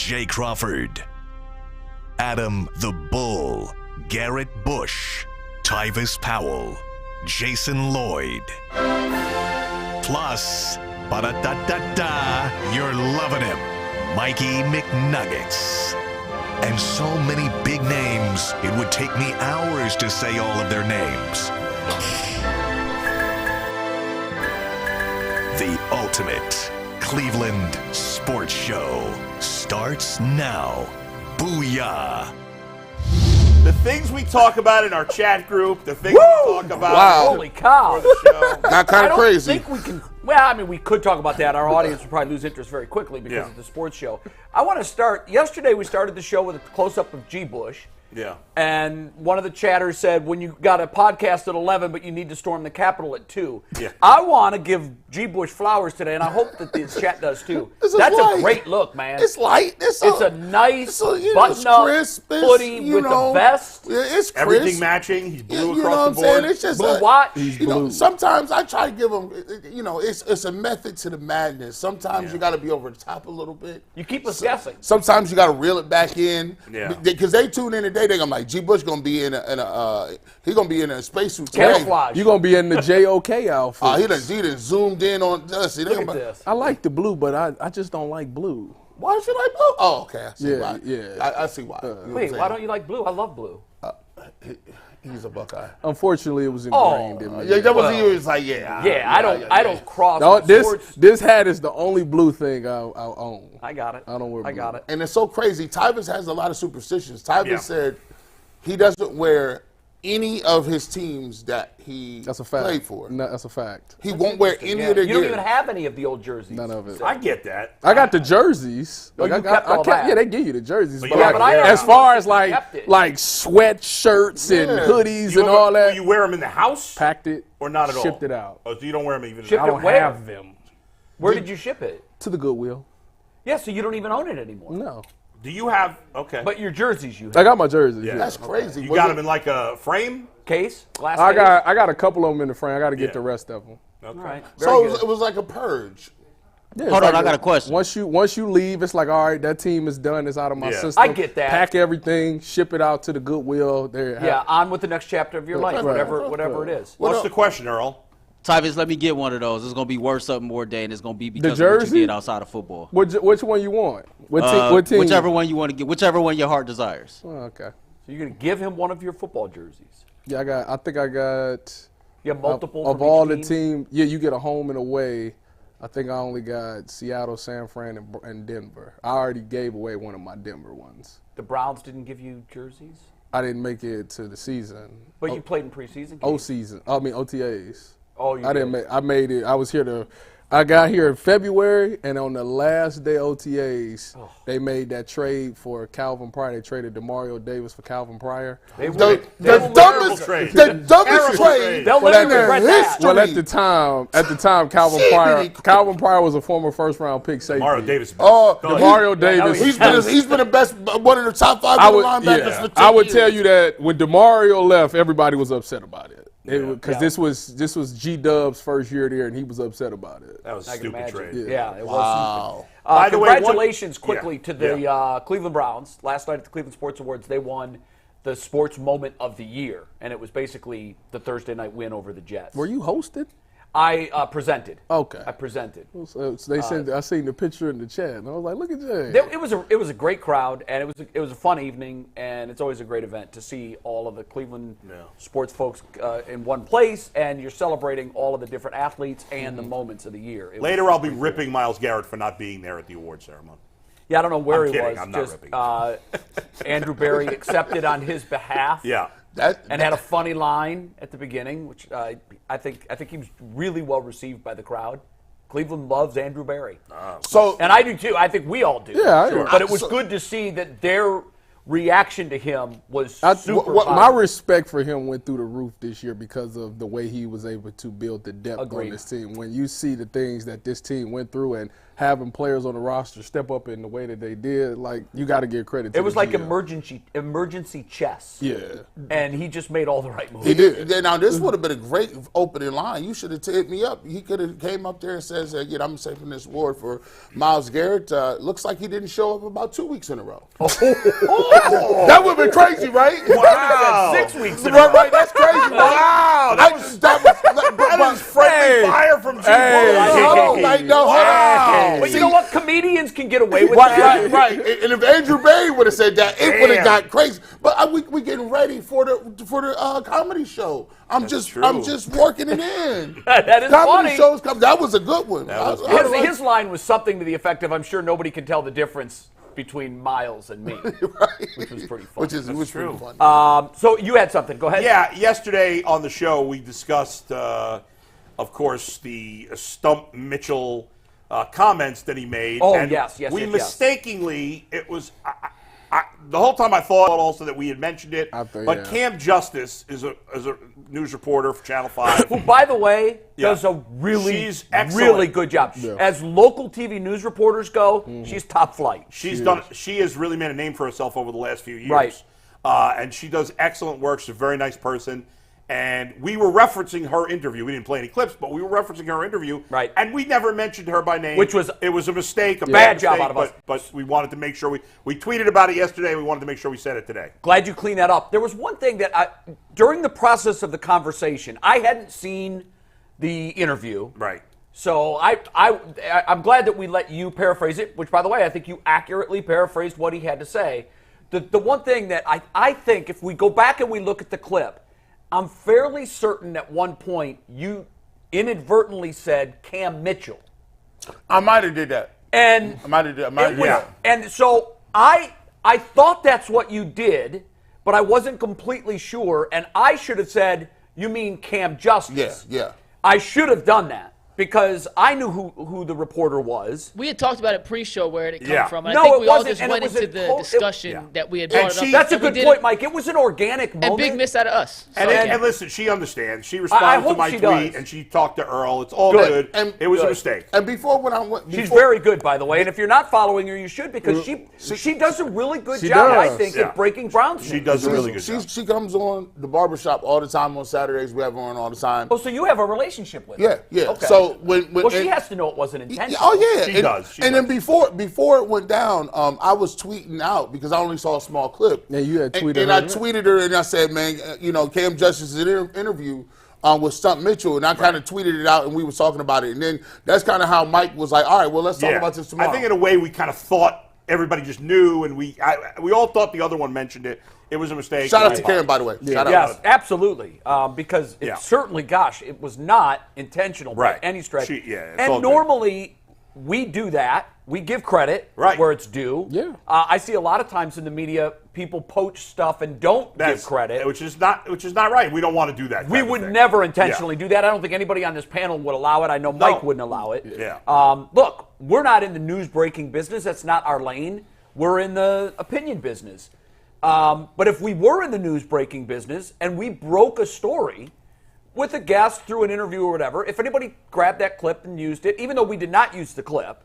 Jay Crawford, Adam the Bull, Garrett Bush, Tyus Powell, Jason Lloyd. Plus, ba-da-da-da-da, you're loving him, Mikey McNuggets. And so many big names, it would take me hours to say all of their names. The ultimate Cleveland sports show starts now. Booyah! The things we talk about in our chat group, the things we talk about. Holy cow. For the show. Got kind of crazy. I think we can. Well, I mean, we could talk about that. Our audience would probably lose interest very quickly because of the sports show. I want to start. Yesterday, we started the show with a close-up of G. Bush. Yeah. And one of the chatters said, when you got a podcast at 11, but you need to storm the Capitol at 2. Yeah. I want to give G. Bush flowers today, and I hope that the chat does too. That's a great look, man. It's light. It's a nice button-up hoodie with a vest. It's crisp. Everything matching. He's blue across the board. Saying? It's just blue watch. He's blue. Sometimes I try to give him, it's a method to the madness. Sometimes you got to be over the top a little bit. You keep us guessing. Sometimes you got to reel it back in. Yeah. Because they tune in today, they're gonna be like, G. Bush gonna be in he's gonna be in a spacesuit today. Camouflage. You're going to be in the JOK outfit. He done zoomed in on us. Look at this. I like the blue, but I just don't like blue. Why don't you like blue? Oh, okay. I see why. Yeah. I see why. Wait, why don't you like blue? I love blue. He's a Buckeye. Unfortunately, it was ingrained in me. Yeah, that was he was like, I don't cross. No, sports. this hat is the only blue thing I own. I got it. I don't wear blue. I got it. And it's so crazy. Tyvis has a lot of superstitions. Tyvis said he doesn't wear any of his teams that he That's a fact. played for. No, that's a fact. He won't wear any of their You don't gear. even have any of the old jerseys. None of it. I get that. I got the jerseys. Oh, you kept all that. Yeah, they give you the jerseys. But But, yeah, like, but I as far as kept it. like sweatshirts and hoodies and all that, You wear them in the house? packed it Or not at all? shipped it out. Oh, so you don't wear them even in Shipped the it house? I don't where? have them. Where did you ship it? To the Goodwill. Yeah, so you don't even own it anymore. No. Do you have, okay. But your jerseys you have. I got my jerseys. Yeah. Yeah. That's crazy. You got them in like a frame? Case? Glass I case? got a couple of them in the frame. I got to get the rest of them. Okay. All right. So Very good. it was like a purge. Yeah, Hold it's on, I got a question. Once you leave, it's like, all right, that team is done. It's out of my Yeah. system. I get that. Pack everything, ship it out to the Goodwill. On with the next chapter of your life, right. whatever it is. What's the question, Earl? Tyvis, let me get one of those. It's gonna be worth something more day, and it's gonna be because of what jersey? you did outside of football. Which one you want? What team? Whichever one you want to get, whichever one your heart desires. Oh, okay. So you're going to give him one of your football jerseys. Yeah, I think I got You have multiple of from all each the team? team. Yeah, you get a home and away. I think I only got Seattle, San Fran, and Denver. I already gave away one of my Denver ones. The Browns didn't give you jerseys? I didn't make it to the season. But you played in preseason? OTAs. Oh, you I did. didn't make. I made it. I got here in February, and on the last day OTAs, they made that trade for Calvin Pryor. They traded DeMario Davis for Calvin Pryor. They The will dumbest trade. trade. They'll never regret that. Well, at the time, Calvin Pryor was a former first-round pick safety. Mario Davis. DeMario Davis. He's been the best, one of the top 5 linebackers for 10 I would years. tell you that when DeMario left, everybody was upset about it. Because this was G-Dub's first year there, and he was upset about it. That was a I can stupid imagine. trade. Yeah, it was. Wow. By the way, Congratulations quickly to the Cleveland Browns. Last night at the Cleveland Sports Awards, they won the sports moment of the year, and it was basically the Thursday night win over the Jets. Were you hosted? I presented. Okay. I presented. So they said I seen the picture in the chat, and I was like, "Look at Jay." It was a great crowd, and it was a fun evening, and it's always a great event to see all of the Cleveland sports folks in one place, and you're celebrating all of the different athletes and the moments of the year. Later, I'll be ripping Myles Garrett for not being there at the award ceremony. Yeah, I don't know where I'm he kidding. was. I'm not Just ripping. Andrew Berry accepted on his behalf. Yeah. And had a funny line at the beginning, which I think he was really well received by the crowd. Cleveland loves Andrew Berry. So And I do too. I think we all do. Yeah, sure. But it was good to see that reaction to him was super my positive. respect for him went through the roof this year because of the way he was able to build the depth Agreed. on this team. When you see the things that this team went through and having players on the roster step up in the way that they did, like, you got to give credit to It was the like GM. emergency chess. Yeah. And he just made all the right moves. He did. Now, this would have been a great opening line. You should have hit me up. He could have came up there and says, I'm saving this award for Myles Garrett. Looks like he didn't show up about 2 weeks in a row. That would have been crazy, right? Wow. 6 weeks in a row. Right, that's crazy, right? Wow. that was Friendly fire from G. Hold on, Wow. But you know what? Comedians can get away with that. Right. And if Andrew Bay would have said that, it would have got crazy. But we getting ready for the comedy show. I'm just working it in. That is Comedy funny. shows come. That was a good one. His line was something to the effect of, "I'm sure nobody can tell the difference between Miles and me," Right. which was pretty fun. Which was true. Pretty fun. So you had something. Go ahead. Yeah, yesterday on the show we discussed, of course, the Stump Mitchell comments that he made. Oh, and yes. We mistakenly, it was, the whole time I thought also that we had mentioned it, but Cam Justice is a news reporter for Channel 5. Who, by the way, does a really good job. Yeah. As local TV news reporters go, she's top flight. She has really made a name for herself over the last few years. Right. And she does excellent work. She's a very nice person. And we were referencing her interview. We didn't play any clips, but we were referencing her interview. Right. And we never mentioned her by name. Which was it was a mistake, a bad bad job mistake, out of us. But we wanted to make sure we tweeted about it yesterday. We wanted to make sure we said it today. Glad you cleaned that up. There was one thing that during the process of the conversation, I hadn't seen the interview. Right. So I'm glad that we let you paraphrase it, which, by the way, I think you accurately paraphrased what he had to say. The one thing that I think if we go back and we look at the clip, I'm fairly certain at one point you inadvertently said Cam Mitchell. I might have did that. And I might have did that. And so I thought that's what you did, but I wasn't completely sure, and I should have said, you mean Cam Justice. Yeah. I should have done that because I knew who the reporter was. We had talked about it pre-show where it came from. And No, I think it we all wasn't, just and went it was into a the discussion that we had brought it up. That's a and we good did point, it. Mike. It was an organic moment. And big miss out of us. And, So, and listen, she understands. She responded to hope my she tweet, does. and she talked to Earl. It's all good. And it was a good. mistake. And before when I went, She's very good, by the way. And if you're not following her, you should because she does a really good She job, does. I think, Yeah. at breaking Browns. She does a really good job. She comes on the barbershop all the time on Saturdays. We have her on all the time. Oh, so you have a relationship with her? Yeah. Okay. So when Well, she has to know it wasn't intentional. Oh yeah, She does. Then before it went down, I was tweeting out because I only saw a small clip. Yeah, you had tweeted and her. I tweeted her and I said, man, Cam Justice's interview with Stump Mitchell, and I kind of tweeted it out and we were talking about it. And then that's kind of how Mike was like, all right, well, let's talk about this tomorrow. I think in a way we kind of thought everybody just knew, and we all thought the other one mentioned it. It was a mistake. Shout out to Karen, by the way. Shout out. Yes, absolutely. Because it Yeah. certainly, gosh, it was not intentional Right. by any stretch. It's all And good. normally we do that. We give credit where it's due. Yeah. I see a lot of times in the media people poach stuff and don't give credit. which is not right. We don't want to do that. We kind of would thing. never intentionally do that. I don't think anybody on this panel would allow it. I know Mike wouldn't allow it. Yeah. Look, we're not in the news breaking business. That's not our lane. We're in the opinion business. But if we were in the news breaking business and we broke a story with a guest through an interview or whatever, if anybody grabbed that clip and used it, even though we did not use the clip,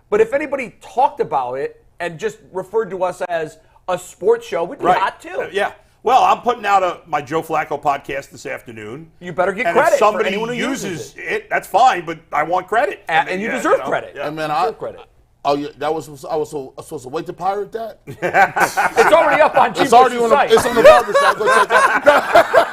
but if anybody talked about it and just referred to us as a sports show, we'd be hot too. Yeah. Well, I'm putting out my Joe Flacco podcast this afternoon. You better get and credit if somebody for anyone who uses it. That's fine, but I want credit. And you deserve credit. Yeah. And man, You deserve credit. Oh yeah, I was supposed to wait to pirate that. It's already up on It's already on site. it's on the barbershop. Go check that.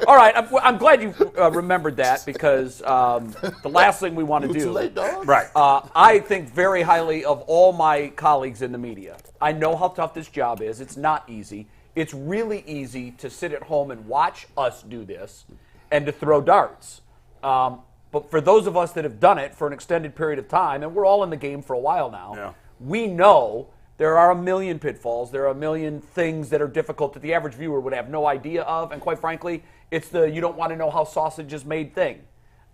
All right, I'm glad you remembered that because the last thing we want to do. Too late, dog. Right. I think very highly of all my colleagues in the media. I know how tough this job is. It's not easy. It's really easy to sit at home and watch us do this and to throw darts. But for those of us that have done it for an extended period of time, and we're all in the game for a while now, we know there are a million pitfalls. There are a million things that are difficult that the average viewer would have no idea of. And quite frankly, it's the you don't want to know how sausage is made thing.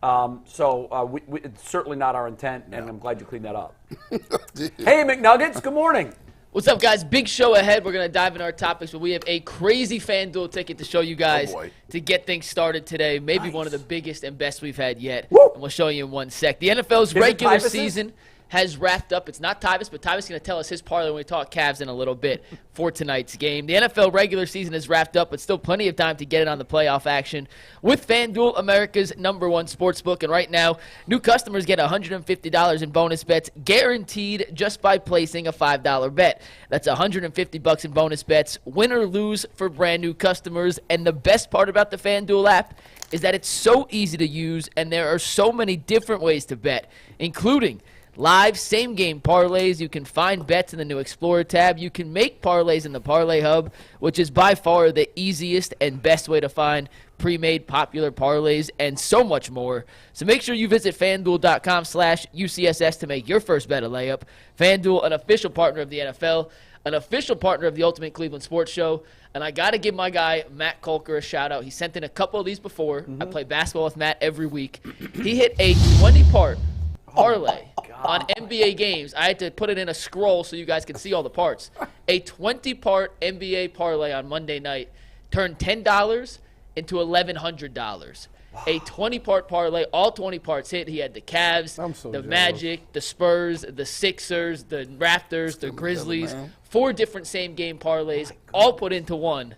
So it's certainly not our intent, and I'm glad you cleaned that up. Hey, McNuggets, good morning. What's up, guys? Big show ahead. We're going to dive into our topics, but we have a crazy FanDuel ticket to show you guys to get things started today. Maybe one of the biggest and best we've had yet. And we'll show you in 1 sec. The NFL's regular season has wrapped up. It's not Tyus, but Tyus is going to tell us his parlay when we talk Cavs in a little bit for tonight's game. The NFL regular season is wrapped up, but still plenty of time to get in on the playoff action with FanDuel, America's #1 sportsbook. And right now, new customers get $150 in bonus bets guaranteed just by placing a $5 bet. That's $150 in bonus bets, win or lose for brand new customers. And the best part about the FanDuel app is that it's so easy to use, and there are so many different ways to bet, including live same-game parlays. You can find bets in the new Explorer tab. You can make parlays in the Parlay Hub, which is by far the easiest and best way to find pre-made popular parlays and so much more. So make sure you visit FanDuel.com/UCSS to make your first bet a layup. FanDuel, an official partner of the NFL, an official partner of the Ultimate Cleveland Sports Show. And I got to give my guy, Matt Kolker, a shout-out. He sent in a couple of these before. I play basketball with Matt every week. He hit a 20-part parlay on NBA games. I had to put it in a scroll so you guys can see all the parts. A 20-part NBA parlay on Monday night turned $10 into $1,100. A 20-part parlay, all 20 parts hit. He had the Cavs, the Magic, the Spurs, the Sixers, the Raptors, the Grizzlies. 4 different same-game parlays, all put into one.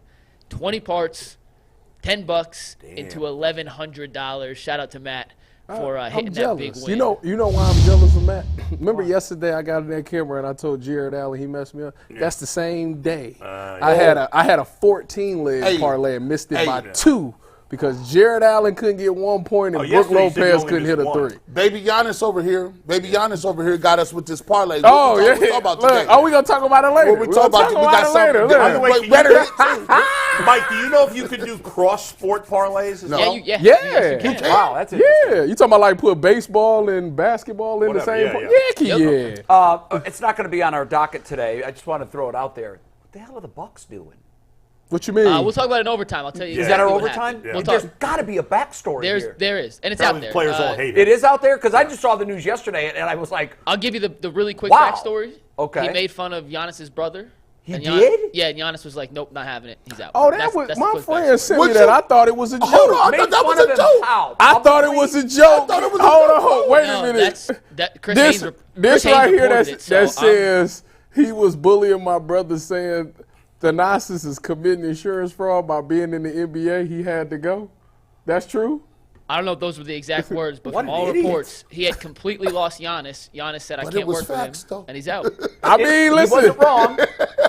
20 parts, $10 into $1,100. Shout out to Matt for hitting that big win. You know why I'm jealous of Matt? Remember yesterday I got in that camera and I told Jared Allen he messed me up? That's the same day. I had a 14-leg parlay and missed it by 2 because Jared Allen couldn't get 1 point and Brook Lopez couldn't hit a 3. Baby Giannis over here got us with this parlay. Oh, we talk about today? Oh, we going to talk about it later. We talk about it later. By the way, Mike, do you know if you could do cross-sport parlays as well? Yeah. Yeah. Wow, that's interesting. Yeah. You talking about like put baseball and basketball in the same parlay? Yeah. It's not going to be on our docket today. I just want to throw it out there. What the hell are the Bucks doing? What you mean? We'll talk about it in overtime. I'll tell you. Is that our overtime? We'll There's got to be a backstory here. There is, and it's out there. Players all hate it. It is out there? Because I just saw the news yesterday, and I was like, I'll give you the really quick Wow. backstory. Okay. He made fun of Giannis's brother. He and did? Yeah, and Giannis was like, nope, not having it. He's out. Oh, that's my the quick friend backstory. sent me that. I thought it was a joke. Hold on, I Made thought that fun was of a him joke. how? I thought it was a joke. Hold on, wait No, a minute. Chris This Haynes right here reported it, that so, says he was bullying my brother, saying Thanasis is committing insurance fraud by being in the NBA. He had to go. That's true? I don't know if those were the exact words, but What from an all idiot. reports, he had completely lost Giannis. Giannis said, I But can't it was work for facts, him, though. and he's out. I mean, He listen. wasn't wrong.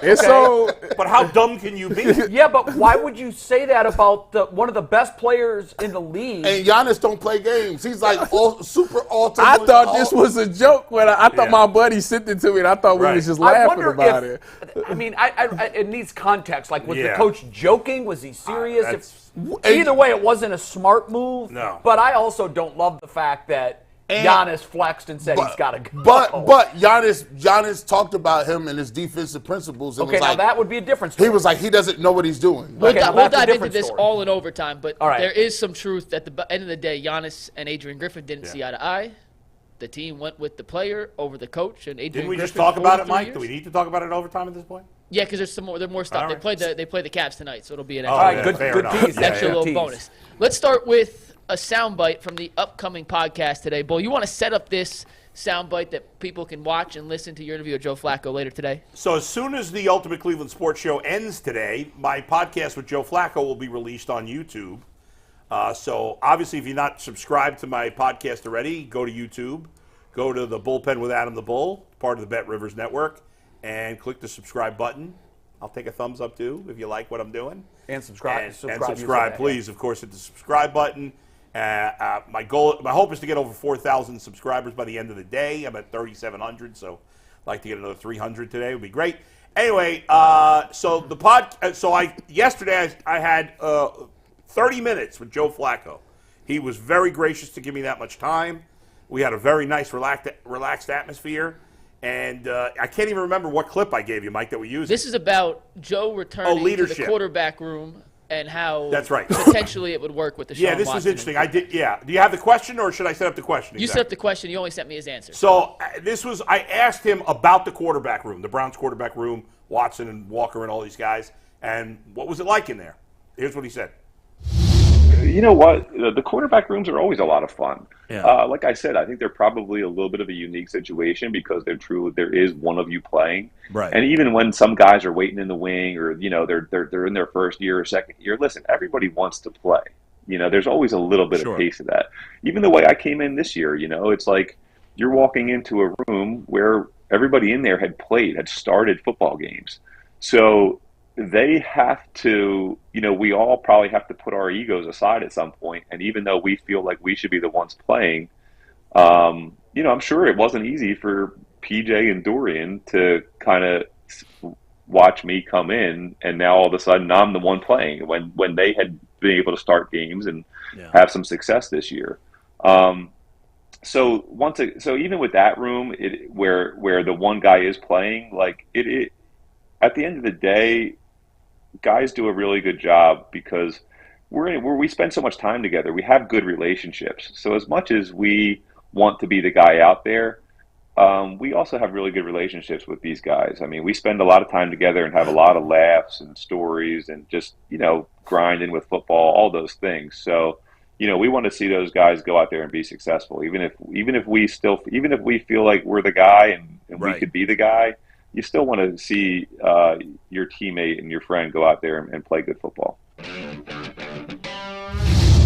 It's so. But how dumb can you be? Yeah, but why would you say that about one of the best players in the league? And Giannis don't play games. He's like super ultimate. I thought this was a joke when I thought my buddy sent it to me, and I thought we was just I laughing wonder about if, it. I mean, it needs context. Like, was the Yeah. coach joking? Was he serious? That's- Either way, it wasn't a smart move. No. But I also don't love the fact that Giannis flexed and said he's got to go. But Giannis talked about him and his defensive principles. And Okay, was now like, that would be a different story. he was like, he doesn't know what he's doing. We'll, Okay, now we'll that's a dive into different this story. all in overtime, but All right. there is some truth at the end of the day. Giannis and Adrian Griffin didn't see eye to eye. The team went with the player over the coach, and Adrian Didn't we just Griffin, talk about it, 43 Mike? years. Do we need to talk about it in overtime at this point? Yeah, because there's more stuff. All They right. play the Cavs tonight, so it'll be an All extra, right, good fair enough. tease. extra Yeah, little tease. bonus. Let's start with a soundbite from the upcoming podcast today. Bull, you want to set up this soundbite that people can watch and listen to your interview with Joe Flacco later today? So as soon as the Ultimate Cleveland Sports Show ends today, my podcast with Joe Flacco will be released on YouTube. So obviously, if you're not subscribed to my podcast already, go to YouTube. Go to the Bullpen with Adam the Bull, part of the Bet Rivers Network, and click the subscribe button. I'll take a thumbs up, too, if you like what I'm doing. And subscribe. And using subscribe, that, please. Of course, hit the subscribe button. My hope is to get over 4,000 subscribers by the end of the day. I'm at 3,700, so I'd like to get another 300 today. It would be great. Anyway, yesterday I had 30 minutes with Joe Flacco. He was very gracious to give me that much time. We had a very nice, relaxed atmosphere. And I can't even remember what clip I gave you, Mike, that we used. This is about Joe returning to leadership. the quarterback room and how That's right. potentially it would work with Deshaun Watson. Yeah, this was interesting. Do you have the question, or should I set up the question? You set up the question. You only sent me his answer. So I asked him about the quarterback room, the Browns quarterback room, Watson and Walker and all these guys, and what was it like in there? Here's what he said. You know what? The quarterback rooms are always a lot of fun. Yeah. Like I said, I think they're probably a little bit of a unique situation because there is one of you playing. Right. And even when some guys are waiting in the wing, or they're in their first year or second year, listen, everybody wants to play. There's always a little bit of pace of that. Even the way I came in this year, it's like you're walking into a room where everybody in there had started football games. So they have to, we all probably have to put our egos aside at some point. And even though we feel like we should be the ones playing, I'm sure it wasn't easy for PJ and Dorian to kind of watch me come in, and now all of a sudden I'm the one playing when they had been able to start games and have some success this year. So even with that room, where the one guy is playing, like it at the end of the day, guys do a really good job because we spend so much time together. We have good relationships. So as much as we want to be the guy out there, we also have really good relationships with these guys. I mean, we spend a lot of time together and have a lot of laughs and stories and just, grinding with football, all those things. So, we want to see those guys go out there and be successful. Even if we feel like we're the guy and we could be the guy, you still want to see your teammate and your friend go out there and play good football.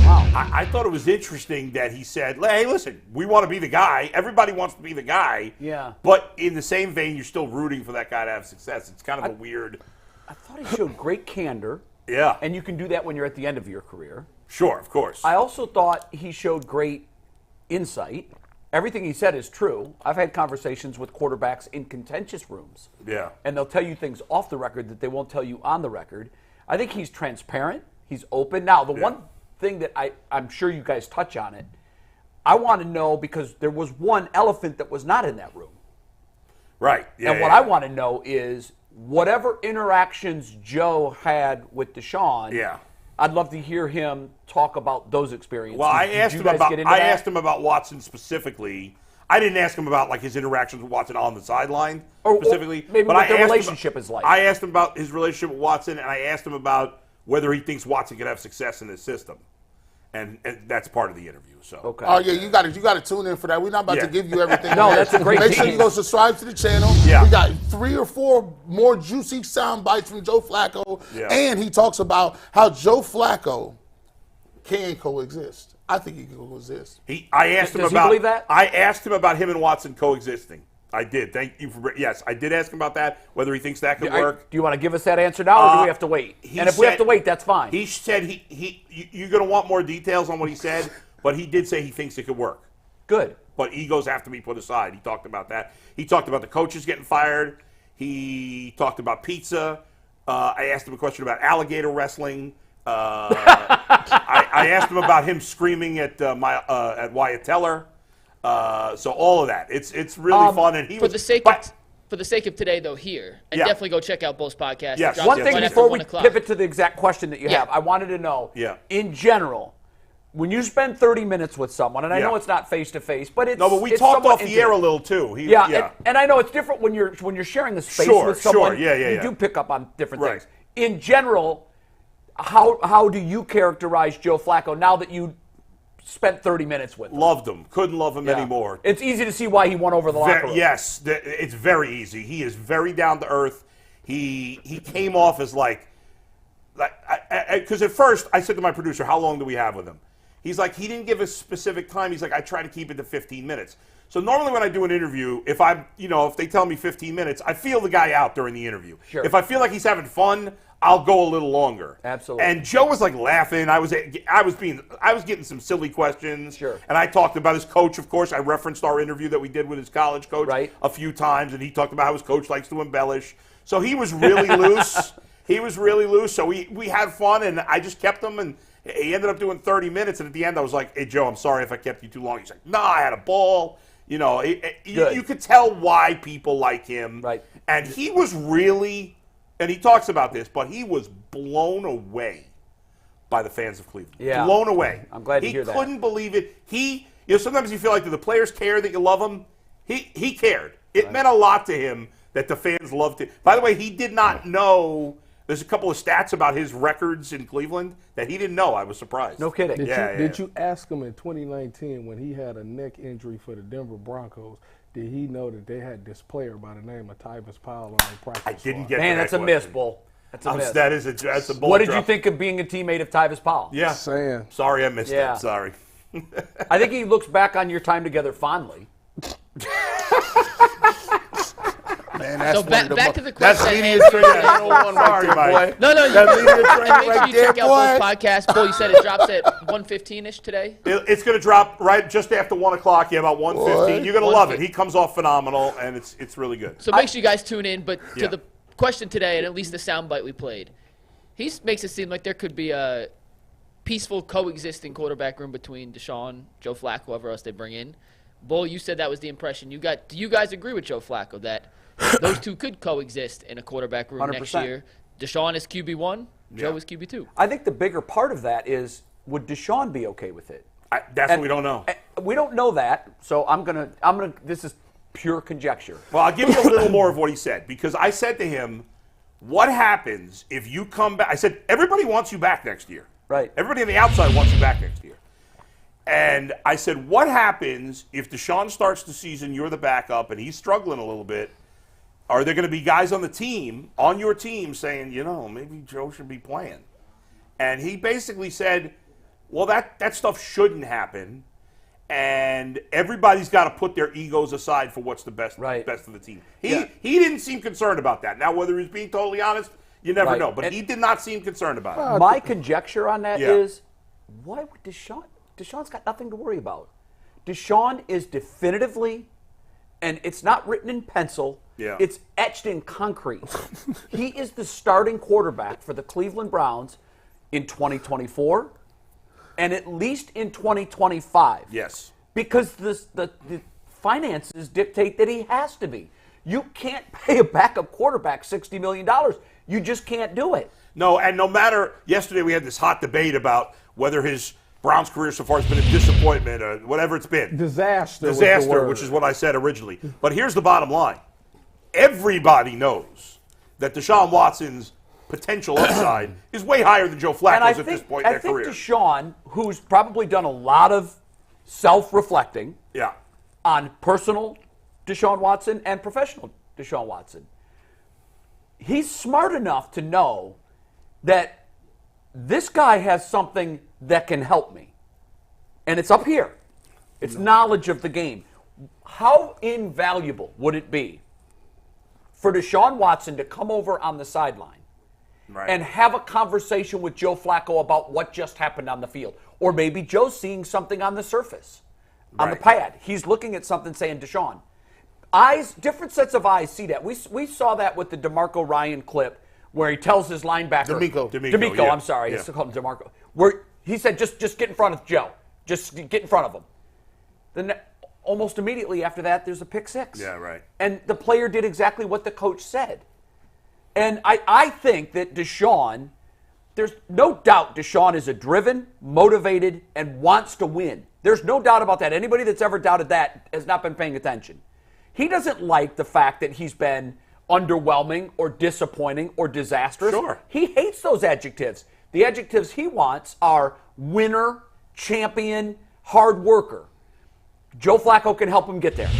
Wow. I thought it was interesting that he said, hey, listen, we want to be the guy. Everybody wants to be the guy. Yeah. But in the same vein, you're still rooting for that guy to have success. It's kind of a weird. I thought he showed great candor. Yeah. And you can do that when you're at the end of your career. Sure, of course. I also thought he showed great insight. Everything he said is true. I've had conversations with quarterbacks in contentious rooms. Yeah. And they'll tell you things off the record that they won't tell you on the record. I think he's transparent. He's open. Now, the one thing that I'm sure you guys touch on it, I want to know, because there was one elephant that was not in that room. Right. Yeah, and what I want to know is whatever interactions Joe had with Deshaun, I'd love to hear him talk about those experiences. Well, I asked him about Watson specifically. I didn't ask him about his interactions with Watson on the sideline specifically, or maybe but what their relationship is like. I asked him about his relationship with Watson, and I asked him about whether he thinks Watson could have success in this system, and that's part of the interview. So okay. Oh yeah, you got to tune in for that. We're not about to give you everything. No, that's a great Make sure you go subscribe to the channel. Yeah. We got 3 or 4 more juicy sound bites from Joe Flacco, and he talks about how Joe Flacco can coexist. I think he can coexist. I asked him Does about. he believe that? I asked him about him and Watson coexisting. I did. Thank you for. Yes, I did ask him about that. Whether he thinks that could work. Do you want to give us that answer now, or do we have to wait? And if we have to wait, that's fine. He said you're going to want more details on what he said, but he did say he thinks it could work. Good. But egos have to be put aside. He talked about that. He talked about the coaches getting fired. He talked about pizza. I asked him a question about alligator wrestling. I asked him about him screaming at Wyatt Teller. So all of that. It's really fun. And for the sake of today, though, here, and definitely go check out both podcasts. Yes. One thing before we pivot to the exact question that you have, I wanted to know, in general, when you spend 30 minutes with someone, and I know it's not face-to-face, but it's no, but we it's talked off the intimate. air a little, too. And I know it's different when you're sharing the space with someone. You do pick up on different things. In general, how do you characterize Joe Flacco now that you spent 30 minutes with him? Loved him. Couldn't love him anymore. It's easy to see why he won over the locker room. Yes, it's very easy. He is very down to earth. He came off as because at first I said to my producer, how long do we have with him? He's like, he didn't give a specific time. He's like, I try to keep it to 15 minutes. So normally when I do an interview, if they tell me 15 minutes, I feel the guy out during the interview. Sure. If I feel like he's having fun, I'll go a little longer. Absolutely. And Joe was laughing. I was getting some silly questions. Sure. And I talked about his coach, of course. I referenced our interview that we did with his college coach a few times, and he talked about how his coach likes to embellish. So he was really loose. So we had fun, and I just kept him, and he ended up doing 30 minutes. And at the end, I was like, "Hey, Joe, I'm sorry if I kept you too long." He's like, "Nah, I had a ball." You could tell why people like him. Right. And he was really. And he talks about this, but he was blown away by the fans of Cleveland. Yeah. Blown away. I'm glad to hear that. He couldn't believe it. Sometimes you feel like, do the players care that you love them? He cared. It meant a lot to him that the fans loved it. By the way, he did not know. There's a couple of stats about his records in Cleveland that he didn't know. I was surprised. No kidding. Did you ask him in 2019 when he had a neck injury for the Denver Broncos, did he know that they had this player by the name of Tyus Powell on their practice I didn't squad? get Man, to that's that a miss, question. Bull. That's a miss. That's a bold What did drop. you think of being a teammate of Tyus Powell? Yeah. Saying. Sorry I missed Yeah. that. Sorry. I think he looks back on your time together fondly. Man, that's So one back, of the back mo- to the That's question. media at training hand. 101 right Sorry, there, Mike. boy. No, you That media training make sure right you there, check out both boy. podcasts. Bull, you said it drops at 1:15-ish today. It's going to drop right just after 1 o'clock. Yeah, about 1:15. You're going to love it. He comes off phenomenal, and it's really good. So make sure you guys tune in. But Yeah. to the question today, and at least the soundbite we played, he makes it seem like there could be a peaceful coexisting quarterback room between Deshaun, Joe Flacco, whoever else they bring in. Bull, you said that was the impression you got. Do you guys agree with Joe Flacco that those two could coexist in a quarterback room 100%. next year? Deshaun is QB1, Joe is QB2. I think the bigger part of that is, would Deshaun be okay with it? That's what we don't know. We don't know that, so I'm gonna. This is pure conjecture. Well, I'll give you a little more of what he said, because I said to him, what happens if you come back? I said, everybody wants you back next year. Right. Everybody on the outside wants you back next year. And I said, what happens if Deshaun starts the season, you're the backup, and he's struggling a little bit? Are there going to be guys on the team, on your team, saying, maybe Joe should be playing? And he basically said, well, that stuff shouldn't happen, and everybody's got to put their egos aside for what's the best of the team. He didn't seem concerned about that. Now, whether he's being totally honest, you never Right. know. But he did not seem concerned about it. My conjecture on that Yeah. is, why would Deshaun? Deshaun's got nothing to worry about. Deshaun is definitively, and it's not written in pencil, it's etched in concrete. He is the starting quarterback for the Cleveland Browns in 2024 and at least in 2025. Yes. Because the finances dictate that he has to be. You can't pay a backup quarterback $60 million. You just can't do it. No, and no matter, yesterday we had this hot debate about whether his Browns career so far has been a disappointment or whatever it's been. Disaster, was the word. Which is what I said originally. But here's the bottom line. Everybody knows that Deshaun Watson's potential upside is way higher than Joe Flacco's at this point in their career. I think Deshaun, who's probably done a lot of self-reflecting on personal Deshaun Watson and professional Deshaun Watson, he's smart enough to know that this guy has something that can help me. And it's up here. It's knowledge of the game. How invaluable would it be for Deshaun Watson to come over on the sideline and have a conversation with Joe Flacco about what just happened on the field? Or maybe Joe's seeing something on the surface, on the pad. He's looking at something saying, Deshaun, eyes, different sets of eyes see that. We saw that with the DeMarco Ryan clip where he tells his linebacker. DeMeco, yeah. I'm sorry. Yeah. I still call him DeMarco. Where he said, just get in front of Joe. Just get in front of him. Then almost immediately after that, there's a pick six. Yeah, right. And the player did exactly what the coach said. And I think that Deshaun, there's no doubt Deshaun is a driven, motivated, and wants to win. There's no doubt about that. Anybody that's ever doubted that has not been paying attention. He doesn't like the fact that he's been underwhelming or disappointing or disastrous. Sure. He hates those adjectives. The adjectives he wants are winner, champion, hard worker. Joe Flacco can help him get there.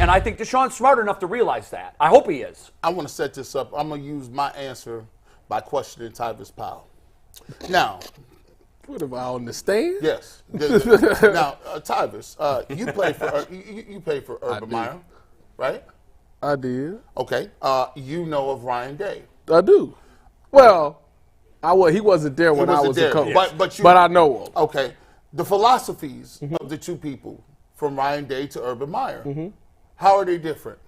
And I think Deshaun's smart enough to realize that. I hope he is. I want to set this up. I'm going to use my answer by questioning Tyus Powell. Now, What am I on the stand? yes. Now, Tyus, you play for Urban Meyer, right? I did. Okay. You know of Ryan Day. I do. Well, he wasn't there when I wasn't was there, a coach. but I know him. Okay. The philosophies of the two people, from Ryan Day to Urban Meyer, how are they different?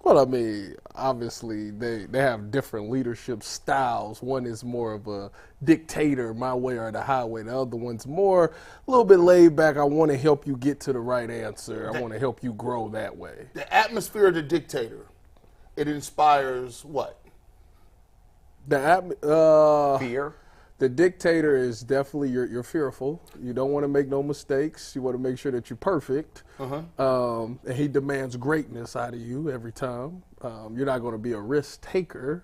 Well, I mean, obviously they have different leadership styles. One is more of a dictator, my way or the highway. The other one's more a little bit laid back. I want to help you get to the right answer. I want to help you grow that way. The atmosphere of the dictator, it inspires what? The Fear. The dictator is definitely you're fearful. You don't want to make no mistakes. You want to make sure that you're perfect. And he demands greatness out of you every time. You're not going to be a risk taker,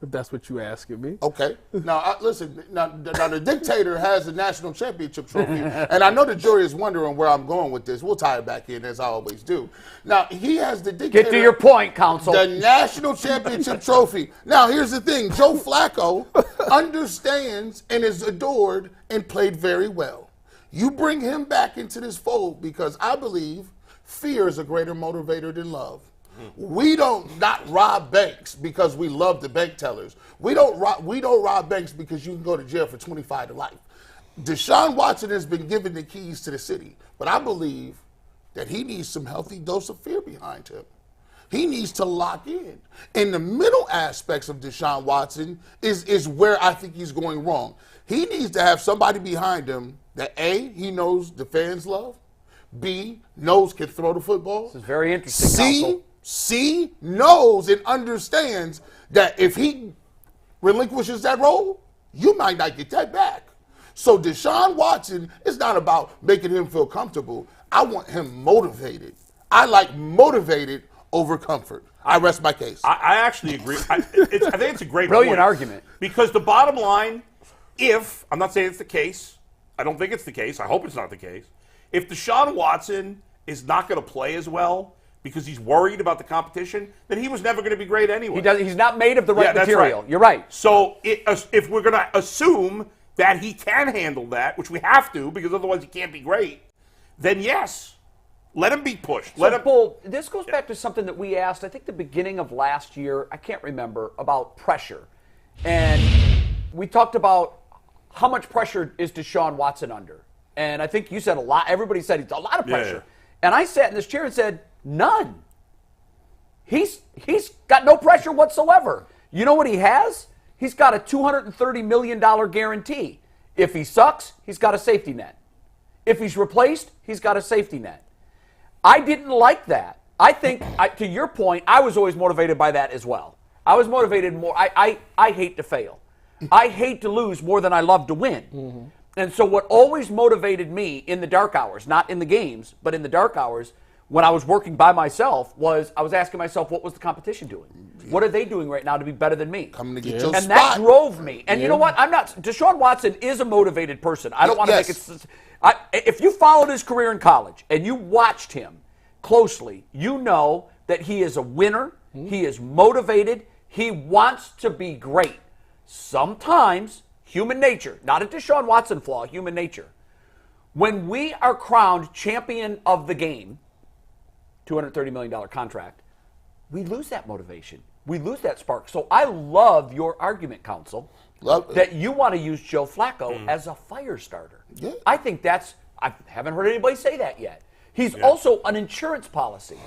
if that's what you're asking me. Okay. Now, listen. Now, the dictator has a national championship trophy, and I know the jury is wondering where I'm going with this. We'll tie it back in as I always do. Now, he has the dictator. Get to your point, counsel. The national championship trophy. Now, here's the thing. Joe Flacco understands and is adored and played very well. You bring him back into this fold because I believe fear is a greater motivator than love. We don't not rob banks because we love the bank tellers. We don't rob banks because you can go to jail for 25 to life. Deshaun Watson has been given the keys to the city, but I believe that he needs some healthy dose of fear behind him. He needs to lock in. And the middle aspects of Deshaun Watson is where I think he's going wrong. He needs to have somebody behind him that A, he knows the fans love, B, knows can throw the football. This is very interesting, counsel. C, knows and understands that if he relinquishes that role, you might not get that back. So Deshaun Watson is not about making him feel comfortable. I want him motivated. I like motivated over comfort. I rest my case. I actually agree. I think it's a great Brilliant point. argument. Because the bottom line, I'm not saying it's the case, I don't think it's the case, I hope it's not the case, if Deshaun Watson is not going to play as well because he's worried about the competition, then he was never going to be great anyway. He's not made of the right that's material. Right. You're right. So if we're going to assume that he can handle that, which we have to because otherwise he can't be great, then yes, let him be pushed. Bull, this goes back to something that we asked, I think the beginning of last year, I can't remember, about pressure. And we talked about how much pressure is Deshaun Watson under. And I think you said a lot. Everybody said it's a lot of pressure. Yeah. And I sat in this chair and said, none. He's got no pressure whatsoever. You know what he has? He's got a $230 million guarantee. If he sucks, he's got a safety net. If he's replaced, he's got a safety net. I didn't like that. I think, to your point, I was always motivated by that as well. I was motivated more. I hate to fail. I hate to lose more than I love to win. Mm-hmm. And so what always motivated me in the dark hours, not in the games, but in the dark hours, when I was working by myself, was I was asking myself, what was the competition doing? What are they doing right now to be better than me? Coming to get your and spot. that drove me. And you know what? Deshaun Watson is a motivated person. I don't want to make it. If you followed his career in college and you watched him closely, you know that he is a winner. He is motivated. He wants to be great. Sometimes, human nature, not a Deshaun Watson flaw, human nature. When we are crowned champion of the game, $230 million contract, we lose that motivation. We lose that spark. So I love your argument, counsel, that you want to use Joe Flacco as a fire starter. Yeah. I think I haven't heard anybody say that yet. He's also an insurance policy.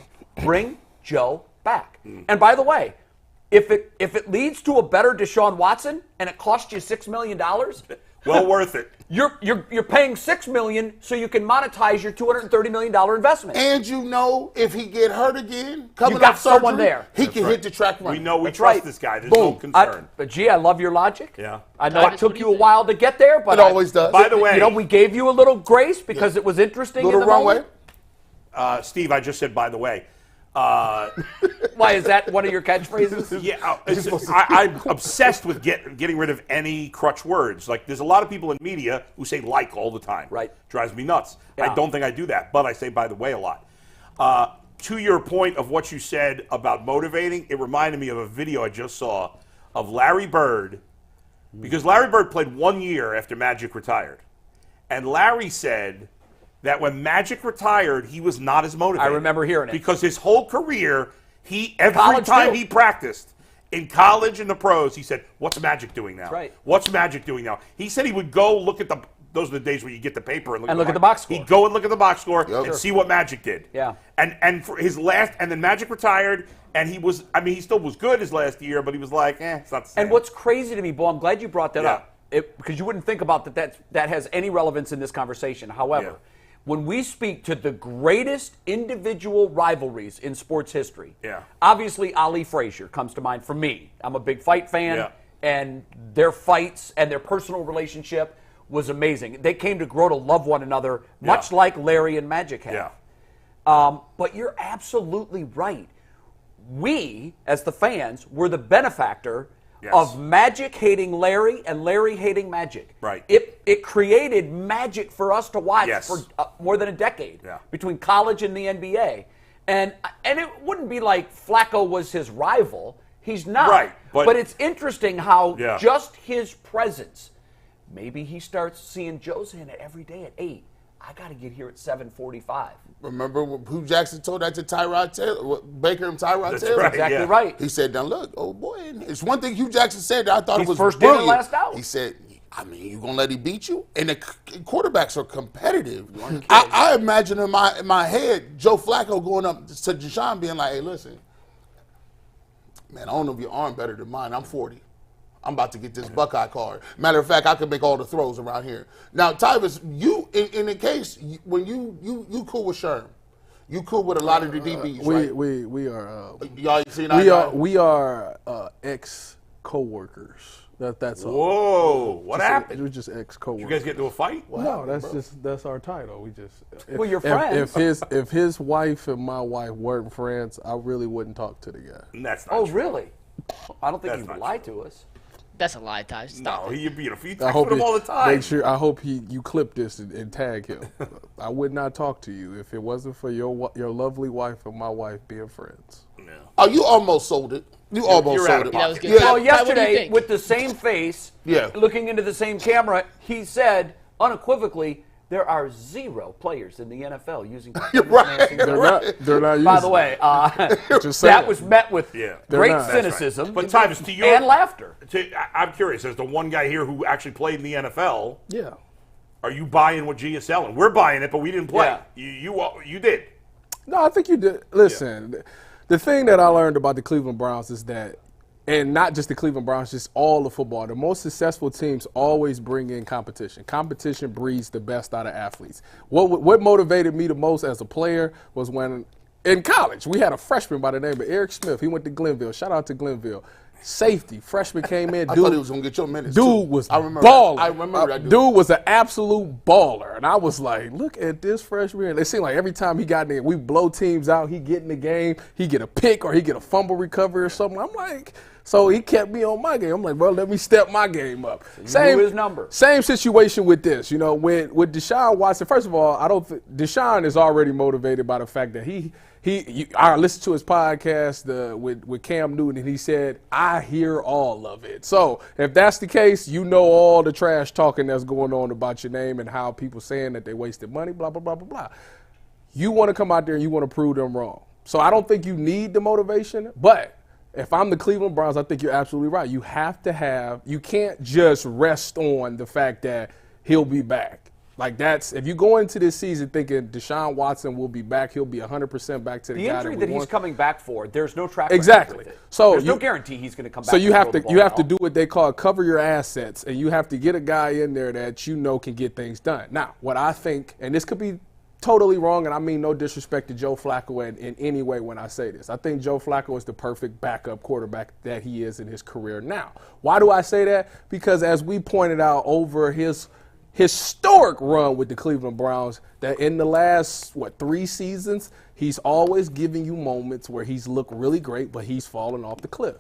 Bring Joe back. And by the way, if it leads to a better Deshaun Watson and it costs you $6 million, well worth it. You're paying $6 million so you can monetize your $230 million investment. And you know, if he get hurt again, you got someone there. He can hit the track run. We know we trust this guy. There's no concern. I love your logic. Yeah. I know it took you a while to get there, but it always does. By the way, we gave you a little grace because it was interesting. Little runway. Steve, I just said by the way. Why, is that one of your catchphrases? Yeah, I'm obsessed with getting rid of any crutch words. Like, there's a lot of people in media who say "like" all the time. Right. Drives me nuts. Yeah. I don't think I do that, but I say "by the way" a lot. To your point of what you said about motivating, it reminded me of a video I just saw of Larry Bird, because Larry Bird played 1 year after Magic retired, and Larry said that when Magic retired, he was not as motivated. I remember hearing it. Because his whole career, every time he practiced, in college and the pros, he said, what's Magic doing now? That's right. What's Magic doing now? He said he would go look at those are the days where you get the paper and look at the box score. He'd go and look at the box score and see what Magic did. Yeah. And for his last, and then Magic retired, and he still was good his last year, but he was like, it's not the same. And what's crazy to me, Bo, I'm glad you brought that up, because you wouldn't think about that has any relevance in this conversation. However, when we speak to the greatest individual rivalries in sports history, obviously Ali Frazier comes to mind for me. I'm a big fight fan. and their fights and their personal relationship was amazing. They came to grow to love one another, much like Larry and Magic have. But you're absolutely right. We, as the fans, were the benefactor of Magic hating Larry and Larry hating Magic. Right. It created magic for us to watch for more than a decade between college and the NBA. And it wouldn't be like Flacco was his rival. He's not. Right. But it's interesting how just his presence, maybe he starts seeing Joe's in it every day at 8. I got to get here at 7:45. Remember who Jackson told that to Tyrod Taylor, Baker and Tyrod Taylor? Right, exactly right. He said, "Now look, oh boy, it's one thing Hugh Jackson said that I thought He's it was first brilliant. in and last out. He said, I mean, you gonna let him beat you? And the quarterbacks are competitive. I imagine in my head Joe Flacco going up to Deshaun being like, hey, listen, man, I don't know if your arm better than mine. I'm 40. I'm about to get this Buckeye card. Matter of fact, I can make all the throws around here. Now, Tyus, you in the case when you cool with Sherm, you cool with a lot of the DBs, right? We are. Y'all seen we are ex co-workers. That's all. Whoa! What happened? We're just ex co-workers. You guys get into a fight? No, that's our title. We just. Well, you're friends. If his wife and my wife weren't friends, I really wouldn't talk to the guy. That's not true. Really? I don't think That's you not lied to us. That's a lie, Ty. Stop No, it. he beautiful. You text with him all the time. Make sure. I hope you clip this and tag him. I would not talk to you if it wasn't for your lovely wife and my wife being friends. Oh, you almost sold it. You almost sold it. Yeah, that was good. Yeah. Ty, Well, what do you yesterday, think? with the same face, looking into the same camera, he said unequivocally, there are 0 players in the NFL using performance-enhancing drugs. They're not using By the way, that was met with great not. cynicism But Tyus, to your and laughter. I'm curious, as the one guy here who actually played in the NFL, Yeah. are you buying what G is selling? We're buying it, but we didn't play. Yeah. You did. No, I think you did. Listen, the thing that I learned about the Cleveland Browns is that, and not just the Cleveland Browns, just all of football, the most successful teams always bring in competition. Competition breeds the best out of athletes. What motivated me the most as a player was when, in college, we had a freshman by the name of Eric Smith. He went to Glenville. Shout out to Glenville. Safety. Freshman came in. I thought he was going to get your minutes, Dude was I remember balling. I remember that dude was an absolute baller. And I was like, look at this freshman. It seemed like every time he got in there, we blow teams out. He get in the game. He get a pick or he get a fumble recovery or something. I'm like, so he kept me on my game. I'm like, well, let me step my game up. Same his number. Same situation with this. You know, with Deshaun Watson, first of all, I don't think Deshaun is already motivated by the fact that I listened to his podcast with Cam Newton, and he said, I hear all of it. So if that's the case, you know all the trash talking that's going on about your name and how people saying that they wasted money, blah, blah, blah, blah, blah. You want to come out there and you want to prove them wrong. So I don't think you need the motivation, but if I'm the Cleveland Browns, I think you're absolutely right. You can't just rest on the fact that he'll be back. Like if you go into this season thinking Deshaun Watson will be back, he'll be 100% back to the guy injury that he's coming back for, there's no track record exactly. with it. So there's no guarantee he's going to come back. So you have to do what they call cover your assets, and you have to get a guy in there that you know can get things done. Now, what I think, and this could be totally wrong, and I mean no disrespect to Joe Flacco in any way when I say this. I think Joe Flacco is the perfect backup quarterback that he is in his career now. Why do I say that? Because as we pointed out over his historic run with the Cleveland Browns, that in the last, 3 seasons, he's always giving you moments where he's looked really great, but he's fallen off the cliff.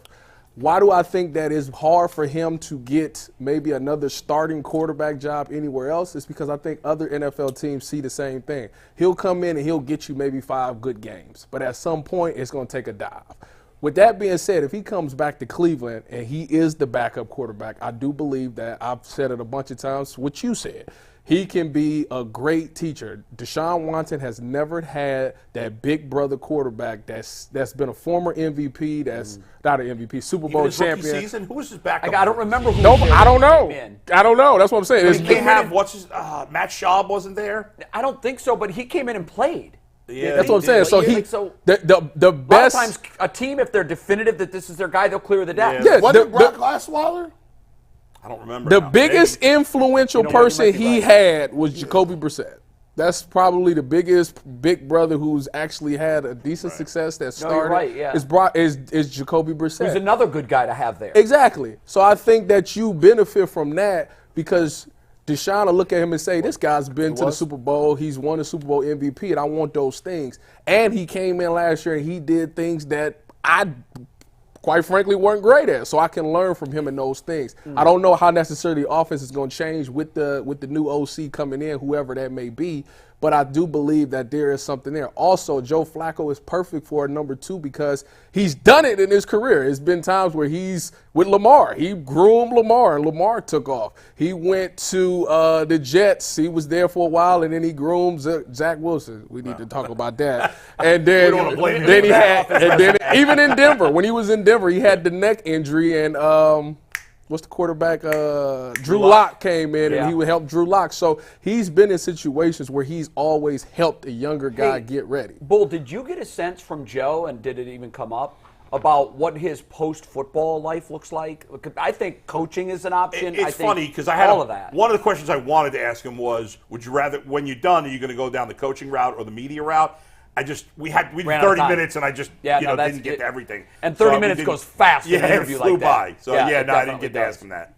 Why do I think that it's hard for him to get maybe another starting quarterback job anywhere else? It's because I think other NFL teams see the same thing. He'll come in and he'll get you maybe 5 good games, but at some point it's going to take a dive. With that being said, if he comes back to Cleveland and he is the backup quarterback, I do believe that, I've said it a bunch of times, what you said, he can be a great teacher. Deshaun Watson has never had that big brother quarterback that's been a former MVP, that's not an MVP, Super Bowl champion. Season? Who was his backup? I don't remember who. I don't know. I don't know. That's what I'm saying. He can't have Matt Schaub wasn't there. I don't think so, but he came in and played. Yeah, that's what I'm saying. So the best. A lot of times, a team, if they're definitive that this is their guy, they'll clear the deck. Yeah, was it Brock Osweiler? I don't remember. The biggest influential person he had was Jacoby Brissett. That's probably the biggest big brother who's actually had a decent success that started. you're right, yeah. Is Jacoby Brissett. Who's another good guy to have there. Exactly. So I think that you benefit from that because Deshaun will look at him and say, this guy's been to the Super Bowl. He's won the Super Bowl MVP, and I want those things. And he came in last year and he did things that I quite frankly weren't great at. So I can learn from him in those things. I don't know how necessarily the offense is going to change with the new OC coming in, whoever that may be. But I do believe that there is something there. Also, Joe Flacco is perfect for a number 2 because he's done it in his career. It's been times where he's with Lamar. He groomed Lamar, and Lamar took off. He went to the Jets. He was there for a while, and then he groomed Zach Wilson. We need to talk about that. And then, even in Denver, when he was in Denver, he had the neck injury, and what's the quarterback? Drew Lock came in, and he would help Drew Lock. So he's been in situations where he's always helped a younger guy get ready. Bull, did you get a sense from Joe, and did it even come up, about what his post-football life looks like? I think coaching is an option. It's funny because I had all of that. One of the questions I wanted to ask him was, would you rather, when you're done, are you going to go down the coaching route or the media route? We had 30 minutes, and I just didn't get to everything. And 30 minutes goes fast in an interview like that. It flew by. So, I didn't get to ask him that.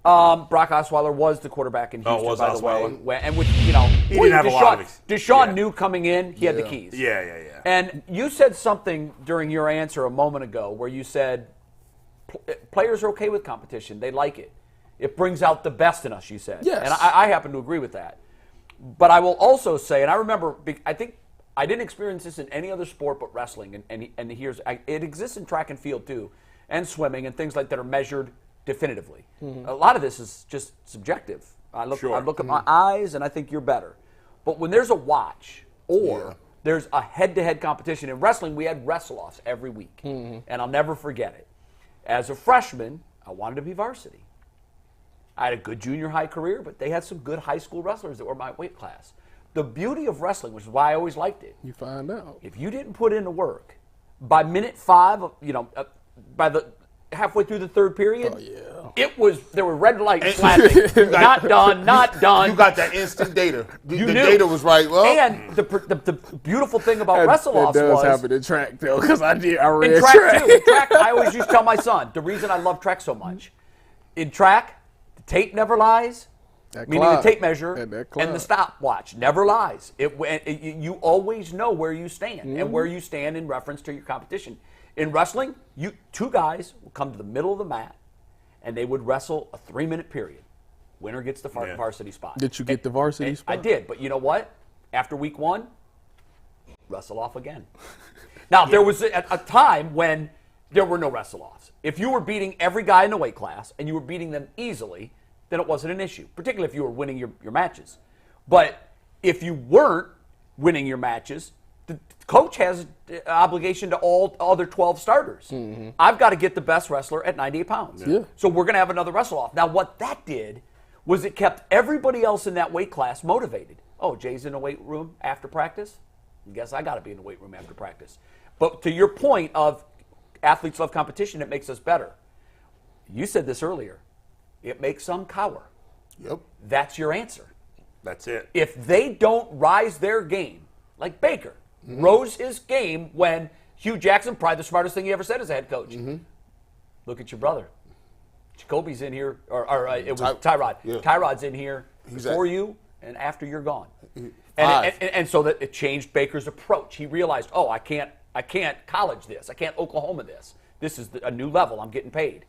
Brock Osweiler was the quarterback in Houston, by the way. And which, he didn't have a lot of Deshaun knew coming in, he had the keys. Yeah. And you said something during your answer a moment ago where you said players are okay with competition. They like it. It brings out the best in us, you said. Yes. And I happen to agree with that. But I will also say, and I remember, I think I didn't experience this in any other sport but wrestling, and it exists in track and field too, and swimming and things like that are measured definitively. A lot of this is just subjective. I look at my eyes and I think you're better. But when there's a watch or there's a head-to-head competition in wrestling, we had wrestle-offs every week, and I'll never forget it. As a freshman, I wanted to be varsity. I had a good junior high career, but they had some good high school wrestlers that were my weight class. The beauty of wrestling, which is why I always liked it. You find out. If you didn't put in the work, by minute 5, by the halfway through the third period, there were red lights flashing. Not done. You got that instant data. The knew. data was right. Well, and the beautiful thing about wrestle-offs was... It does happen in track, though, because I read track. In track, I always used to tell my son, the reason I love track so much, in track, the tape never lies. Meaning the tape measure and the stopwatch never lies. You always know where you stand and where you stand in reference to your competition. In wrestling, two guys will come to the middle of the mat, and they would wrestle a 3-minute period. Winner gets the varsity spot. Did you get the varsity spot? I did, but you know what? After week 1, wrestle off again. Now, there was a time when there were no wrestle-offs. If you were beating every guy in the weight class and you were beating them easily, then it wasn't an issue, particularly if you were winning your matches. But if you weren't winning your matches, the coach has an obligation to all other 12 starters. I've got to get the best wrestler at 98 pounds. Yeah. So we're going to have another wrestle-off. Now, what that did was it kept everybody else in that weight class motivated. Oh, Jay's in the weight room after practice? I guess I got to be in the weight room after practice. But to your point of athletes love competition, it makes us better. You said this earlier. It makes some cower. Yep. That's your answer. That's it. If they don't rise their game, like Baker rose his game when Hugh Jackson, probably the smartest thing he ever said as a head coach. Look at your brother. Jacoby's in here, or it was Tyrod. Yeah. Tyrod's in here before you and after you're gone. And so that it changed Baker's approach. He realized, oh, I can't college this. I can't Oklahoma this. This is a new level. I'm getting paid.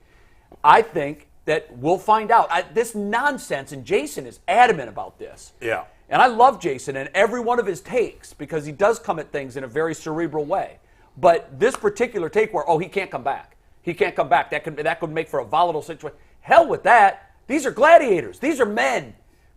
I think that we'll find out. This nonsense, and Jason is adamant about this. Yeah. And I love Jason and every one of his takes because he does come at things in a very cerebral way. But this particular take where, he can't come back. He can't come back. That could make for a volatile situation. Hell with that. These are gladiators. These are men.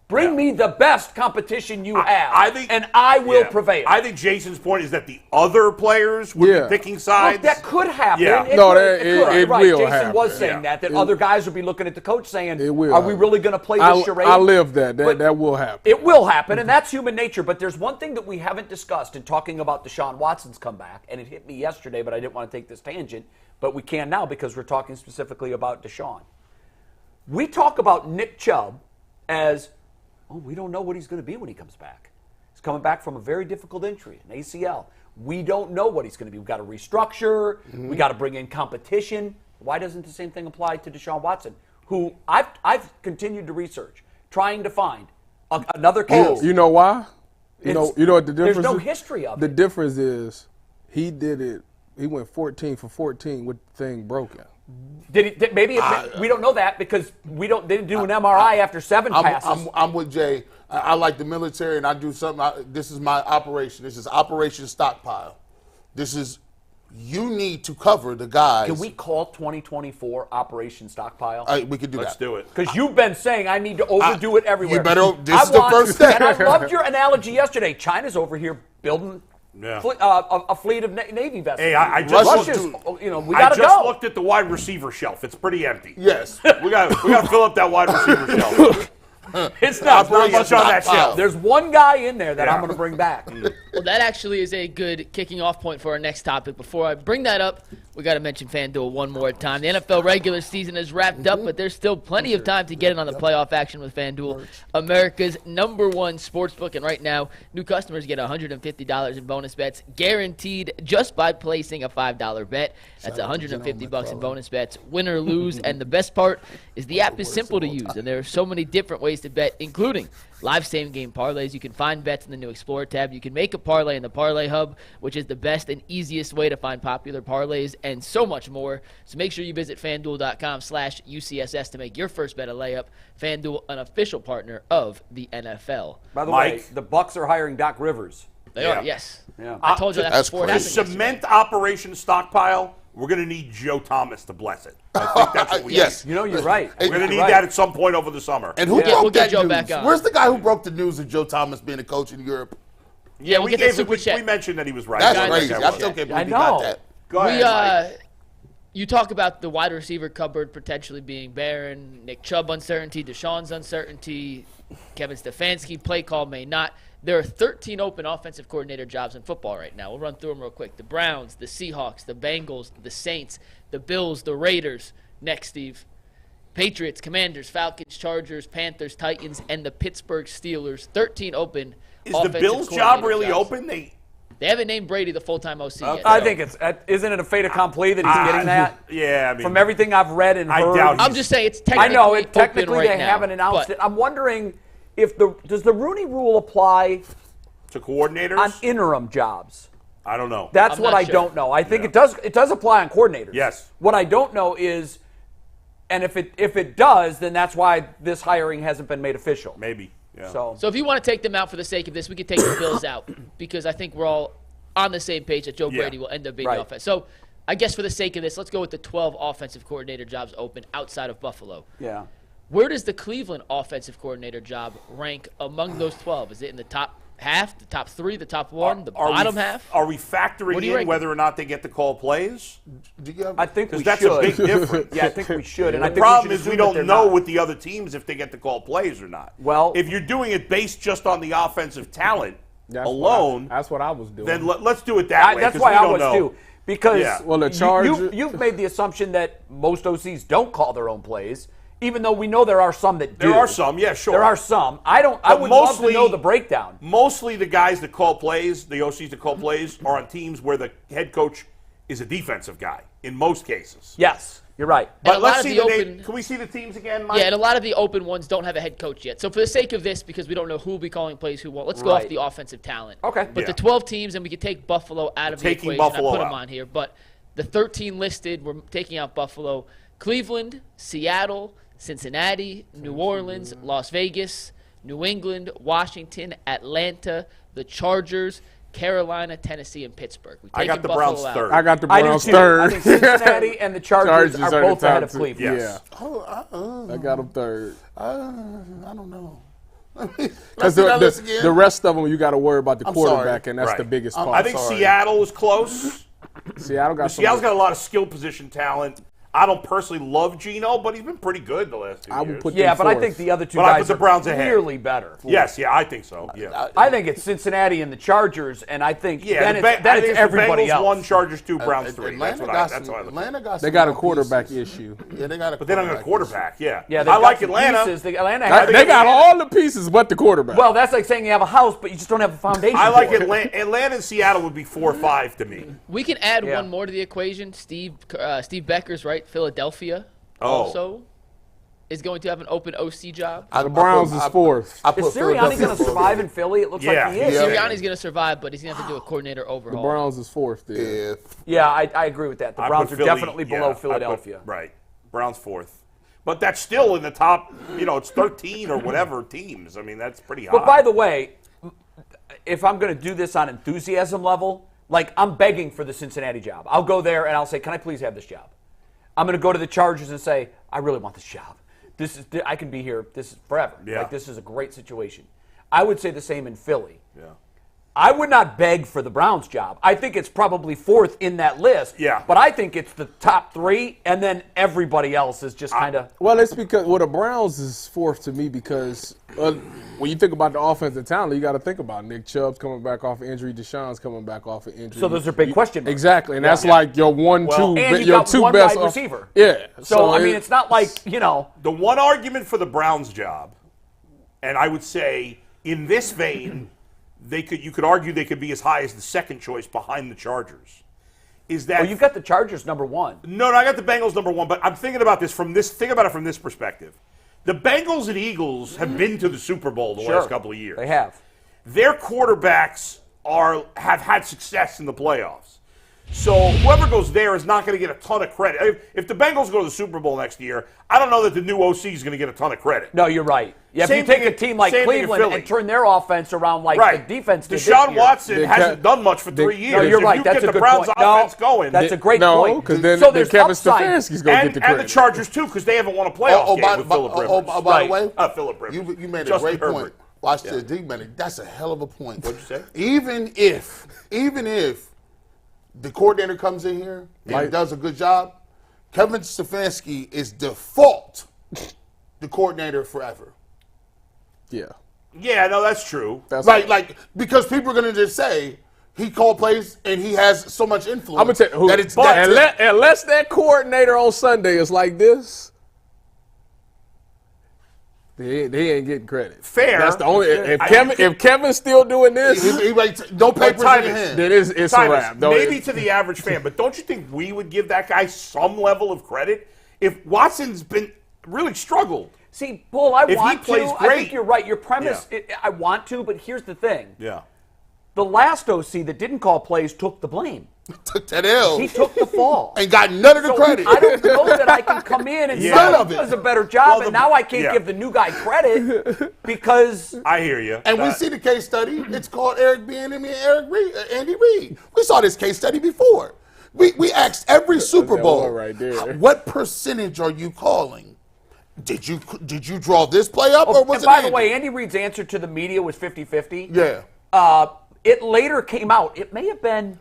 Bring me the best competition you have, and I will prevail. I think Jason's point is that the other players would be picking sides. Look, that could happen. Yeah. It will Jason happen. was saying that other guys would be looking at the coach saying, are we really going to play this charade? I live that. That will happen. It will happen, and that's human nature. But there's one thing that we haven't discussed in talking about Deshaun Watson's comeback, and it hit me yesterday, but I didn't want to take this tangent, but we can now because we're talking specifically about Deshaun. We talk about Nick Chubb as, we don't know what he's going to be when he comes back. coming back from a very difficult injury, an ACL. We don't know what he's going to be. We've got to restructure. We got to bring in competition. Why doesn't the same thing apply to Deshaun Watson, who I've continued to research, trying to find another case? You know why? You know what the difference is? There's no history of it. The difference is he did it. He went 14 for 14 with the thing broken. Maybe we don't know that because they didn't do an MRI after 7 passes. I'm with Jay. I like the military, and I do something. This is my operation. This is Operation Stockpile. This is you need to cover the guys. Can we call 2024 Operation Stockpile? We could do Let's that. do it. Because you've been saying I need to overdo it everywhere. You better. This is the first step. And I loved your analogy yesterday. China's over here building a fleet of Navy vessels. Hey, I just looked at the wide receiver shelf. It's pretty empty. Yes, we got to fill up that wide receiver shelf. It's not much on that shelf. There's one guy in there that I'm going to bring back. Well, that actually is a good kicking off point for our next topic. Before I bring that up, we got to mention FanDuel one more time. The NFL regular season is wrapped up, but there's still plenty of time to get in on the playoff action with FanDuel, America's #1 sportsbook. And right now, new customers get $150 in bonus bets guaranteed just by placing a $5 bet. That's $150 in bonus bets, win or lose. And the best part is the app is simple to use, and there are so many different ways to bet, including live same-game parlays. You can find bets in the new Explorer tab. You can make a parlay in the Parlay Hub, which is the best and easiest way to find popular parlays, and so much more. So make sure you visit FanDuel.com/UCSS to make your first bet a layup. FanDuel, an official partner of the NFL. By the way, the Bucs are hiring Doc Rivers. They are, yes. Yeah. I told you that before it To happened. cement Operation Stockpile, we're going to need Joe Thomas to bless it. I think that's what we Yes. need. You know, you're right. We're going to need that at some point over the summer. And who We'll broke get that Joe news? back on. Where's the guy who broke the news of Joe Thomas being a coach in Europe? Yeah, we'll get that super we chat. mentioned that he was right. That's Guys, crazy. that's I right. still can't I believe he got know. that. Go ahead, Mike. You talk about the wide receiver cupboard potentially being barren, Nick Chubb uncertainty, Deshaun's uncertainty, Kevin Stefanski play call may not. There are 13 open offensive coordinator jobs in football right now. We'll run through them real quick. The Browns, the Seahawks, the Bengals, the Saints, the Bills, the Raiders. Next, Steve. Patriots, Commanders, Falcons, Chargers, Panthers, Titans, and the Pittsburgh Steelers. 13 open Is the offensive Bills' job coordinator really jobs. open? They haven't named Brady the full-time OC yet. I think isn't it a fait accompli that he's getting that? Yeah, I mean, From everything I've read and I heard. doubt I'm just saying it's I technically know open technically right they now, haven't announced but it. I'm wondering if does the Rooney Rule apply to coordinators? on interim jobs? I don't know. That's I'm what not I sure. don't know. I think it does apply on coordinators. Yes. What I don't know is, and if it does, then that's why this hiring hasn't been made official. Maybe. Yeah. So if you want to take them out for the sake of this, we could take the Bills out because I think we're all on the same page that Joe Brady will end up being the offense. So I guess for the sake of this, let's go with the 12 offensive coordinator jobs open outside of Buffalo. yeah. Where does the Cleveland offensive coordinator job rank among those 12? Is it in the top half, the top 3, the top 1, the bottom half? Are we factoring What do you in rank whether or not they get to call plays? I think we Because that's should. a big difference. Yeah, I think we should. And I The think problem we is should we assume that don't they're know not. with the other teams if they get to call plays or not. Well- if you're doing it based just on the offensive talent That's alone, that's what I was doing. then let's do it that way. That's 'cause why we I don't was know. too. Because Yeah. Well, the Chargers- you've made the assumption that most OCs don't call their own plays, even though we know there are some that do. There are some, yeah, sure. There are some. I But would love to know the breakdown. Mostly the guys that call plays, the OCs that call plays, are on teams where the head coach is a defensive guy in most cases. Yes, you're right. And But a lot let's of see the the name. open- Can we see the teams again, Mike? Yeah, and a lot of the open ones don't have a head coach yet. So for the sake of this, because we don't know who will be calling plays, who won't, let's go off Right. the offensive talent. Okay. But Yeah. the 12 teams, and we could take Buffalo out of the Taking equation. Buffalo I put them out. on here. But the 13 listed, we're taking out Buffalo. Cleveland, Seattle, Cincinnati, New Orleans, Las Vegas, New England, Washington, Atlanta, the Chargers, Carolina, Tennessee, and Pittsburgh. We've I got taken the Buffalo Browns out. third. I got the I do Browns too. third. I think Cincinnati and the Chargers are the both ahead top of two. Cleveland. Yes. Yeah. I got them third. I don't know. Because do that list again. the rest of them, you got to worry about the I'm quarterback, sorry. and that's Right. the biggest I part. think Seattle is close. Seattle got Seattle's got a lot of skill position talent. I don't personally love Geno, but he's been pretty good the last 2 years. I would put Yeah, them but I fourth. think the other two But I put guys the Browns are ahead. clearly better. Yes, I think so. Yeah. I think it's Cincinnati and the Chargers, and I think Yeah, then I it's think it's everybody the Bengals else. 1, Chargers 2, Browns 3. Atlanta That's got what I look at. Atlanta got They some got a young quarterback pieces. issue. Yeah, they got a But they don't have a quarterback. Yeah. Yeah, I like some Atlanta. Pieces. Atlanta They has, got all the pieces but the quarterback. well, that's like saying you have a house, but you just don't have a foundation. I like for it. Atlanta and Seattle would be 4 or 5 to me. We can add Yeah. one more to the equation. Steve Becker's right. Philadelphia Oh. also is going to have an open OC job. The Browns is fourth. I Is put Sirianni Philadelphia going to fourth. survive in Philly? It looks Yeah. like he is. Yeah. Sirianni's going to survive, but he's going to have to do a coordinator The overhaul. Browns is fourth there. Yeah. Yeah, I agree with that. The I Browns put are Philly- definitely yeah, below I put- Philadelphia. Right. Browns 4th. But that's still in the top, it's 13 or whatever teams. I mean, that's pretty high. But by the way, if I'm going to do this on enthusiasm level, like I'm begging for the Cincinnati job. I'll go there and I'll say, "Can I please have this job?" I'm going to go to the Chargers and say, "I really want this job. I can be here. This is forever. Yeah. Like this is a great situation." I would say the same in Philly. Yeah. I would not beg for the Browns job. I think it's probably 4th in that list. Yeah. But I think it's the top 3, and then everybody else is just kind of. Well, it's because the Browns is fourth to me because when you think about the offensive talent, you got to think about Nick Chubb's coming back off of injury, Deshaun's coming back off of injury. So those are big question marks. Exactly, and that's like your one, two, And you your got two one best wide receiver. Yeah. So I mean, it's not like The one argument for the Browns job, and I would say in this vein, you could argue they could be as high as the second choice behind the Chargers. Is that you've got the Chargers number 1. No, I got the Bengals number 1, but I'm thinking about this think about it from this perspective. The Bengals and Eagles have been to the Super Bowl the last couple of years. They have. Their quarterbacks have had success in the playoffs. So whoever goes there is not going to get a ton of credit. If the Bengals go to the Super Bowl next year, I don't know that the new OC is going to get a ton of credit. No, you're right. Yeah, Same if you take thing a team like same thing in Cleveland Philly. and turn their offense around like Right. the defense did Deshaun this year. Watson hasn't done much for 3 years. No, you're If right. you That's get a the good Browns point. offense No, going. that's a great no, point. because then, So then there's Kevin upside. Stefanski's going to get and the the credit. Chargers, too, because they haven't won a playoff game with Philip Rivers. By the way, Philip Rivers. you made a Justin great Herbert. point. Watch this. That's a hell of a point. What'd you say? Even if the coordinator comes in here and does a good job, Kevin Stefanski is default the coordinator forever. Yeah. Yeah, no, that's true. That's Like because people are going to just say he called plays and he has so much influence. I'm going to tell you, that it's that unless that coordinator on Sunday is like this, they ain't getting credit. Fair. That's the only. If Kevin's still doing this, he like, no papers in Tyus, hand. then it's a Tyus, wrap. maybe to the average fan, but don't you think we would give that guy some level of credit if Watson's been really struggled? See, Bull, I If he want plays to. I great. think you're right. Your premise, I want to, but here's the thing. Yeah. The last OC that didn't call plays took the blame. Took that L He took the fall. and got none of the So credit. I don't know that I can come in and say, None "Oh, of he it. does a better job," Well, and now I can't give the new guy credit because I hear you. And we see the case study. It's called Eric Bieniemy and Andy Reid. We saw this case study before. We asked every Super that Bowl, one right there. what percentage are you calling? Did you draw this play up or was and it by Andy? the way, Andy Reid's answer to the media was 50-50. Yeah. It later came out. It may have been,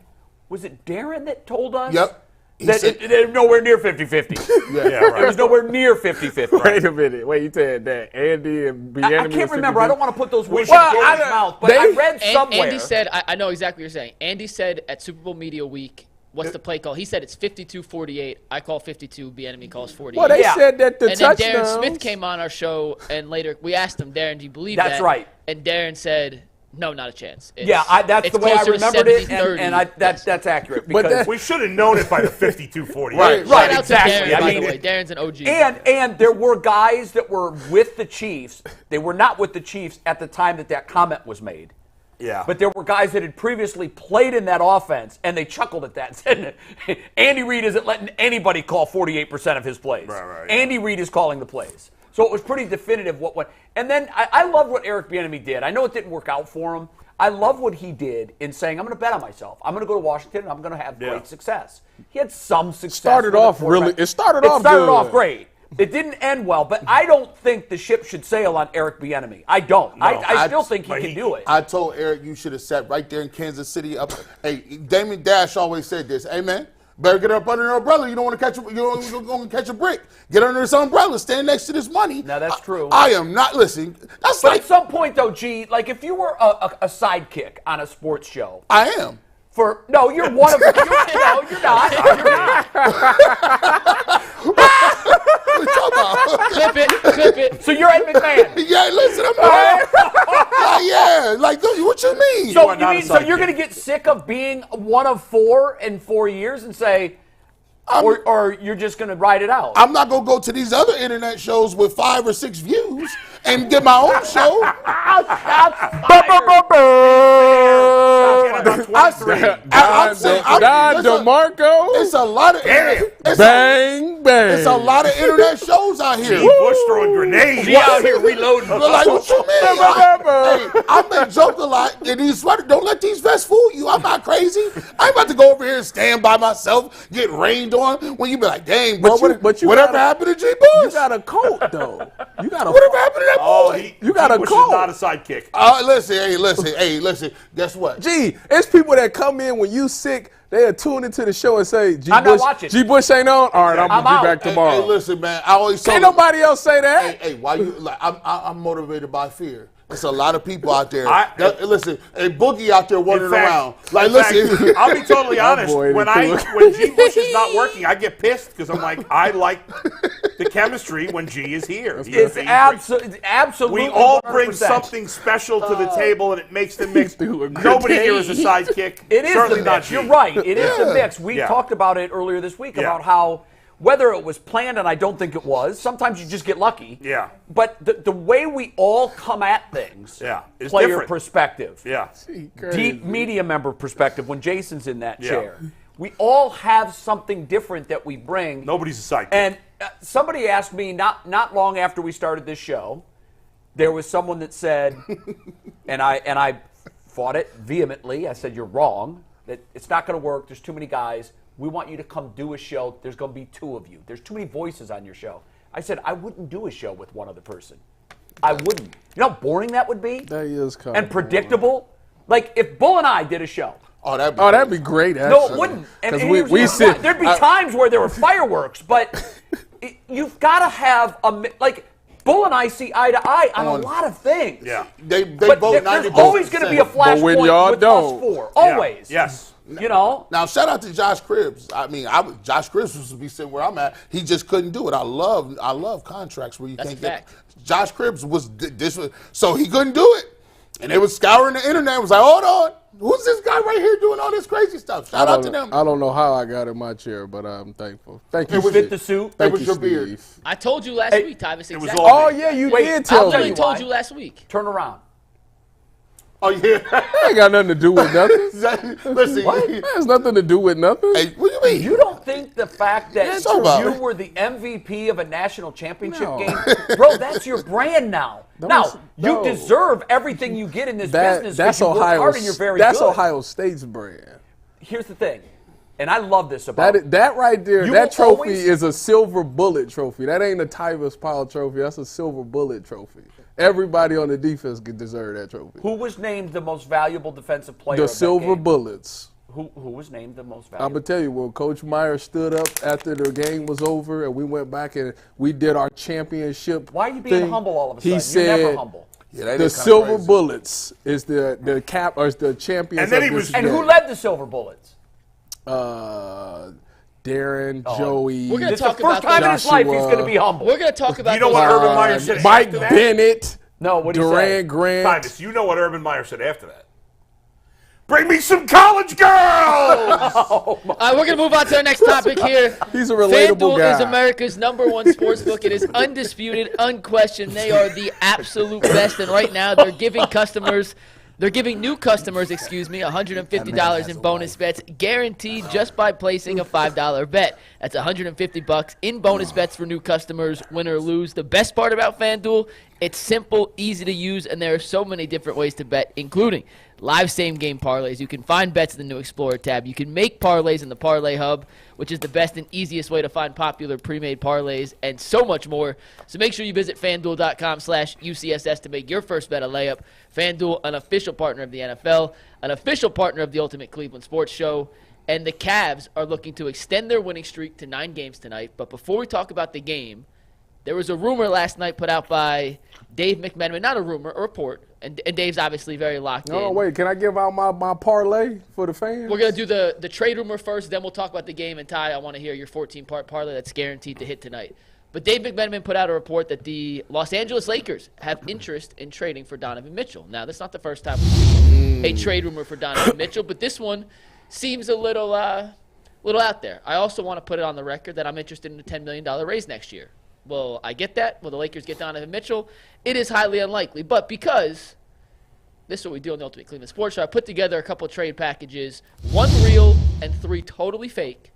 was it Darren that told us? Yep. He That said- it nowhere near 50-50. Yeah, It right. was nowhere near 50-50. Wait a minute. Wait, you said that Andy and Bieniemy I can't remember. I don't want to put those words Well, in I Danny's don't- mouth, but I read somewhere. Andy said, I know exactly what you're saying. Andy said at Super Bowl Media Week, what's the play call? He said it's 52-48. I call 52. Bieniemy calls 48. Well, they Yeah. said that the And then touchdowns. Darren Smith came on our show, and later we asked him, Darren, do you believe that? That's right. And Darren said, no, not a chance. That's it's the way I closer to remembered it, 70-30. and that's accurate. But Because, We should have known it by the 52-48. Right. right, Shout out exactly. to Darren, I by mean, the way. Darren's an OG. and there were guys that were with the Chiefs. They were not with the Chiefs at the time that comment was made. Yeah. But there were guys that had previously played in that offense, and they chuckled at that and said, Andy Reid isn't letting anybody call 48% of his plays. Right, Andy Reid is calling the plays. So it was pretty definitive what went. And then I love what Eric Bieniemy did. I know it didn't work out for him. I love what he did in saying, I'm going to bet on myself. I'm going to go to Washington, and I'm going to have great success. He had some success. Started with a off quarterback. really- it started off good. great. It didn't end well, but I don't think the ship should sail on Eric Bieniemy. I don't. I still think he can do it. I told Eric you should have sat right there in Kansas City. Hey, Damon Dash always said this. Hey, man, Better get up under an umbrella. You don't want to catch a brick. Get under this umbrella. Stand next to this money. Now that's true. I am not listening. That's But like at some point, though, G, like if you were a sidekick on a sports show. I am. No, you're one of them. No, you're not. What you talking about? Clip it. So you're Ed McMahon. Yeah, listen, I'm not. Yeah, like, what you mean? So you mean you're going to get sick of being one of 4 in 4 years and say, or you're just going to ride it out? I'm not going to go to these other internet shows with 5 or 6 views and get my own show. Don DeMarco. It's a lot of Bang, bang. It's a lot of internet shows out here. Bush throwing grenades. He out here reloading. Like, what you mean? I may joke a lot, and these sweaters, don't let these vests fool you. I'm not crazy. I'm about to go over here and stand by myself, get rained on, when you be like, dang, bro, whatever happened to G. Bush? You got a coat, though. You got a whatever happened to that boy? You got a Bush coat. is not a sidekick. Listen. Guess what? Gee, it's people that come in when you sick. They'll tune into the show and say, I'm not watching. G. Bush ain't on? All right, I'm going to be back tomorrow. Hey, listen, man. I always Can't nobody else say that. Hey, why you like? I'm motivated by fear. There's a lot of people out there. Listen, a Boogie out there wandering around. Like, listen. I'll be totally honest. When G. Bush is not working, I get pissed because I'm like, I like the chemistry when G is here. It's absolutely. We all 100%. bring something special to the table, and it makes the mix. Nobody here is a sidekick. It is Certainly the mix. not G. You're right. It is the mix. We talked about it earlier this week about how whether it was planned, and I don't think it was. Sometimes you just get lucky. Yeah. But the way we all come at things, is player different. Perspective, deep media member perspective, when Jason's in that chair, we all have something different that we bring. Nobody's a sidekick. And somebody asked me not long after we started this show, there was someone that said, and I fought it vehemently. I said, you're wrong. That it's not going to work. There's too many guys. We want you to come do a show. There's going to be 2 of you. There's too many voices on your show. I said, I wouldn't do a show with one other person. I wouldn't. You know how boring that would be? That is kind and predictable? Like, if Bull and I did a show. Oh, that'd be great, actually. No, it wouldn't. And there'd be times where there were fireworks, but you've got to have Bull and I see eye to eye on a lot of things. Yeah. They but vote 90%. There's always going to be a flashpoint with us 4. Always. Yeah. Yes. You know? Now, shout out to Josh Cribbs. I mean, Josh Cribbs was to be sitting where I'm at. He just couldn't do it. I love contracts where you can't get. Josh Cribbs was this, so he couldn't do it, and they was scouring the internet. Was like, hold on, who's this guy right here doing all this crazy stuff? Shout out to them. I don't know how I got in my chair, but I'm thankful. Thank you. You fit the suit. It was your beard. I told you last week, Tyus. It was Exactly. all Oh yeah, you did tell me. I told you last week. Turn around. Oh yeah, That ain't got nothing to do with nothing. Listen, That has nothing to do with nothing. hey, what do you mean? You don't think the fact that talk about you it. were the MVP of a national championship game, bro, that's your brand now. You deserve everything you get in this business. That's you work Ohio. hard and you're very That's good. Ohio State's brand. Here's the thing, and I love this about That right there, You that will trophy always- is a silver bullet trophy. That ain't a Tyus Powell trophy. That's a silver bullet trophy. Everybody on the defense could deserve that trophy. Who was named the most valuable defensive player The of that silver game? bullets. Who was named the most I'm valuable? going to tell you, when Coach Meyer stood up after the game was over and we went back and we did our championship Why are you being thing, humble all of a he sudden? You're never said, humble. Yeah, the silver bullets is the cap or is the champions And then of he this was- And game. who led the silver bullets? Darren, Joey, We're gonna It's the talk first about time in those. his life he's going to be humble. We're going to talk about You know those. what Urban Meyer said Mike after that? Bennett, No, what did he say? Duran Grant. Tyus, you know what Urban Meyer said after that? Bring me some college girls! All right, we're going to move on to our next topic here. He's a relatable FanDuel guy. is America's #1 sportsbook. It is undisputed, unquestioned. They are the absolute best, and right now they're giving new customers, $150 in bonus bets, guaranteed just by placing a $5 bet. That's $150 in bonus bets for new customers, win or lose. The best part about FanDuel, it's simple, easy to use, and there are so many different ways to bet, including live same-game parlays. You can find bets in the new Explorer tab. You can make parlays in the Parlay Hub, which is the best and easiest way to find popular pre-made parlays, and so much more. So make sure you visit FanDuel.com/UCSS to make your first bet a layup. FanDuel, an official partner of the NFL, an official partner of the Ultimate Cleveland Sports Show, And the Cavs are looking to extend their winning streak to 9 games tonight. But before we talk about the game, there was a rumor last night put out by Dave McMenamin. Not a rumor, a report. And Dave's obviously very locked in. No, wait. Can I give out my parlay for the fans? We're going to do the trade rumor first, then we'll talk about the game. And, Ty, I want to hear your 14-part parlay that's guaranteed to hit tonight. But Dave McMenamin put out a report that the Los Angeles Lakers have interest in trading for Donovan Mitchell. Now, that's not the first time we've seen a trade rumor for Donovan Mitchell, but this one seems a little out there. I also want to put it on the record that I'm interested in a $10 million raise next year. Will I get that? Will the Lakers get Donovan Mitchell? It is highly unlikely. But because this is what we do on the Ultimate Cleveland Sports Show, I put together a couple trade packages, 1 real and 3 totally fake,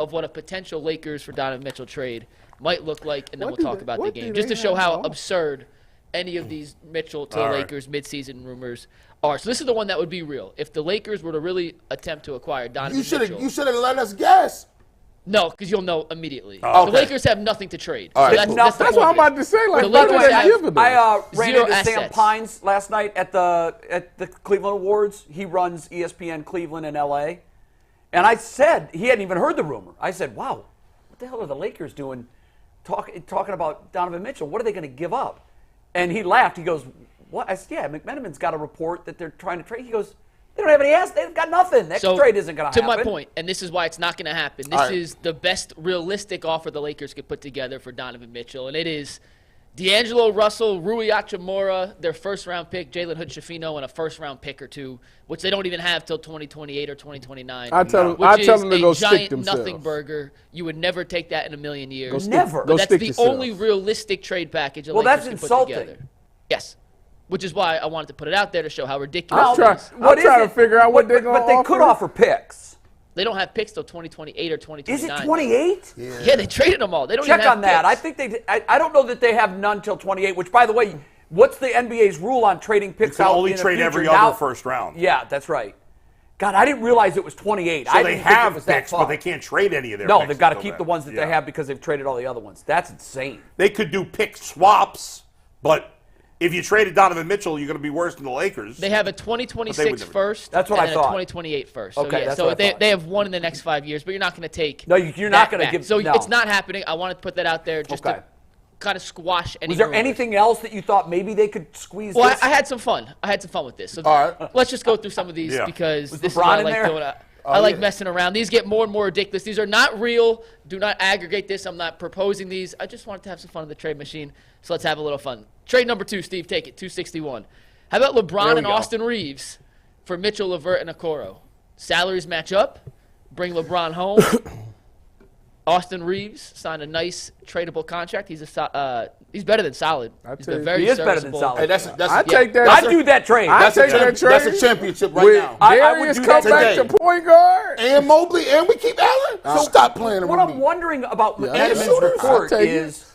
of what a potential Lakers for Donovan Mitchell trade might look like, and then we'll talk about the game. Just to show how absurd any of these Mitchell to the Lakers midseason rumors are. So this is the one that would be real. If the Lakers were to really attempt to acquire Donovan Mitchell. You should have let us guess. No, because you'll know immediately. Okay. The Lakers have nothing to trade. All right, So That's what I'm about to say. Like, The Lakers I ran Zero into Sam assets. Pines last night at the Cleveland Awards. He runs ESPN Cleveland in L.A. And I said, he hadn't even heard the rumor. I said, wow, what the hell are the Lakers doing talking about Donovan Mitchell? What are they going to give up? And he laughed. He goes, what? I said, yeah, McMenamin's got a report that they're trying to trade. He goes, they don't have any assets. They've got nothing. That trade isn't going to happen. To my point, and this is why it's not going to happen, this is the best realistic offer the Lakers could put together for Donovan Mitchell, and it is D'Angelo Russell, Rui Hachimura, their first-round pick, Jalen Hood-Schifino, and a first-round pick or two, which they don't even have till 2028 or 2029. I tell them to go stick giant themselves. nothing burger. You would never take that in a million years. Never. Go That's stick the yourself. only realistic trade package the Well, Lakers that's could put insulting. together. Yes. Which is why I wanted to put it out there to show how ridiculous I'm it is. trying to figure out what they're going to offer. But they could offer picks. They don't have picks till 2028 or Is 2029. it 28? Yeah, they traded them all. They don't Check even have on that. picks. I think I don't know that they have none till 28, which, by the way, what's the NBA's rule on trading picks You can out only in the trade future? every Now- other first round. Yeah, that's right. God, I didn't realize it was 28. So I they didn't think it have was that picks, but far. they can't trade any of their No, picks they've got to until keep then. the ones that they have because they've traded all the other ones. That's insane. They could do pick swaps, but if you traded Donovan Mitchell, you're going to be worse than the Lakers. They have a But 2026 they would never- first. That's what and I then a thought. 2028 first. So, Okay, yeah, that's so what I thought. they have one in the next 5 years, but you're not going to take. No, you're not that gonna back. give- So no. it's not happening. I wanted to put that out there just Okay. to kind of squash any. Was there rumors. anything else that you thought maybe they could squeeze Well, this? I had some fun. I had some fun with this. So All right. let's just go through some of these Yeah. because Was this is LeBron what I in like there? doing. I like yeah. messing around. These get more and more ridiculous. These are not real. Do not aggregate this. I'm not proposing these. I just wanted to have some fun in the trade machine. So let's have a little fun. Trade number 2, Steve, take it. 261. How about LeBron we and go. Austin Reeves for Mitchell, LeVert, and Okoro? Salaries match up. Bring LeBron home. Austin Reeves signed a nice tradable contract. He's better than solid. He's tell been you. very He is better than serviceable. solid. Hey, that's I take that. I'd do that trade. That's take a that trade. That's a championship right With now. I would Darius do come that back today. to point guard. And Mobley, and we keep Allen. Stop playing What with I'm me. wondering about And McMenamin's shooters. report I'll take it. is,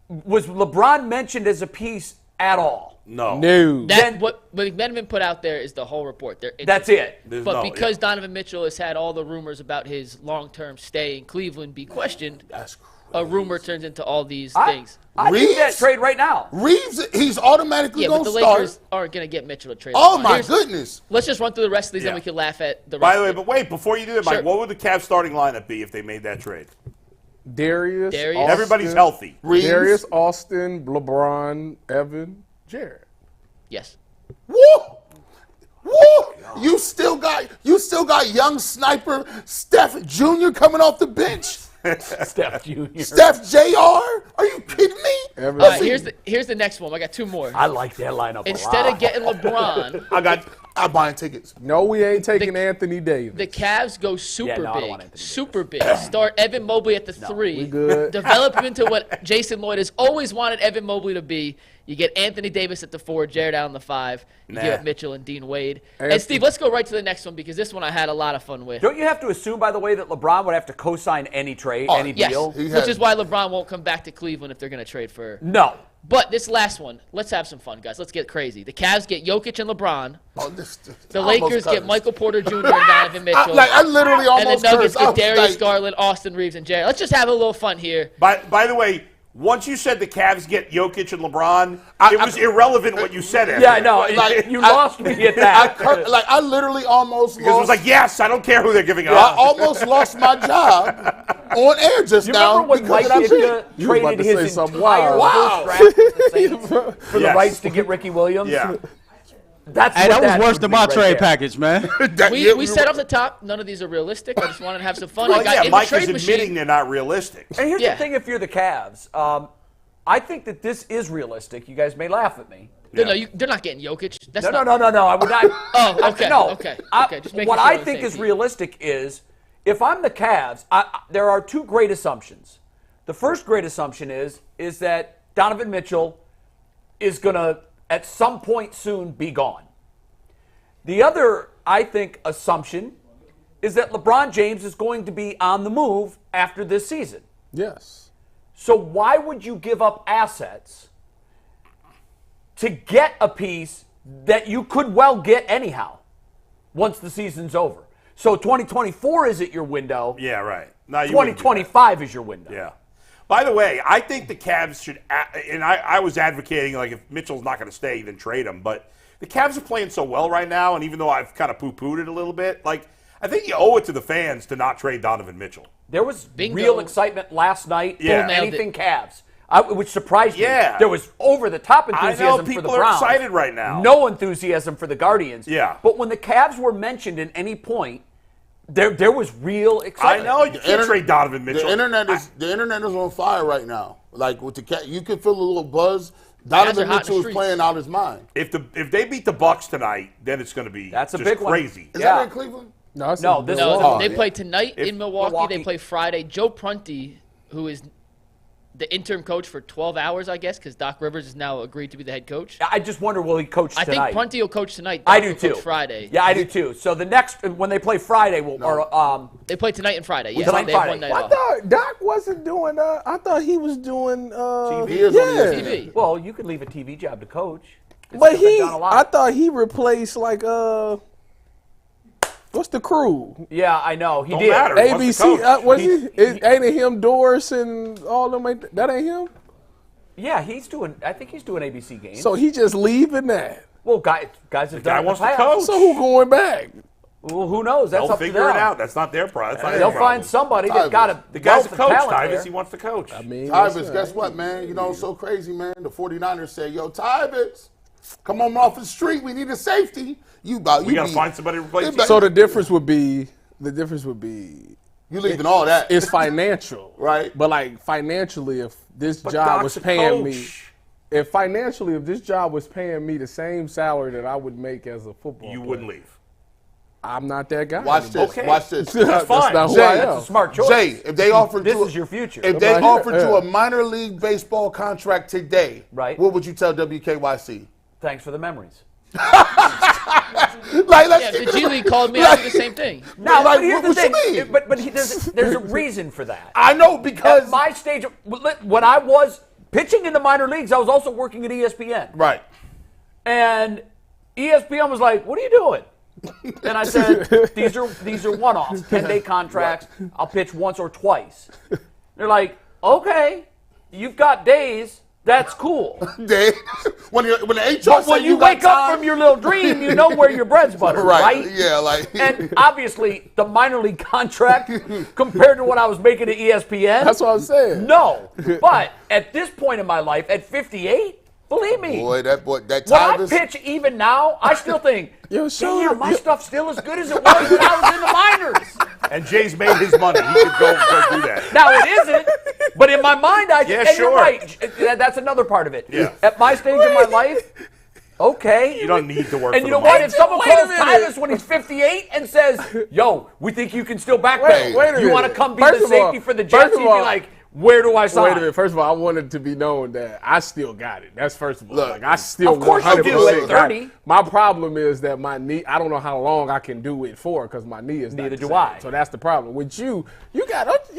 was LeBron mentioned as a piece at all? No. No. What McMenamin put out there is the whole report. That's it. There's But no- because Donovan Mitchell has had all the rumors about his long-term stay in Cleveland be questioned, That's a rumor turns into all these I things. do that Reeves? trade right now. Reeves, he's automatically Yeah, but going the to start. Lakers aren't going to get Mitchell to trade. Oh, LeBron. my Here's- goodness. Let's just run through the rest of these, Yeah. and we can laugh at the rest. By the way, of it. but wait, before you do that, Mike, Sure. what would the Cavs starting lineup be if they made that trade? Darius. Darius. Everybody's Austin, healthy. Reeves. Darius, Austin, LeBron, Evan, Jared. Yes. Woo! Woo! You still got young sniper Steph Jr. coming off the bench. Steph Jr. Steph Jr. Are you kidding me? All right, here's the next one. I got 2 more. I like that lineup Instead a lot. of getting LeBron, I'm buying tickets. No, we ain't taking Anthony Davis. the Cavs go super no, I don't big. want Anthony Davis. Super big. Start Evan Mobley at the 3. we good. Develop him into what Jason Lloyd has always wanted Evan Mobley to be. You get Anthony Davis at the 4, Jared Allen the 5. You give up Mitchell and Dean Wade. And Steve, let's go right to the next one because this one I had a lot of fun with. Don't you have to assume, by the way, that LeBron would have to co-sign any trade, any Yes, deal? which is why LeBron won't come back to Cleveland if they're going to trade for. No. But this last one, let's have some fun, guys. Let's get crazy. The Cavs get Jokic and LeBron. Oh, The Lakers get Michael Porter Jr. and Donovan Mitchell. I literally and the almost Nuggets cursed. I get was Darius like, Garland, Austin Reeves, and Jared. Let's just have a little fun here. By the way, Once you said the Cavs get Jokic and LeBron, it was irrelevant what you said. After Yeah, no, that. you lost me at that. I literally almost Because it was like, yes, I don't care who they're giving I up. almost lost my job on air just You now remember when because Mike of that Ditka pick. You was about traded to say his something entire wild. first draft with the Saints for the Yes. rights to get Ricky Williams? Yeah. That's Hey, what that was worse would than be my right trade there. package, man. We said off the top, none of these are realistic. I just wanted to have some fun. Well, I got yeah, in Mike the is trade admitting machine. they're not realistic. And here's Yeah. the thing: if you're the Cavs, I think that this is realistic. You guys may laugh at me. No, they're not getting Jokic. That's No. not, I would not. Oh, okay, No. okay. Just making what sure I we're on the think same is team. realistic is if I'm the Cavs, there are two great assumptions. The first great assumption is that Donovan Mitchell is going to, at some point soon, be gone. The other, I think, assumption is that LeBron James is going to be on the move after this season. Yes. So why would you give up assets to get a piece that you could well get anyhow once the season's over? So 2024 isn't your window. Yeah, right. No, you wouldn't do that. 2025 is your window. Yeah. By the way, I think the Cavs should, and I was advocating, like, if Mitchell's not going to stay, then trade him. But the Cavs are playing so well right now, and even though I've kind of poo-pooed it a little bit, like, I think you owe it to the fans to not trade Donovan Mitchell. There was Bingo. real excitement last night for Yeah. anything Cavs, which surprised me. Yeah. There was over-the-top I enthusiasm know for the people are Browns. excited right now. No enthusiasm for the Guardians. Yeah. But when the Cavs were mentioned at any point, there was real I excitement. know you can't trade Donovan Mitchell. The internet is on fire right now. Like with the cat, you can feel a little buzz. Donovan hot in the Mitchell is streets. playing out his mind. If they beat the Bucks tonight, then it's going to be That's a just big one. crazy. Is Yeah. that in Cleveland? No, it's No, in this Milwaukee. No, they yeah. play tonight in Milwaukee. Milwaukee- They play Friday. Joe Prunty, who is the interim coach for 12 hours, I guess, because Doc Rivers is now agreed to be the head coach. I just wonder, will he coach I tonight? think Prunty will coach tonight. I Doc do will too. coach Friday. Yeah, I do too. So the next, when they play Friday, They play tonight and Friday. Yeah, Tonight they have Friday. one night I off. thought Doc wasn't doing. I thought he was doing. He is on yeah. ESPN. well, you could leave a TV job to coach. It's But been done a lot. I thought he replaced what's the crew? Yeah, I know. He Don't did. matter. He wants to ABC. coach. Was he? Ain't it him, Doris, and all them? That ain't him. Yeah, he's doing. I think he's doing ABC games. So he just leaving that. well, guys have done guy it in the wants to past. coach. So who going back? Well, who knows? That's They'll up to figure them. it out. That's not their problem. That's not They'll their problem. find somebody that's got a The guy's a wealth of coach, talent Tyvus. there. He wants to coach. I mean, Tyvus, guess what, man? You know, it's so crazy, man. The 49ers said, yo, Tyvus, come on off the street. We need a safety. We got to find somebody to replace you. so the difference would be you leaving all that. it's financial, Right. But like financially, if this But job Doc's was a paying me, coach. if this job was paying me the same salary that I would make as a football You player, wouldn't leave. I'm not that guy. Watch this. Okay. Watch this. That's fine. not who Jay, I That's am. a smart choice. Jay, if they offered This you, is your future. if they Right here, offered you yeah. a minor league baseball contract today, Right. what would you tell WKYC? Thanks for the memories. Like, let's Yeah, keep if the it- G League called me, I'd do the same thing. Now, Like, but here's what the you thing. mean? But there's a reason for that. I know because At my stage, when I was pitching in the minor leagues, I was also working at ESPN. right. And ESPN was like, "What are you doing?" And I said, "These are one-offs, 10-day contracts. I'll pitch once or twice." They're like, "Okay, you've got days. That's cool." They, when the HR But say when you got wake up time- from your little dream, you know where your bread's buttered, right? Yeah, like And obviously, the minor league contract compared to what I was making at ESPN, That's what I'm saying. no. But at this point in my life, at 58, believe me, boy, that when I Tyvus. pitch even now, I still think, Yo, sure. damn, my stuff's still as good as it was when I was in the minors. And Jay's made his money. He could go do that. Now it isn't, but in my mind, Yeah, and sure. you're right. That's another part of it. Yeah. At my stage in my life, okay. You don't need to work And for you know the what? money. If someone Wait a calls minute. Tyus when he's 58 and says, "Yo, we think you can still back Wait me. a You want to minute. come be First the of all- safety for the first Jets?" of He'd be all- like, "Where do I sign?" Wait a minute. First of all, I wanted to be known that I still got it. That's first of all. Look, like I still Of course you 100% do at got 30. it. My problem is that my knee. I don't know how long I can do it for because my knee is not Neither the do same. I. So that's the problem with you. You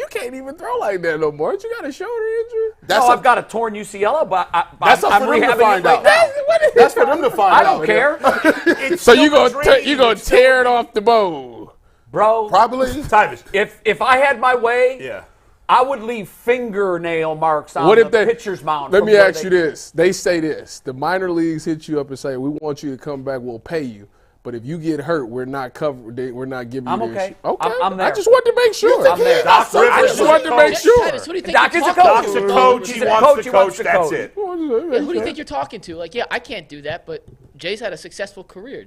can't even throw like that no more. You got a shoulder injury. No, I've got a torn UCL, but That's I'm up for them to rehabbing find it right out. now. That's for them to find I out. don't care, It's So still you a gonna dream. you gonna tear it off the bone? bro. Probably. Tyvus. If I had my way, Yeah. I would leave fingernail marks on What if the pitcher's mound. Let me ask you this. They say this. The minor leagues hit you up and say, we want you to come back, we'll pay you. But if you get hurt, we're not covered. We're not giving you I'm this. okay. Okay. I'm there. I just wanted to make sure. I'm there. I just wanted to make sure. Titus, who do you think Doc you're is a talking coach. to? Doc's a coach. He wants to coach. That's it. Who do you think you're talking to? Like, yeah, I can't do that, but Jay's had a successful career.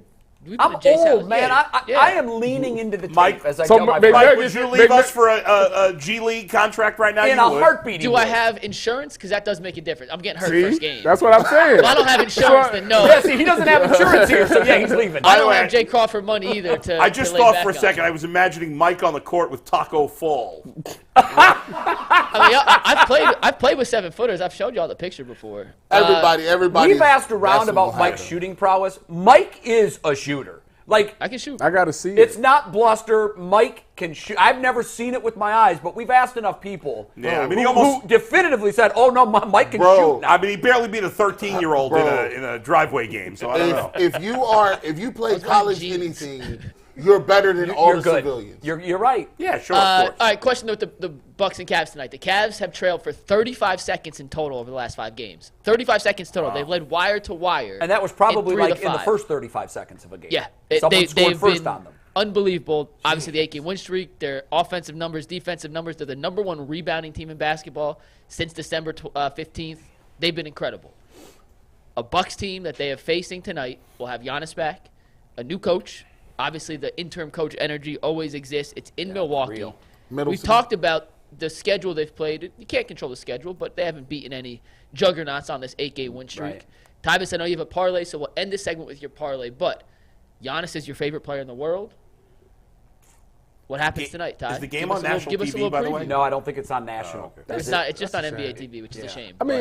I'm old, man. I am leaning into the tape Mike, as I so tell my maybe- friends. Mike, would you leave us for a G League contract right now? In You a would. heartbeat. Do I have insurance? Because that does make a difference. I'm getting hurt See? first game. That's what I'm saying. If I don't have insurance, then no. Yeah, see, he doesn't have insurance here, so yeah, he's leaving. I don't the way, have Jay Crawford money either to I just to lay thought back for a on. second, I was imagining Mike on the court with Taco Fall. I mean, I've played with 7-footers. I've showed y'all the picture before. Everybody. We've asked around about Mike's shooting prowess. Mike is a shooter. Like, I can shoot. I got to see it's it. not bluster. Mike can shoot. I've never seen it with my eyes, but we've asked enough people Yeah, I mean, who, he almost who definitively said, "Oh no, Mike can Bro, shoot." Now. I mean, he barely beat a 13-year-old in a driveway game, so I don't know. If you play Those wearing college jeans. anything, you're better than all You're the good. civilians. You're right. Yeah, sure, of All course. right, question with the Bucks and Cavs tonight. The Cavs have trailed for 35 seconds in total over the last 5 games. 35 seconds total. They've led wire to wire. And that was probably in 3 like of in the 5. first 35 seconds of a game. Yeah, Someone scored they've first been on them. unbelievable. Obviously, the 8-game win streak, their offensive numbers, defensive numbers. They're the number 1 rebounding team in basketball since December 15th. They've been incredible. A Bucks team that they are facing tonight will have Giannis back, a new coach. Obviously, the interim coach energy always exists. It's in Milwaukee. real. We've talked about the schedule they've played. You can't control the schedule, but they haven't beaten any juggernauts on this 8-game win streak. Right. Tyus, I know you have a parlay, so we'll end this segment with your parlay. But Giannis is your favorite player in the world. What happens tonight, Ty? Is the game Give us on a little- national give us a TV, little by the preview. way? No, I don't think it's on national. It's not. It's just on NBA TV, which is a shame. I mean,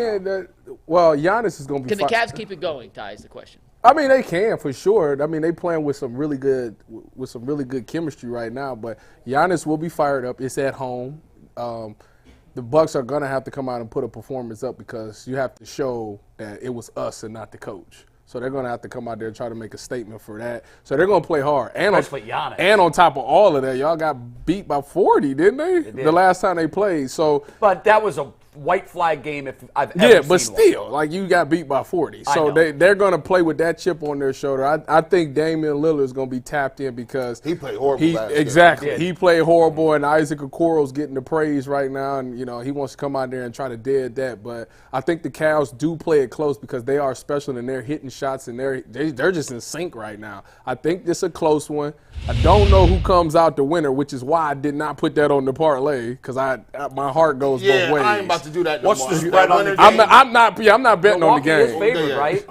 Giannis is going to be Can the fine. Cavs keep it going, Ty, is the question. I mean, they can for sure. I mean, they playing with some really good chemistry right now. But Giannis will be fired up. It's at home. The Bucks are gonna have to come out and put a performance up because you have to show that it was us and not the coach. So they're gonna have to come out there and try to make a statement for that. So they're gonna play hard. And Especially Giannis. And on top of all of that, y'all got beat by 40, didn't they? did. The last time they played. So But that was a white flag game if I've ever yeah, seen but one. still, like you got beat by 40. I So know. they're going to play with that chip on their shoulder. I think Damian Lillard is going to be tapped in because He played horrible last game. Exactly. He did. He played horrible, and Isaac Okoro's getting the praise right now, and he wants to come out there and try to dead that. But I think the Cavs do play it close because they are special and they're hitting shots and they're just in sync right now. I think this is a close one. I don't know who comes out the winner, which is why I did not put that on the parlay because my heart goes both ways. I ain't about to do that no What's more. the spread on the That game? I'm not betting on the Milwaukee is game. favored, Yeah. right?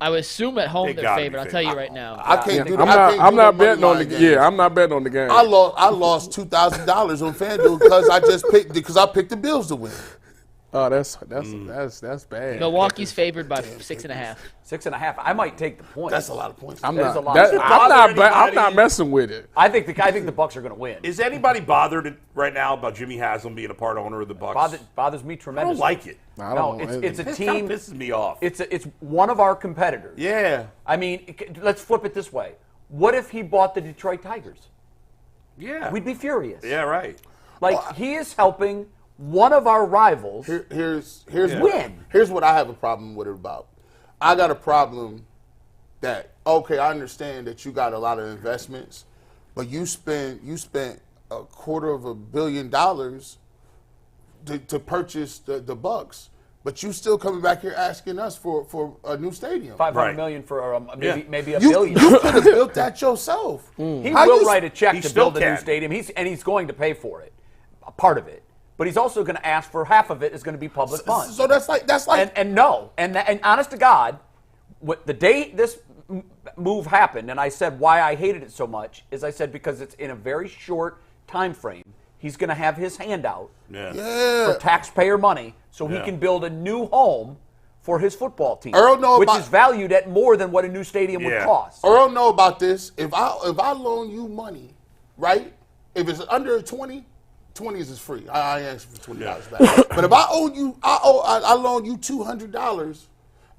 I would assume at home They they're gotta be favored. I'll tell you favored. right now. I can't do that. I'm not betting on the game. I'm not betting on the game. I lost $2,000 on FanDuel because I picked the Bills to win. Oh, that's bad. Milwaukee's favored by 6.5. 6.5. I might take the point. That's a lot of points. I'm That is not. a lot. that- Does it I'm bother not anybody? messing with it. I think the Bucks are going to win. Is anybody bothered right now about Jimmy Haslam being a part owner of the Bucks? Bothers me I tremendously. don't like it. I No, don't know. it's a This kind team. of pisses me off. It's one of our competitors. Yeah. I mean, let's flip it this way. What if he bought the Detroit Tigers? Yeah. We'd be furious. Yeah, right. Like, he is helping one of our rivals. Here's Win. Here's what I have a problem with it about. I got a problem that I understand that you got a lot of investments, but you spent $250 million to purchase the Bucks, but you still coming back here asking us for a new stadium. $500 Right. million for maybe a You billion. could have built that yourself. He How will you- write a check He to still build a new can. stadium. He's going to pay for it, a part of it. But he's also going to ask for half of it is going to be public funds. So that's like And honest to God, the day this move happened, and I said why I hated it so much is I said because it's in a very short time frame. He's going to have his hand out for taxpayer money so he can build a new home for his football team, which is valued at more than what a new stadium would cost. Earl know about this. If I loan you money, right? If it's under 20 is free. I ask for $20 back. But if I loan you $200,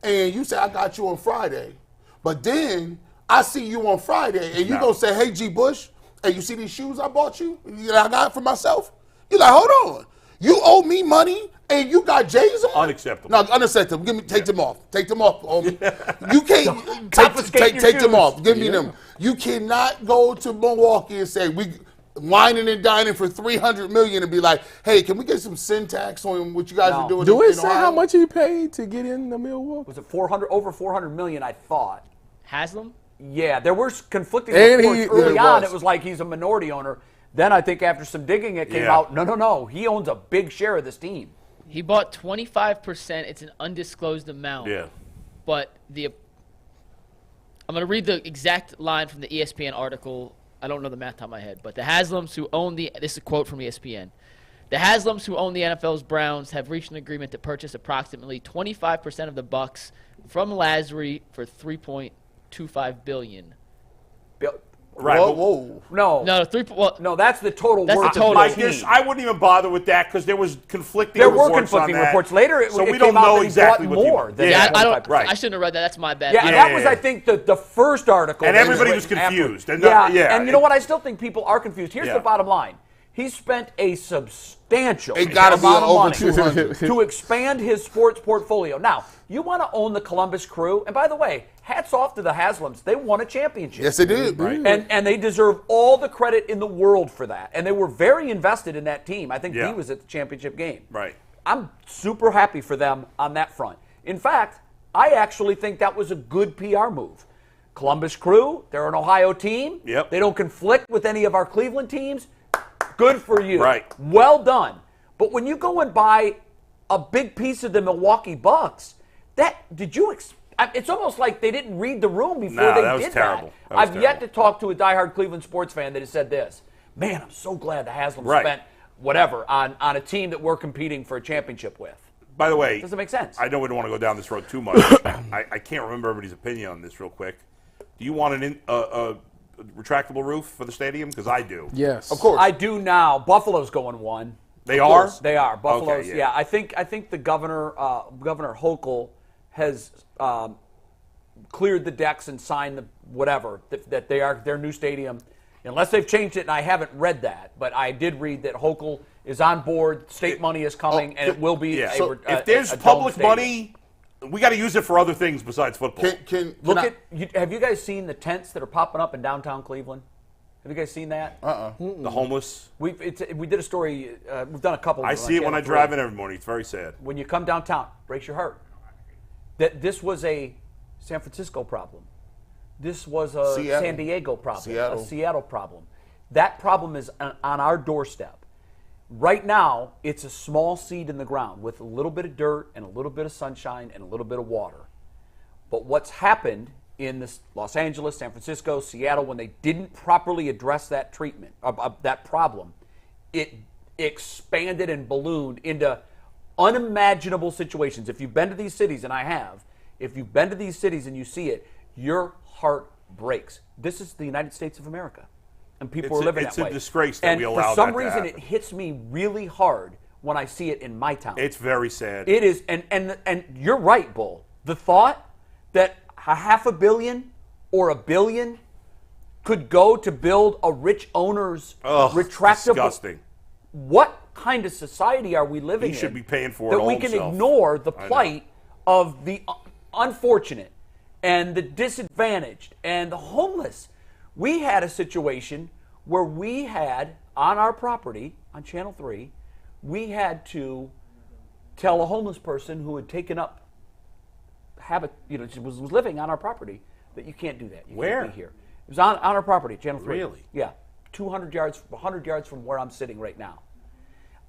and you say I got you on Friday, but then I see you on Friday, and you gonna say, "Hey, G. Bush, hey, you see these shoes I bought you? I got for myself? You're like, hold on. You owe me money and you got J's on? Unacceptable. No, unacceptable. Take them off. Take them off, homie. You can't Confiscate your take them shoes. off. Give me them. You cannot go to Milwaukee and say we whining and dining for $300 million and be like, hey, can we get some syntax on what you guys are doing? Do in it say Ohio? how much he paid to get in the Milwaukee? Was it over 400 million? I thought. Haslam? Yeah, there were conflicting And reports he- early there on. was. It was like he's a minority owner. Then I think after some digging, it came out. No. He owns a big share of this team. He bought 25%. It's an undisclosed amount. Yeah. But I'm going to read the exact line from the ESPN article. I don't know the math on my head, but the Haslams who own this is a quote from ESPN. The Haslams who own the NFL's Browns have reached an agreement to purchase approximately 25% of the Bucks from Lazary for $3.25 billion. Right. Whoa. No, No, that's the total That's worth the total. of the team. I wouldn't even bother with that because there was conflicting There reports were conflicting on that. reports. Later, it so it we came don't out know that he exactly bought what the- more than Yeah, that I don't. 25%. Right. I shouldn't have read that. That's my bad. Yeah, that was, I think, the first article. And that everybody was written after. confused. And And you know what? I still think people are confused. Here's Yeah. the bottom line. He spent a substantial It gotta be amount of over money 200. to expand his sports portfolio. Now, you want to own the Columbus Crew, and by the way, hats off to the Haslams. They won a championship. Yes, they did. Right. And they deserve all the credit in the world for that. And they were very invested in that team. I think Yeah. he was at the championship game. Right. I'm super happy for them on that front. In fact, I actually think that was a good PR move. Columbus Crew, they're an Ohio team. Yep. They don't conflict with any of our Cleveland teams. Good for you. Right. Well done. But when you go and buy a big piece of the Milwaukee Bucks, it's almost like they didn't read the room before No, they that was did terrible. that. That was I've yet terrible. to talk to a diehard Cleveland sports fan that has said this. Man, I'm so glad the Haslams Right. spent whatever on a team that we're competing for a championship with. By the way, Doesn't make sense. I know we don't want to go down this road too much. I can't remember everybody's opinion on this real quick. Do you want a retractable roof for the stadium? Because I do. Yes. Of course. I do now. Buffalo's going one. They Of are? course, they are. Buffalo's. Okay, yeah. I think the governor Hochul has cleared the decks and signed the whatever that they are their new stadium. Unless they've changed it, and I haven't read that, but I did read that Hochul is on board. State money is coming, and it will be. Yeah. A, So a, if there's a dome public stadium. money, we got to use it for other things besides football. Have you guys seen the tents that are popping up in downtown Cleveland? Have you guys seen that? The homeless. We did a story. We've done a couple. I see it when I drive in every morning. It's very sad. When you come downtown, breaks your heart. That this was a San Francisco problem. This was a Seattle. San Diego problem. Seattle. A Seattle problem. That problem is on our doorstep. Right now, it's a small seed in the ground with a little bit of dirt and a little bit of sunshine and a little bit of water. But what's happened in this Los Angeles, San Francisco, Seattle, when they didn't properly address that treatment, that problem, it expanded and ballooned into unimaginable situations. If you've been to these cities, and I have, if you've been to these cities and you see it, your heart breaks. This is the United States of America, and people are living that way. It's a disgrace that we allow that And for some to reason, happen. it hits me really hard when I see it in my town. It's very sad. It is, and you're right, Bull. The thought that a $500 million or $1 billion could go to build a rich owner's retractable. Disgusting. What kind of society are we living in? He should be paying for it that all we can himself. ignore the I know. plight of the unfortunate and the disadvantaged and the homeless. We had a situation where we had on our property on Channel 3, we had to tell a homeless person who had taken up was living on our property that you can't do that. You Where? Can't be here. It was on our property, Channel 3. Really? Yeah. 100 yards from where I'm sitting right now.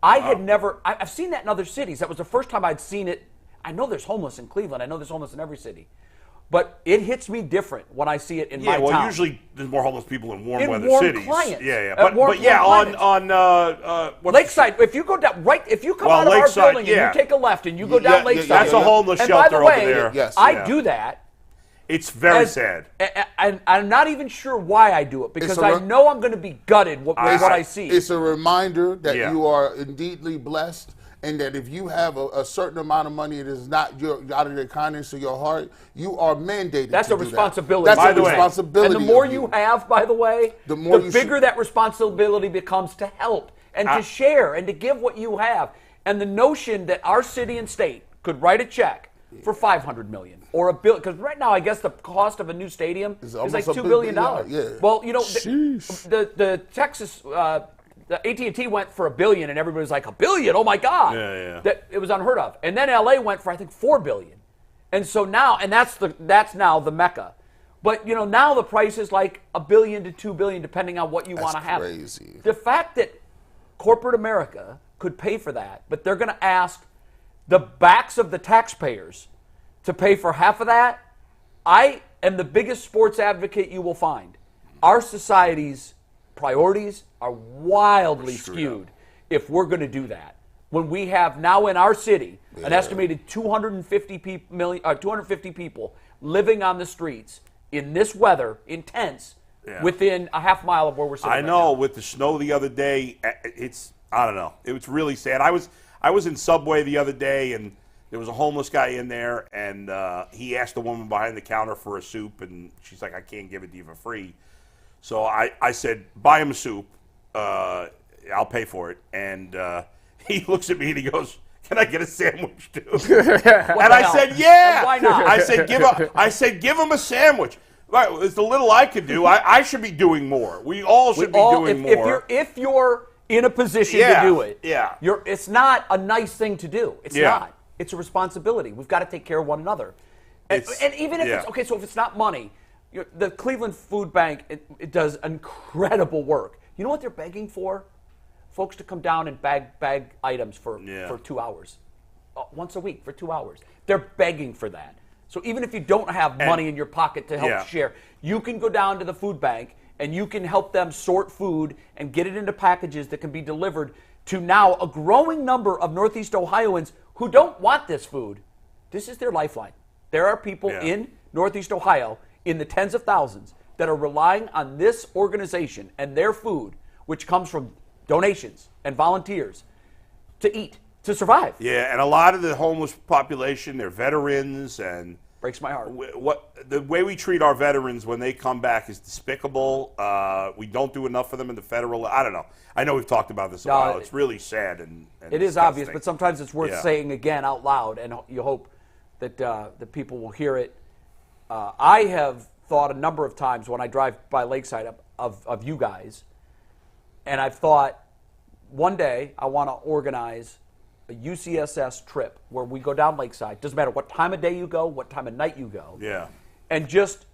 I've seen that in other cities. That was the first time I'd seen it. I know there's homeless in Cleveland. I know there's homeless in every city. But it hits me different when I see it in my town. Usually there's more homeless people in warm weather warm cities. climates. Yeah. Warm climates. on Lakeside. If you go down if you come Well, out of Lakeside, our building yeah. and you take a left and you go down Lakeside, that's a homeless and shelter by the way, over there. Yes. I do that. It's very sad. And I'm not even sure why I do it because I know I'm going to be gutted with what I see. It's a reminder that Yeah. you are indeedly blessed and that if you have a certain amount of money, it is not out of the kindness of your heart, you are mandated. That's to a do responsibility. That. That's by a the way. responsibility. And the more of you have, by the way, the bigger that responsibility becomes to help and to share and to give what you have. And the notion that our city and state could write a check for $500 million or $1 billion, because right now I guess the cost of a new stadium is like $2 billion. Yeah. Well, you know, the Texas, the AT&T went for $1 billion, and everybody was like, $1 billion? Oh my God! That it was unheard of. And then LA went for I think $4 billion, and so now, and that's now the mecca. But you know, now the price is like $1 billion to $2 billion, depending on what you want to have. Crazy. The fact that corporate America could pay for that, but they're going to ask the backs of the taxpayers to pay for half of that. I am the biggest sports advocate you will find. Our society's priorities are wildly skewed if we're going to do that. When we have now in our city an estimated 250 people living on the streets in this weather, intense, within a half mile of where we're sitting. I know. With the snow the other day, I don't know. It was really sad. I was in Subway the other day, and there was a homeless guy in there, and he asked the woman behind the counter for a soup, and she's like, I can't give it to you for free. So I said, buy him a soup. I'll pay for it. And he looks at me and he goes, can I get a sandwich too? And I said, yeah. And why not? I said, give him a sandwich. Right, it's the little I could do. I should be doing more. We all should be doing more. If you're in a position to do it, it's not a nice thing to do. It's not. It's a responsibility. We've got to take care of one another. And even if it's okay, so if it's not money, the Cleveland Food Bank it does incredible work. You know what they're begging for? Folks to come down and bag items for 2 hours, once a week for 2 hours. They're begging for that. So even if you don't have money in your pocket to help share, you can go down to the food bank and you can help them sort food and get it into packages that can be delivered to now a growing number of Northeast Ohioans who don't want this food. This is their lifeline. There are people in Northeast Ohio in the tens of thousands that are relying on this organization and their food, which comes from donations and volunteers, to eat, to survive. Yeah, and a lot of the homeless population, they're veterans, and breaks my heart. The way we treat our veterans when they come back is despicable. We don't do enough for them in the federal. I don't know. I know we've talked about this a while. It's really sad and it is obvious, but sometimes it's worth saying again out loud, and you hope that the people will hear it. I have thought a number of times when I drive by Lakeside of you guys, and I've thought one day I want to organize a UCSS trip where we go down Lakeside. Doesn't matter what time of day you go, what time of night you go. Yeah. And just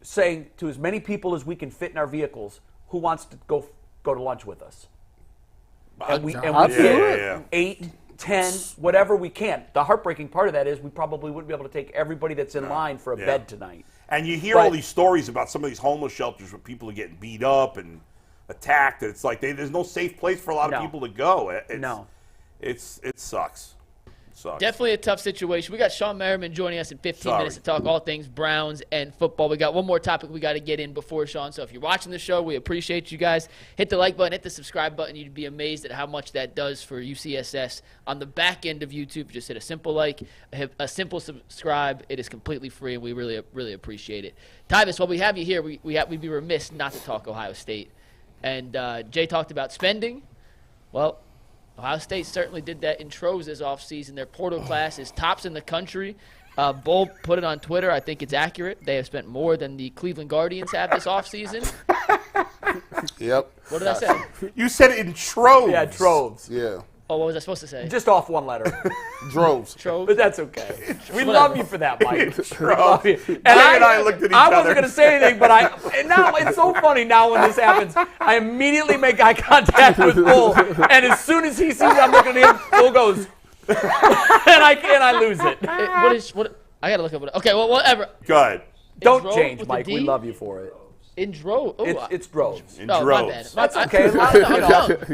saying to as many people as we can fit in our vehicles, who wants to go to lunch with us? And we get 8, 10, whatever we can. The heartbreaking part of that is we probably wouldn't be able to take everybody that's in line for a bed tonight. And you hear all these stories about some of these homeless shelters where people are getting beat up and attacked. It's like there's no safe place for a lot of people to go. It sucks. Definitely a tough situation. We got Shawne Merriman joining us in 15 minutes to talk all things Browns and football. We got one more topic we got to get in before Shawne. So if you're watching the show, we appreciate you guys. Hit the like button, hit the subscribe button. You'd be amazed at how much that does for UCSS. On the back end of YouTube, just hit a simple like, a simple subscribe. It is completely free, and we really, really appreciate it. Tyus, while we have you here, we'd be remiss not to talk Ohio State. And Jay talked about spending. Well, Ohio State certainly did that in troves this offseason. Their portal class is tops in the country. Bull put it on Twitter. I think it's accurate. They have spent more than the Cleveland Guardians have this offseason. Yep. What did I say? You said it in troves. Yeah, troves. Yeah. Oh, what was I supposed to say? Just off one letter. Droves. But that's okay. We love you for that, Mike. We love you. And I looked at each other. I wasn't going to say anything, but now it's so funny now when this happens. I immediately make eye contact with Bull, and as soon as he sees I'm looking at him, Bull goes, and I lose it. I got to look up it. Okay, well, whatever. Go ahead. Don't change, Mike. We love you for it. In droves. It's droves. In droves. My bad. That's okay.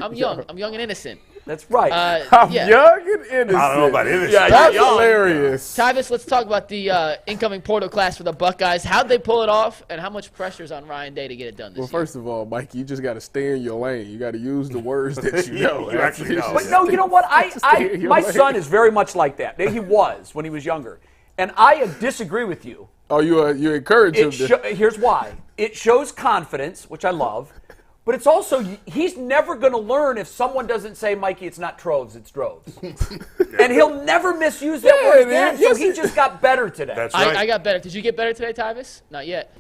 I'm young. I'm young and innocent. That's right. I'm young and innocent. I don't know about innocent. Yeah, that's hilarious. Tyvis, let's talk about the incoming portal class for the Buckeyes. How'd they pull it off, and how much pressure is on Ryan Day to get it done this year? Well, first of all, Mike, you just got to stay in your lane. You got to use the words that you know. You actually know. But no, you know what? My son is very much like that. He was when he was younger. And I disagree with you. Oh, you encourage him to. Here's why. It shows confidence, which I love. But it's also, he's never going to learn if someone doesn't say, Mikey, it's not troves, it's droves. And he'll never misuse that word again, so he just got better today. That's right. I got better. Did you get better today, Tyvis? Not yet.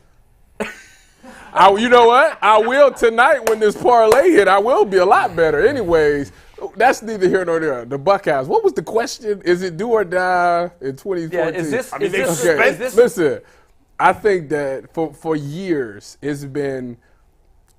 You know what? I will tonight when this parlay hit. I will be a lot better. Anyways, that's neither here nor there. The Buckeyes. What was the question? Is it do or die in 2014? Yeah, is this? Listen, I think that for years it's been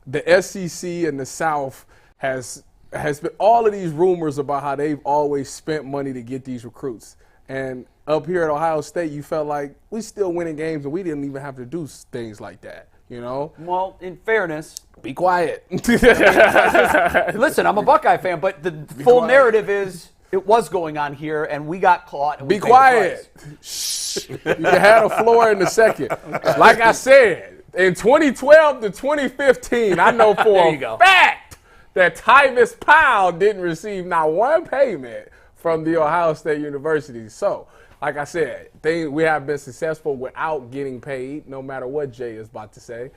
the SEC and the South has been all of these rumors about how they've always spent money to get these recruits. And up here at Ohio State, you felt like we still winning games and we didn't even have to do things like that, you know? Well, in fairness. Be quiet. Listen, I'm a Buckeye fan, but the full narrative is it was going on here and we got caught. And Be quiet. Shh. You had a floor in the second. Like I said, in 2012 to 2015, I know for a fact that Tyus Powell didn't receive not one payment from the Ohio State University. So, like I said, we have been successful without getting paid, no matter what Jay is about to say.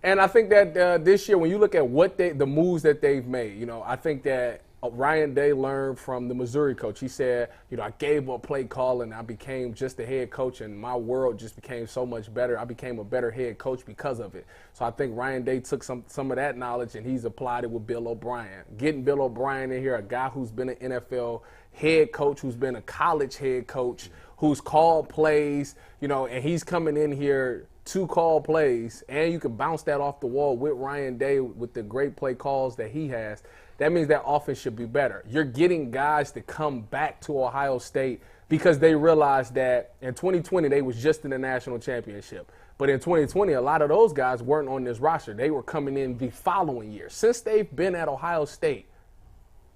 And I think that this year, when you look at the moves that they've made, you know, I think that Ryan Day learned from the Missouri coach. He said, you know, I gave up play calling. I became just the head coach, and my world just became so much better. I became a better head coach because of it. So I think Ryan Day took some of that knowledge, and he's applied it with Bill O'Brien. Getting Bill O'Brien in here, a guy who's been an NFL head coach, who's been a college head coach, who's called plays, you know, and he's coming in here to call plays, and you can bounce that off the wall with Ryan Day with the great play calls that he has. That means that offense should be better. You're getting guys to come back to Ohio State because they realized that in 2020 they was just in the national championship. But in 2020, a lot of those guys weren't on this roster. They were coming in the following year. Since they've been at Ohio State,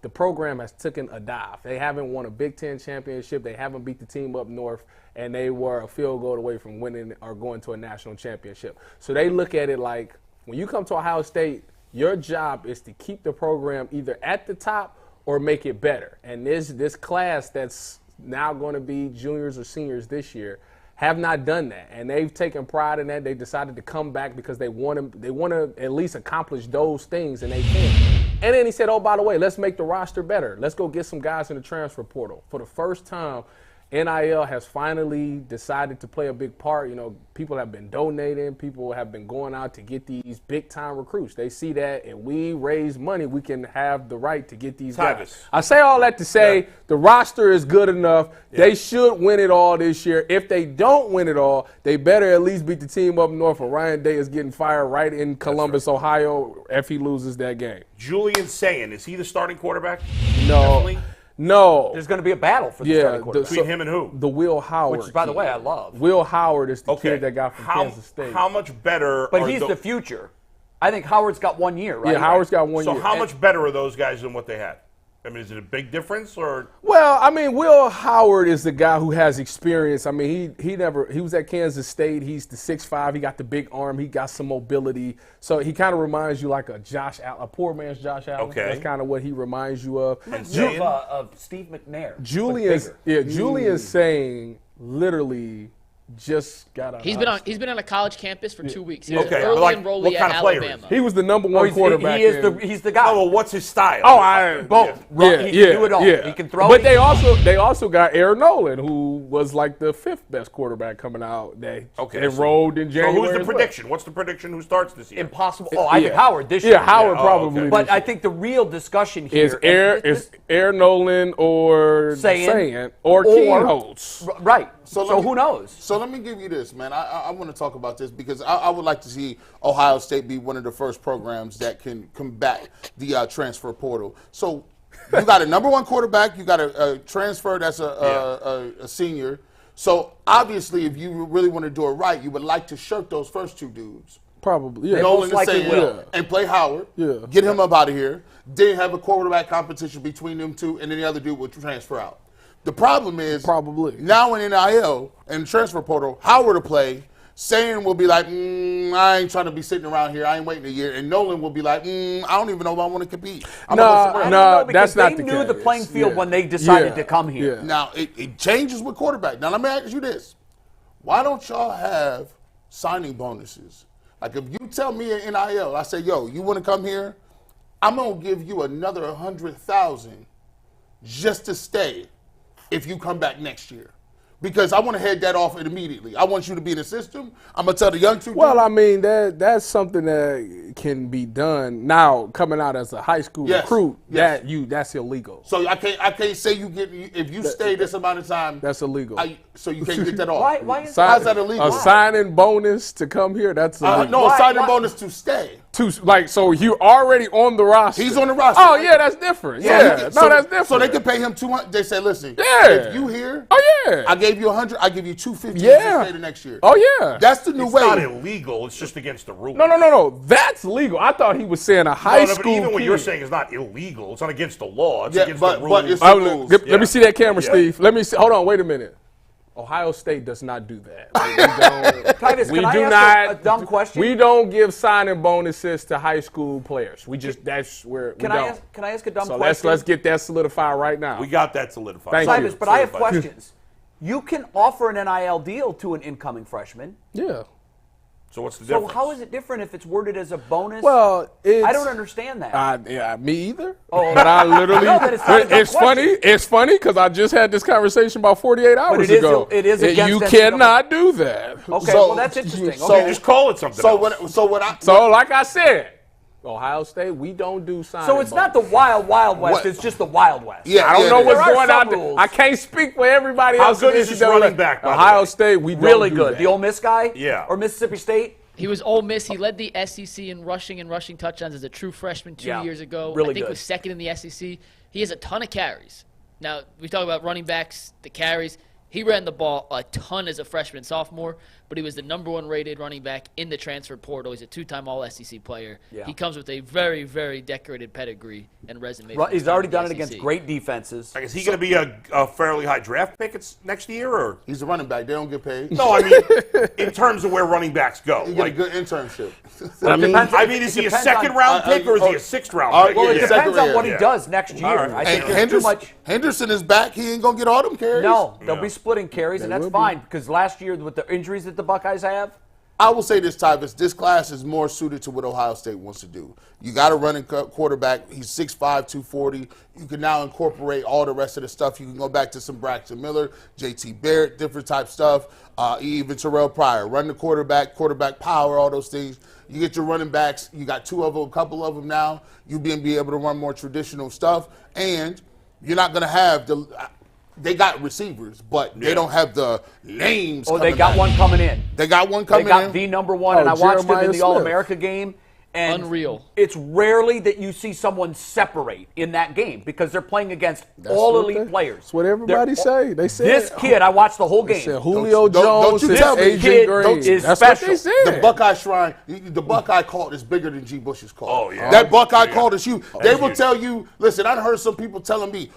the program has taken a dive. They haven't won a Big Ten championship. They haven't beat the team up north, and they were a field goal away from winning or going to a national championship. So they look at it like when you come to Ohio State, your job is to keep the program either at the top or make it better. And this class that's now going to be juniors or seniors this year have not done that. And they've taken pride in that. They decided to come back because they want to at least accomplish those things, and they can. And then he said, oh, by the way, let's make the roster better. Let's go get some guys in the transfer portal. For the first time, NIL has finally decided to play a big part. You know, people have been donating. People have been going out to get these big-time recruits. They see that, and we raise money, we can have the right to get these guys. I say all that to say the roster is good enough. Yeah. They should win it all this year. If they don't win it all, they better at least beat the team up north, or Ryan Day is getting fired right in Columbus, Ohio, if he loses that game. Julian Sayin, is he the starting quarterback? No. Definitely? No. There's going to be a battle for the starting quarterback. Between him and who? The Will Howard. Which, by the way, I love. Will Howard is the kid that got from Kansas State. How much better But he's the future. I think Howard's got 1 year, right? Yeah, Howard's got 1 year. So how much better are those guys than what they had? I mean, is it a big difference or? Well, I mean, Will Howard is the guy who has experience. I mean, he was at Kansas State. He's the 6'5". He got the big arm. He got some mobility. So he kind of reminds you like a poor man's Josh Allen. Okay. That's kind of what he reminds you of. And of Steve McNair. Julian's saying literally just got a. He's been on a college campus for 2 weeks. He's okay. an early Like, enrollee what kind at of player Alabama. He was the number one quarterback. He's the guy. Oh, well, what's his style? Both. Yeah, he can do it all. Yeah. He can throw. But they also got Aaron Nolan, who was like the 5th best quarterback coming out. They enrolled in January. So who's the prediction? What's the prediction? Who starts this year? Impossible. Oh, I think Howard this year. Yeah, Howard probably. Okay. But I think the real discussion here is Aaron Nolan or Sayin or Keane Holtz. Right. So who knows? So let me give you this, man. I want to talk about this because I would like to see Ohio State be one of the first programs that can combat the transfer portal. So you got a number one quarterback. You got a transfer that's a senior. So obviously, if you really want to do it right, you would like to shirk those first two dudes. Probably, yeah. Nolan and Sayin and play Howard. Yeah. Get him up out of here. didn't have a quarterback competition between them two, and then the other dude would transfer out. The problem is now in NIL and transfer portal, Howard to play. Saying will be like, I ain't trying to be sitting around here. I ain't waiting a year. And Nolan will be like, I don't even know if I want to compete. No, that's not the case. They knew the playing field when they decided to come here. Yeah. Now, it changes with quarterback. Now, let me ask you this. Why don't y'all have signing bonuses? Like, if you tell me in NIL, I say, yo, you want to come here? I'm going to give you another $100,000 just to stay if you come back next year. Because I want to head that off immediately. I want you to be in the system. I'm going to tell the young two. Well, I mean, that's something that can be done. Now, coming out as a high school recruit, that's illegal. So I can't say you get, if you stay this amount of time. That's illegal. So you can't get that off. Why is how's that illegal? A signing bonus to come here, that's illegal. No, a signing bonus to stay. So you're already on the roster. He's on the roster. Oh, yeah, that's different. Yeah, that's different. So they can pay him $200. They say, listen, if you here, I gave you $100, I give you $250 to stay the next year. Oh, yeah. That's the new way. It's not illegal. It's just against the rules. No. That's legal. I thought he was saying a high school but even kid. what you're saying is not illegal. It's not against the law. It's against but the rules. it's the rules. Let me see that camera, Steve. Let me see. Hold on. Wait a minute. Ohio State does not do that. Titus, can I ask a dumb question? We don't give signing bonuses to high school players. That's where Can I ask a dumb so question? Let's get that solidified right now. We got that solidified. Thank Titus, you. but I have questions. You can offer an NIL deal to an incoming freshman. Yeah. So what's the difference? So how is it different if it's worded as a bonus? Well, I don't understand that. Me either. Oh. But I literally. No, but it's funny. It's funny because I just had this conversation about 48 hours ago. It is against you cannot do that. Okay, well that's interesting. So just call it something else. So like I said, Ohio State, we don't do signing. So it's not the Wild West. It's just the Wild West. Yeah, I don't know what's going on there. I can't speak for everybody else. How good is this running back? Ohio State, we don't really do good. that. The Ole Miss guy, or Mississippi State. He was Ole Miss. He led the SEC in rushing touchdowns as a true freshman 2 years ago. Really I think good. was second in the SEC. He has a ton of carries. Now, we talk about running backs, the carries. He ran the ball a ton as a freshman and sophomore, but he was the #1 rated running back in the transfer portal. He's a 2-time All-SEC player. Yeah. He comes with a very, very decorated pedigree and resume. He's already done it against great defenses. Is he going to be a fairly high draft pick next year? Or he's a running back. They don't get paid. No, I mean, in terms of where running backs go. He get a good internship. I mean, is he a second-round pick or is he a sixth-round pick? Well, it depends on what he does next year. I think too much. Henderson is back. He ain't going to get all them carries. No, they'll be splitting carries, and that's fine because last year with the injuries that the Buckeyes have. I will say this, Tyus, this class is more suited to what Ohio State wants to do. You got a running quarterback. He's 6'5", 240. You can now incorporate all the rest of the stuff. You can go back to some Braxton Miller, JT Barrett, different type stuff, even Terrell Pryor. Run the quarterback power, all those things. You get your running backs. You got two of them, a couple of them now. You'll be able to run more traditional stuff. And you're not going to have the they got receivers, but they don't have the names. Oh, they got one coming in. They got one coming in. They got the #1, and I watched him in the All-America game. And unreal. It's rarely that you see someone separate in that game because they're playing against all elite players. That's what everybody say. They said this kid. I watched the whole game. They said Julio Jones, don't you tell me, Agent Green. Is That's special. what they said. The Buckeye Shrine, the Buckeye cult is bigger than G. Bush's cult. Oh, yeah. That Buckeye cult is huge. They will tell you, listen, I've heard some people telling me,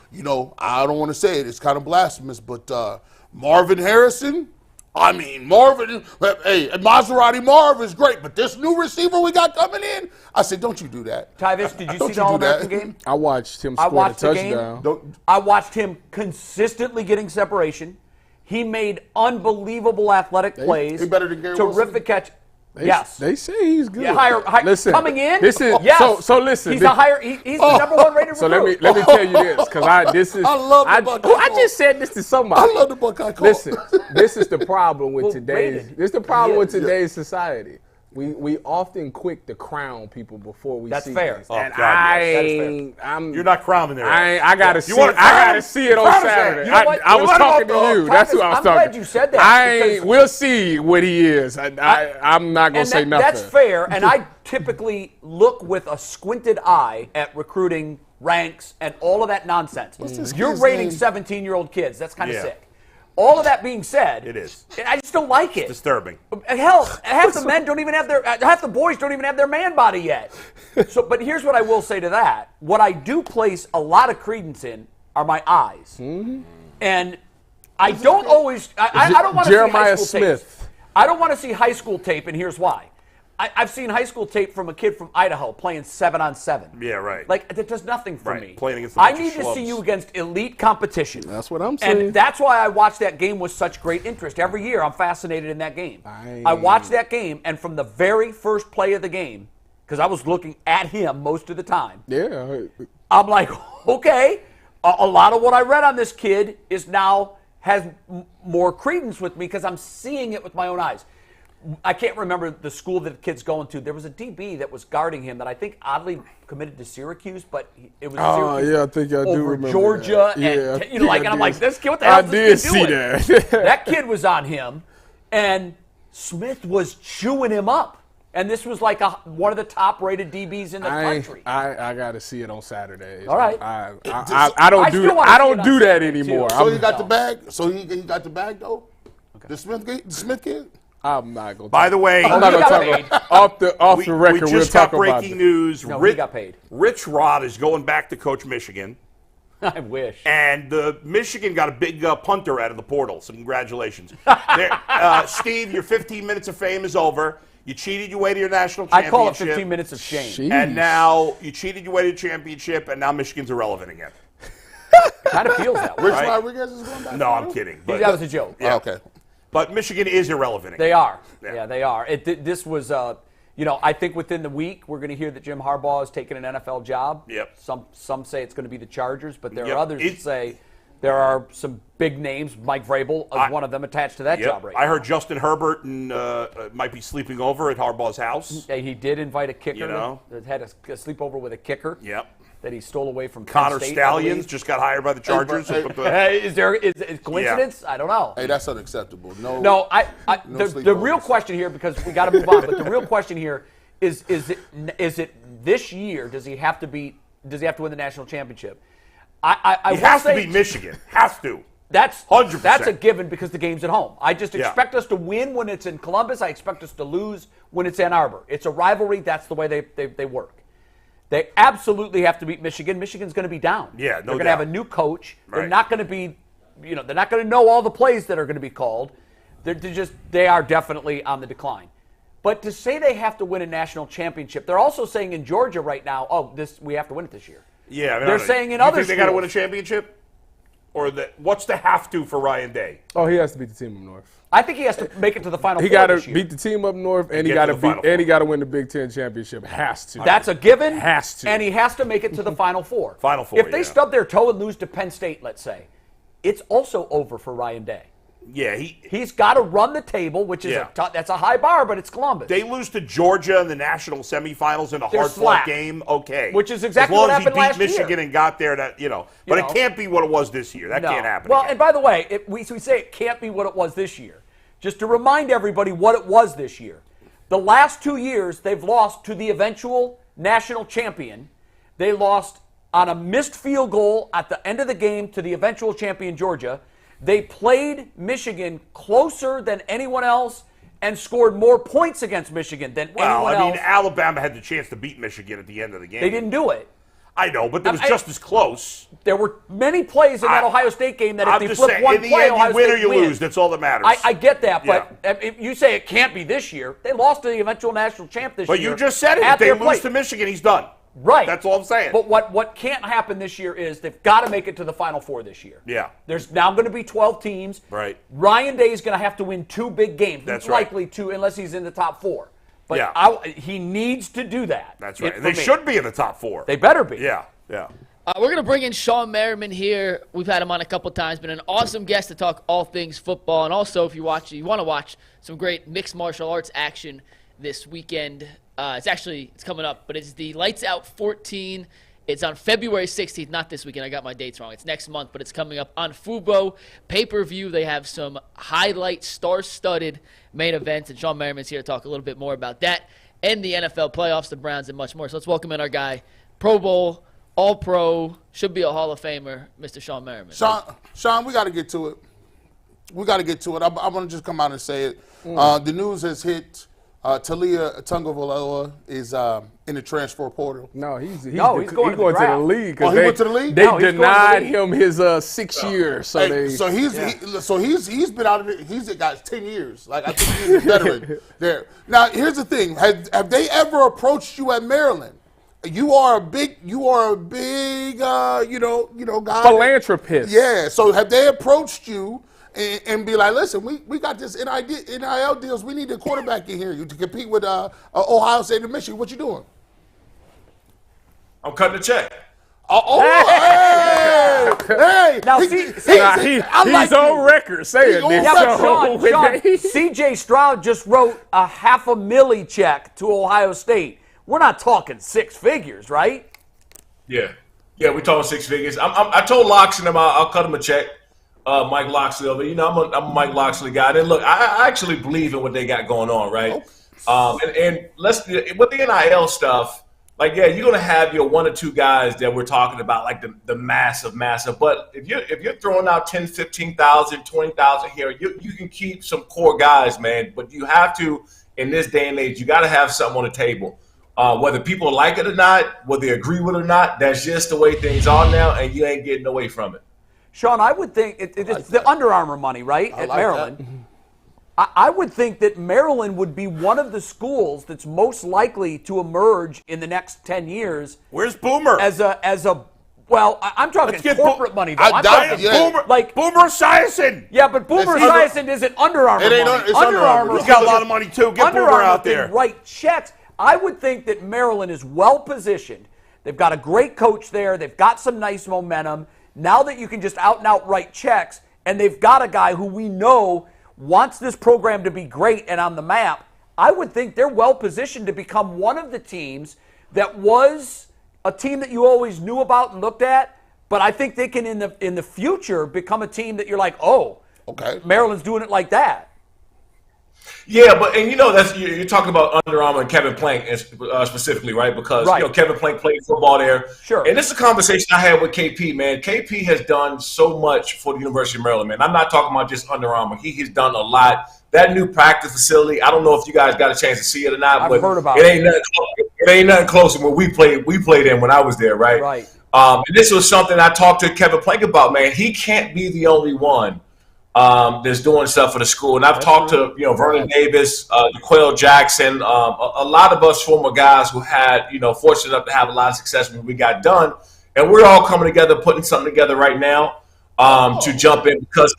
I don't want to say it, it's kind of blasphemous, but Marvin Harrison, Marvin, hey, Maserati Marv is great, but this new receiver we got coming in, I said, don't you do that. Tyvis, did you see the All-American game? I watched him score a touchdown. I watched him consistently getting separation. He made unbelievable athletic plays. He better than Garrett Terrific catch. Yes. They say he's good. Yeah, listen, coming in. This is yes. So listen. He's the higher. He's the #1 rated recruit. So let me tell you this, because I love the Buckeye I just said this to somebody. I love the Buckeye cult. Listen, this is the problem with today's society. We often quick to crown people before we see fair. things. Oh, And God, yes. You're not crowning there. I gotta see it on Saturday. I was talking to you. That's who I was talking to. I'm glad you said that. We'll see what he is. I'm not gonna say nothing. That's fair. And I typically look with a squinted eye at recruiting ranks and all of that nonsense. You're rating 17-year-old kids. That's kind of sick. all of that being said, It is. I just don't like it. Disturbing. Hell, half the men don't even have half the boys don't even have their man body yet. So, but here's what I will say to that. What I do place a lot of credence in are my eyes. Mm-hmm. And I don't always, I don't want to see high Jeremiah school Smith. tape. I don't want to see high school tape, and here's why. I've seen high school tape from a kid from Idaho playing 7-on-7. Yeah, right. Like, that does nothing for me. Playing against a I bunch of need to see schlubs. you against elite competition. That's what I'm saying. And that's why I watch that game with such great interest. Every year, I'm fascinated in that game. I watch that game, and from the very first play of the game, because I was looking at him most of the time, I'm like, okay, a lot of what I read on this kid is now has more credence with me because I'm seeing it with my own eyes. I can't remember the school that the kid's going to. There was a DB that was guarding him that I think oddly committed to Syracuse, but it was Syracuse I think I do over remember Georgia, that. and and I'm like, this kid, what the hell is this kid doing? I did see that. That kid was on him, and Smith was chewing him up, and this was like one of the top-rated DBs in the country. I got to see it on Saturday. All right, I don't do that anymore. So he got the bag. So he got the bag though. Okay. The Smith kid. I'm not going to. By the way, I'm not going to talk about off the record. We just got breaking news. No, he got paid. Rich Rod is going back to coach Michigan. I wish. And Michigan got a big punter out of the portal. So congratulations. Steve, your 15 minutes of fame is over. You cheated your way to your national championship. I call it 15 minutes of shame. Jeez. And now you cheated your way to the championship, and now Michigan's irrelevant again. Kind of feels that way. Rich Right? Rodriguez is going back. No, I'm kidding. But, That was a joke. Yeah. Oh, okay. But Michigan is irrelevant again. They are. Yeah. They are. This was, I think within the week we're going to hear that Jim Harbaugh is taking an NFL job. Yep. Some say it's going to be the Chargers, but there Yep. are others that say there are some big names. Mike Vrabel is one of them attached to that job right now. I heard Justin Herbert might be sleeping over at Harbaugh's house. He did invite a kicker. You know? that had a sleepover with a kicker. Yep. That he stole away from Connor Penn State, Stallions just got hired by the Chargers. Is there is coincidence? Yeah. I don't know. Hey, that's unacceptable. No. The real question here, because we got to move on, but the real question here is it this year? Does he have to win the national championship? He has to beat Michigan. Has to. That's 100%. That's a given because the game's at home. I just expect us to win when it's in Columbus. I expect us to lose when it's Ann Arbor. It's a rivalry. That's the way they work. They absolutely have to beat Michigan. Michigan's going to be down. Yeah, no They're going to have a new coach. Right. They're not going to be, they're not going to know all the plays that are going to be called. They are definitely on the decline. But to say they have to win a national championship, they're also saying in Georgia right now, we have to win it this year. Yeah, they're saying in other schools. They got to win a championship? Or what's the have to for Ryan Day? Oh, he has to beat the team up north. I think he has to make it to the Final Four. He got to beat the team up north, and he got to win the Big Ten championship. Has to. That's a given. Has to. And he has to make it to the Final Four. Final Four. If they stub their toe and lose to Penn State, let's say, it's also over for Ryan Day. Yeah, he's got to run the table, which is that's a high bar, but it's Columbus. They lose to Georgia in the national semifinals in a hard-fought game. Okay, which is exactly what happened last year. As long as he beat Michigan and got there, but it can't be what it was this year. That can't happen. Well, again. and by the way, we say it can't be what it was this year. Just to remind everybody what it was this year. The last 2 years, they've lost to the eventual national champion. They lost on a missed field goal at the end of the game to the eventual champion, Georgia. They played Michigan closer than anyone else and scored more points against Michigan than anyone else. I mean, Alabama had the chance to beat Michigan at the end of the game. They didn't do it. I know, but it was just as close. There were many plays in that Ohio State game that if they flip one play, Ohio State win or you lose. That's all that matters. I get that, but if you say it can't be this year, they lost to the eventual national champ this year. But you just said it. If they lose to Michigan, he's done. Right. That's all I'm saying. But what can't happen this year is they've got to make it to the Final Four this year. Yeah. There's now going to be 12 teams. Right. Ryan Day is going to have to win 2 big games. That's likely to, unless he's in the top 4. But he needs to do that. That's right. They should be in the top 4. They better be. Yeah. We're going to bring in Shawne Merriman here. We've had him on a couple times. Been an awesome guest to talk all things football. And also, if you want to watch some great mixed martial arts action this weekend. It's coming up, but it's the Lights Out 14. It's on February 16th, not this weekend. I got my dates wrong. It's next month, but it's coming up on Fubo pay-per-view. They have some highlight, star-studded main events, and Shawne Merriman's here to talk a little bit more about that and the NFL playoffs, the Browns, and much more. So let's welcome in our guy, Pro Bowl, All-Pro, should be a Hall of Famer, Mr. Shawne Merriman. Shawne, we got to get to it. We got to get to it. I'm going to just come out and say it. The news has hit. Talia Tungavaloa is in the transfer portal. No, he's going to the league. Oh, he went to the league? They denied him his 6 years. So he's been out of it. He's got 10 years. Like I think he's a veteran there. Now here's the thing: have they ever approached you at Maryland? You are a big guy. Philanthropist. Yeah. So have they approached you? And be like, listen, we got this NIL deals. We need a quarterback in here to compete with Ohio State and Michigan. What you doing? I'm cutting the check. Hey! Now, he's on record saying this. Yeah, but Shawne, C.J. Stroud just wrote a $500,000 check to Ohio State. We're not talking six figures, right? Yeah, we're talking six figures. I told Lox and them I'll cut him a check. Mike Loxley over. I'm a Mike Loxley guy. And look, I actually believe in what they got going on, right? And let's with the NIL stuff. Like, yeah, you're gonna have your one or two guys that we're talking about, like the massive. But if you're throwing out 10, 15,000, 20,000 here, you can keep some core guys, man. But you have to, in this day and age, you got to have something on the table. Whether people like it or not, whether they agree with it or not, that's just the way things are now, and you ain't getting away from it. Shawne, I would think it's the Under Armour money, right, at Maryland. I would think that Maryland would be one of the schools that's most likely to emerge in the next 10 years. Where's Boomer? I'm talking corporate money, though. Boomer Esiason. Yeah, but Boomer Esiason isn't Under Armour money. Under Armour. He's got a lot of money, too. Get Boomer out there. Write checks. I would think that Maryland is well-positioned. They've got a great coach there. They've got some nice momentum. Now that you can just out-and-out write checks, and they've got a guy who we know wants this program to be great and on the map, I would think they're well-positioned to become one of the teams that was a team that you always knew about and looked at, but I think they can, in the future, become a team that you're like, oh, okay, Maryland's doing it like that. Yeah, that's you're talking about Under Armour and Kevin Plank specifically, right? Because Kevin Plank played football there. Sure. And this is a conversation I had with KP, man. KP has done so much for the University of Maryland, man. I'm not talking about just Under Armour. He has done a lot. That new practice facility, I don't know if you guys got a chance to see it or not, but heard about it ain't nothing close to what we played in when I was there, right? Right. And this was something I talked to Kevin Plank about, man. He can't be the only one that's doing stuff for the school. And I've talked to, Vernon Davis, DeQuail Jackson, a lot of us former guys who had, fortunate enough to have a lot of success when we got done. And we're all coming together, putting something together right now to jump in because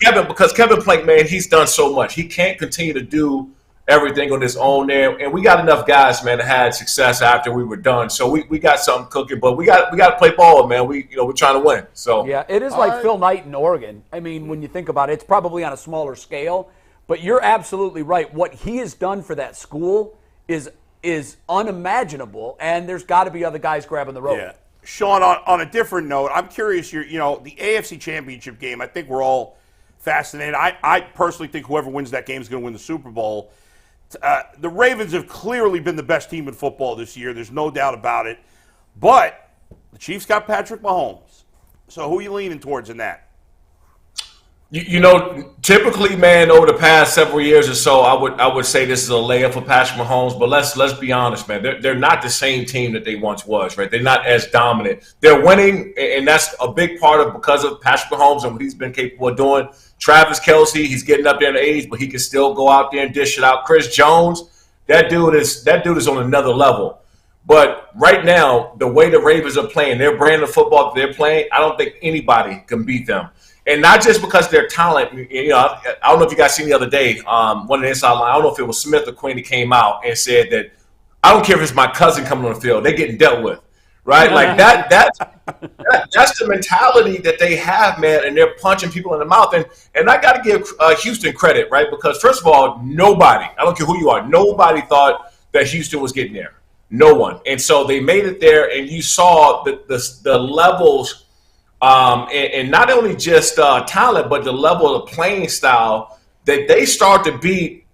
Kevin Plank, man, he's done so much. He can't continue to do everything on his own there. And we got enough guys, man, that had success after we were done. So we got something cooking, but we got to play ball, man. We're trying to win. So yeah, it is like Phil Knight in Oregon. I mean, when you think about it, it's probably on a smaller scale, but you're absolutely right. What he has done for that school is unimaginable, and there's got to be other guys grabbing the rope. Yeah. Shawne, on a different note, I'm curious, the AFC Championship game, I think we're all fascinated. I personally think whoever wins that game is going to win the Super Bowl. The Ravens have clearly been the best team in football this year. There's no doubt about it. But the Chiefs got Patrick Mahomes. So who are you leaning towards in that? Typically, man, over the past several years or so, I would say this is a layup for Patrick Mahomes. But let's be honest, man. They're not the same team that they once was, right? They're not as dominant. They're winning, and that's a big part of because of Patrick Mahomes and what he's been capable of doing. Travis Kelce, he's getting up there in age, but he can still go out there and dish it out. Chris Jones, that dude is on another level. But right now, the way the Ravens are playing, their brand of football that they're playing, I don't think anybody can beat them. And not just because their talent, I don't know if you guys seen the other day, one of the inside line, I don't know if it was Smith or Queen that came out and said that, I don't care if it's my cousin coming on the field, they're getting dealt with, right? Like that's the mentality that they have, man, and they're punching people in the mouth. And I got to give Houston credit, right? Because first of all, nobody, I don't care who you are, nobody thought that Houston was getting there. No one. And so they made it there, and you saw the levels and not only just talent, but the level of playing style that they start to beat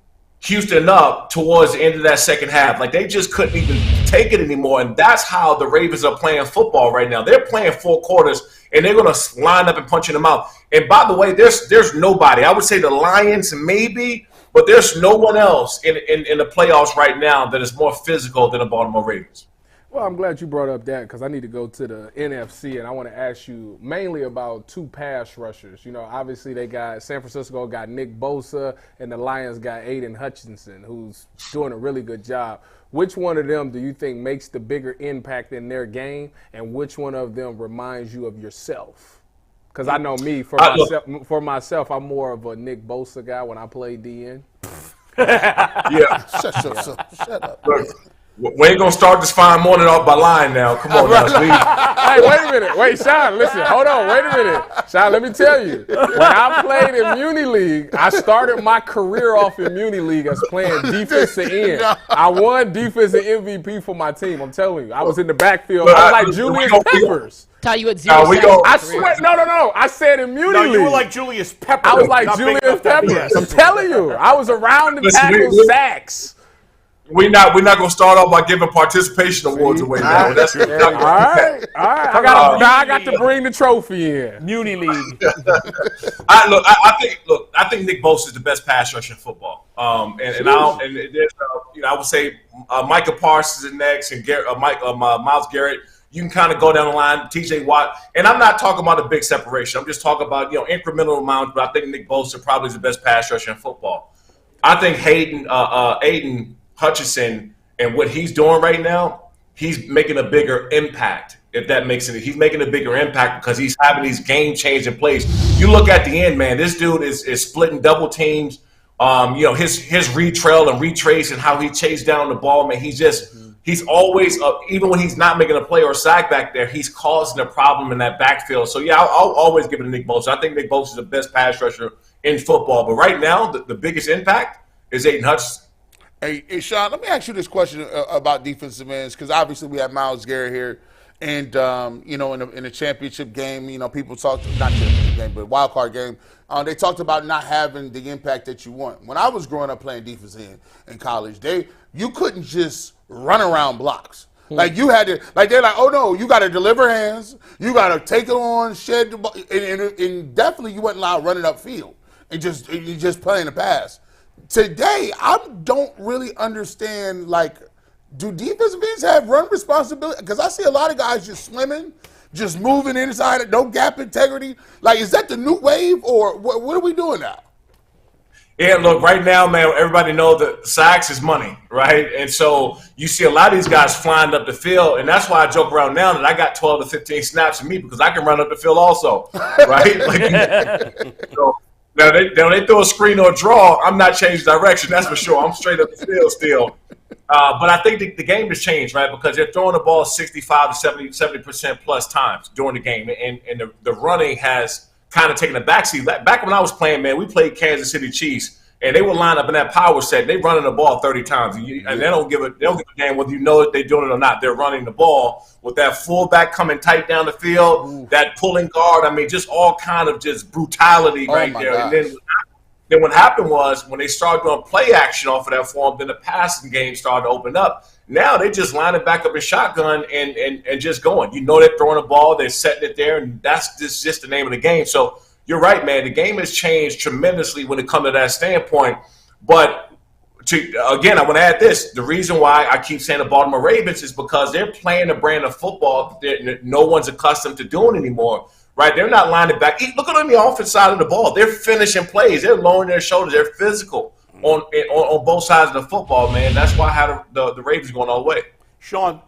Houston up towards the end of that second half. Like, they just couldn't even take it anymore. And that's how the Ravens are playing football right now. They're playing 4 quarters, and they're going to line up and punch in the mouth. And by the way, there's nobody. I would say the Lions maybe, but there's no one else in the playoffs right now that is more physical than the Baltimore Ravens. Well, I'm glad you brought up that because I need to go to the NFC, and I want to ask you mainly about 2 pass rushers. You know, obviously San Francisco got Nick Bosa, and the Lions got Aiden Hutchinson, who's doing a really good job. Which one of them do you think makes the bigger impact in their game, and which one of them reminds you of yourself? Because I know me, for myself, I'm more of a Nick Bosa guy when I play DN. Yeah. Shut up. Look, we ain't gonna start this fine morning off by lying now. Come on, now, Hey, wait a minute. Wait, Shawne, listen. Hold on. Wait a minute. Shawne, let me tell you. When I played in Muni League, I started my career off in Muni League as playing defensive end. I won defensive MVP for my team. I'm telling you. I was in the backfield. I was like Julius Peppers. Ty, you had 0 sacks. I swear. No. I said in Muni League. You were like Julius Peppers. I was like Julius Peppers. I'm telling you. I was around the tackle sacks. We're not gonna start off by giving participation awards away now. That's all right. I got to bring the trophy in. Muni League. I think Nick Bosa is the best pass rusher in football. I would say Micah Parsons is next, and Myles Garrett. You can kind of go down the line. T.J. Watt, and I'm not talking about a big separation. I'm just talking about incremental amounts. But I think Nick Bosa probably is the best pass rusher in football. I think Aiden Hutchinson and what he's doing right now, he's making a bigger impact, if that makes sense. He's making a bigger impact because he's having these game-changing plays. You look at the end, man, this dude is splitting double teams. His retrail and retrace and how he chased down the ball, man, he's always even when he's not making a play or a sack back there, he's causing a problem in that backfield. So, yeah, I'll always give it to Nick Bosa. I think Nick Bosa is the best pass rusher in football. But right now, the biggest impact is Aiden Hutchinson. Hey, Shawne, let me ask you this question about defensive ends, because obviously we have Myles Garrett here, and in a championship game, people talked, not championship game, but wild card game, they talked about not having the impact that you want. When I was growing up playing defensive end in college, you couldn't just run around blocks. Like you had to, they're like, oh no, you got to deliver hands, you got to take it on, shed the ball, and definitely you wasn't allowed running upfield and just playing the pass. Today, I don't really understand, do defensive ends have run responsibility? Because I see a lot of guys just swimming, just moving inside, no gap integrity. Is that the new wave, or what are we doing now? Yeah, look, right now, man, everybody knows that sacks is money, right? And so you see a lot of these guys flying up the field, and that's why I joke around now that I got 12 to 15 snaps in me because I can run up the field also, right? Now, they throw a screen or a draw, I'm not changing direction, that's for sure. I'm straight up the field still. But I think the game has changed, right, because they're throwing the ball 65 to 70% plus times during the game, and the running has kind of taken a backseat. Back when I was playing, man, we played Kansas City Chiefs, and they would line up in that power set. They running the ball 30 times, and they don't give a damn whether you know if they're doing it or not. They're running the ball with that fullback coming tight down the field, that pulling guard. I mean, just all kind of just brutality right there. Gosh. And then what happened was when they started doing play action off of that form, then the passing game started to open up. Now they just line it back up in shotgun and just going. They're throwing the ball, they're setting it there, and that's just the name of the game. So you're right, man. The game has changed tremendously when it comes to that standpoint. But again, I want to add this. The reason why I keep saying the Baltimore Ravens is because they're playing a brand of football that no one's accustomed to doing anymore, right? They're not lining back. Look at on the offense side of the ball. They're finishing plays. They're lowering their shoulders. They're physical on both sides of the football, man. That's why I had the Ravens going all the way. Shawne,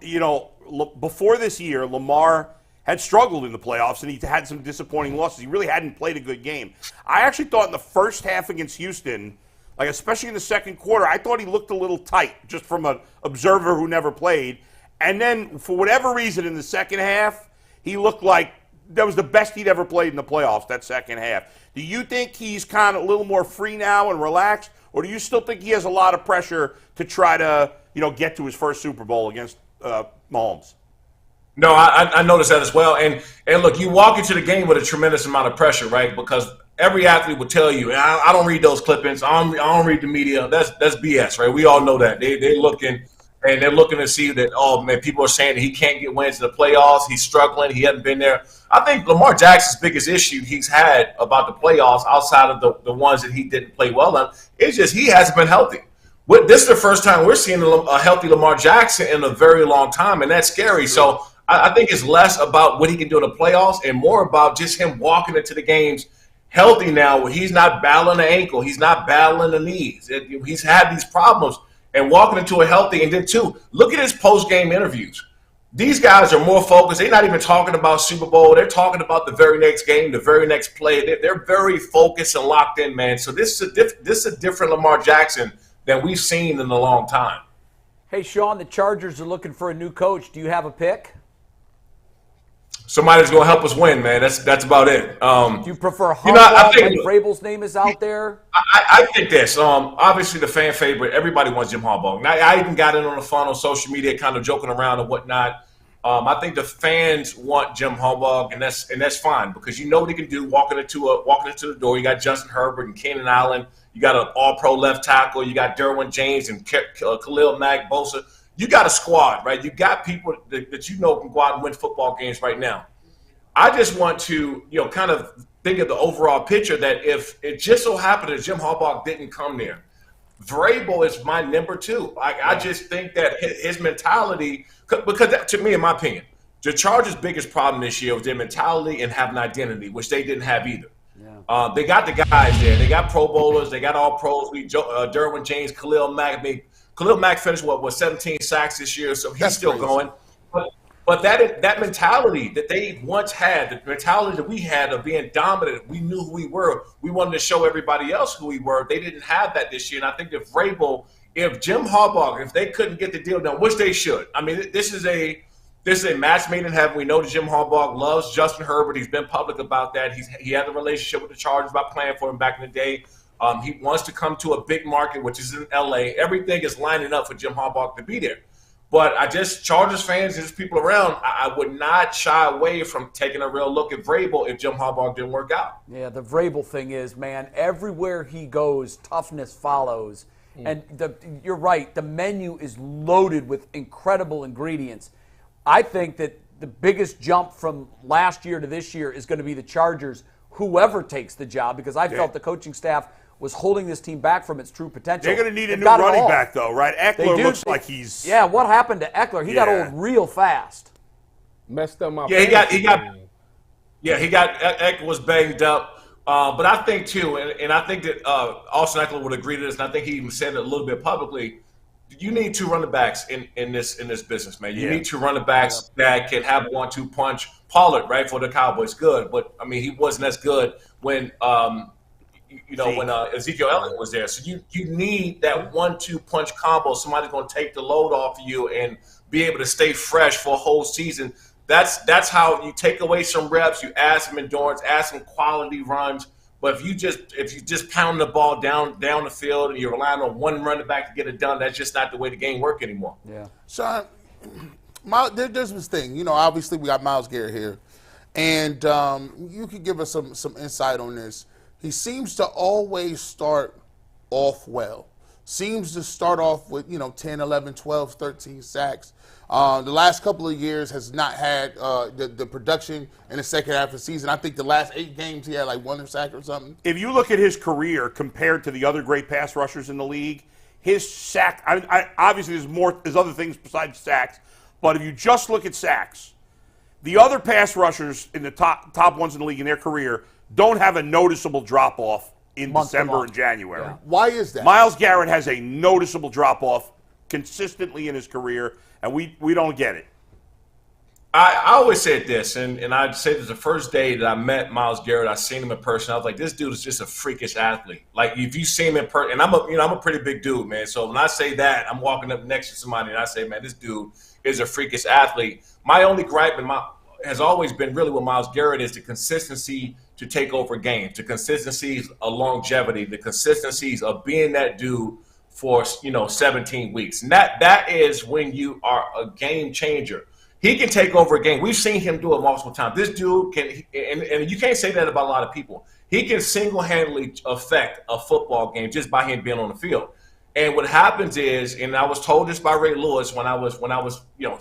before this year, Lamar had struggled in the playoffs, and he had some disappointing losses. He really hadn't played a good game. I actually thought in the first half against Houston, especially in the second quarter, I thought he looked a little tight, just from an observer who never played. And then, for whatever reason, in the second half, he looked like that was the best he'd ever played in the playoffs, that second half. Do you think he's kind of a little more free now and relaxed, or do you still think he has a lot of pressure to try to, get to his first Super Bowl against Mahomes? No, I noticed that as well. And look, you walk into the game with a tremendous amount of pressure, right? Because every athlete will tell you, and I don't read those clippings. I don't read the media. That's BS, right? We all know that. They're looking to see that, oh, man, people are saying that he can't get wins in the playoffs. He's struggling. He hasn't been there. I think Lamar Jackson's biggest issue he's had about the playoffs, outside of the ones that he didn't play well on, is just he hasn't been healthy. This is the first time we're seeing a healthy Lamar Jackson in a very long time, and that's scary. So I think it's less about what he can do in the playoffs and more about just him walking into the games healthy now, where he's not battling the ankle, he's not battling the knees. He's had these problems, and walking into a healthy. And then, too, look at his post-game interviews. These guys are more focused. They're not even talking about Super Bowl. They're talking about the very next game, the very next play. They're very focused and locked in, man. So this is a different Lamar Jackson than we've seen in a long time. Hey, Shawne, the Chargers are looking for a new coach. Do you have a pick? Somebody's going to help us win, man. That's about it. Do you prefer Harbaugh? Mike Vrabel's name is out there. I think this. Obviously, the fan favorite. Everybody wants Jim Harbaugh. Now, I even got in on the phone on social media, kind of joking around and whatnot. I think the fans want Jim Harbaugh, and that's fine, because you know what he can do. Walking into the door, you got Justin Herbert and Keenan Allen. You got an All-Pro left tackle. You got Derwin James and Khalil Mack, Bosa. You got a squad, right? You got people that you know can go out and win football games right now. I just want to, kind of think of the overall picture, that if it just so happened that Jim Harbaugh didn't come there, Vrabel is my number two. I just think that his mentality, because that, to me, in my opinion, the Chargers' biggest problem this year was their mentality and having identity, which they didn't have either. Yeah. They got the guys there. They got Pro Bowlers. They got all pros. Derwin James, Khalil Mack. Khalil Mack finished, 17 sacks this year, so he's still going. But that mentality that they once had, the mentality that we had of being dominant, we knew who we were. We wanted to show everybody else who we were. They didn't have that this year. And I think if Jim Harbaugh, if they couldn't get the deal done, which they should. I mean, this is a match made in heaven. We know that Jim Harbaugh loves Justin Herbert. He's been public about that. He had a relationship with the Chargers by playing for him back in the day. He wants to come to a big market, which is in L.A. Everything is lining up for Jim Harbaugh to be there. But Chargers fans and just people around, I would not shy away from taking a real look at Vrabel if Jim Harbaugh didn't work out. Yeah, the Vrabel thing is, man, everywhere he goes, toughness follows. And you're right, the menu is loaded with incredible ingredients. I think that the biggest jump from last year to this year is going to be the Chargers, whoever takes the job, because I felt the coaching staff was holding this team back from its true potential. They're going to need a new running back, though, right? Eckler looks like he's... Yeah, what happened to Eckler? He got old real fast. Messed up my... Yeah, Eckler was banged up. But I think, too, and I think that Austin Eckler would agree to this, and I think he even said it a little bit publicly, you need two running backs in this business, man. You need two running backs that can have 1-2 punch. Pollard, right, for the Cowboys, good. But, I mean, he wasn't as good when when Ezekiel Elliott was there. So you need that 1-2 punch combo. Somebody's going to take the load off of you and be able to stay fresh for a whole season. That's how you take away some reps. You add some endurance, add some quality runs. But if you just pound the ball down the field and you're relying on one running back to get it done, that's just not the way the game works anymore. Yeah. Sean, there's this thing. Obviously we got Myles Garrett here, and you could give us some insight on this. He seems to always start off well. Seems to start off with, 10, 11, 12, 13 sacks. The last couple of years has not had the production in the second half of the season. I think the last 8 games he had like 1 sack or something. If you look at his career compared to the other great pass rushers in the league, his sack, obviously there's other things besides sacks, but if you just look at sacks, the other pass rushers in the top ones in the league in their career don't have a noticeable drop-off in December and January. Yeah. Why is that? Myles Garrett has a noticeable drop-off consistently in his career, and we don't get it. I always said this, and I'd say this the first day that I met Myles Garrett, I seen him in person. I was like, this dude is just a freakish athlete. Like, if you see him in person, and I'm a pretty big dude, man. So when I say that, I'm walking up next to somebody and I say, man, this dude is a freakish athlete. My only gripe has always been really with Myles Garrett is the consistency to take over games, the consistencies of longevity, the consistencies of being that dude for 17 weeks. And that is when you are a game changer. he can take over a game. We've seen him do it multiple times. This dude can, and you can't say that about a lot of people. He can single-handedly affect a football game just by him being on the field. And what happens is, and I was told this by Ray Lewis when I was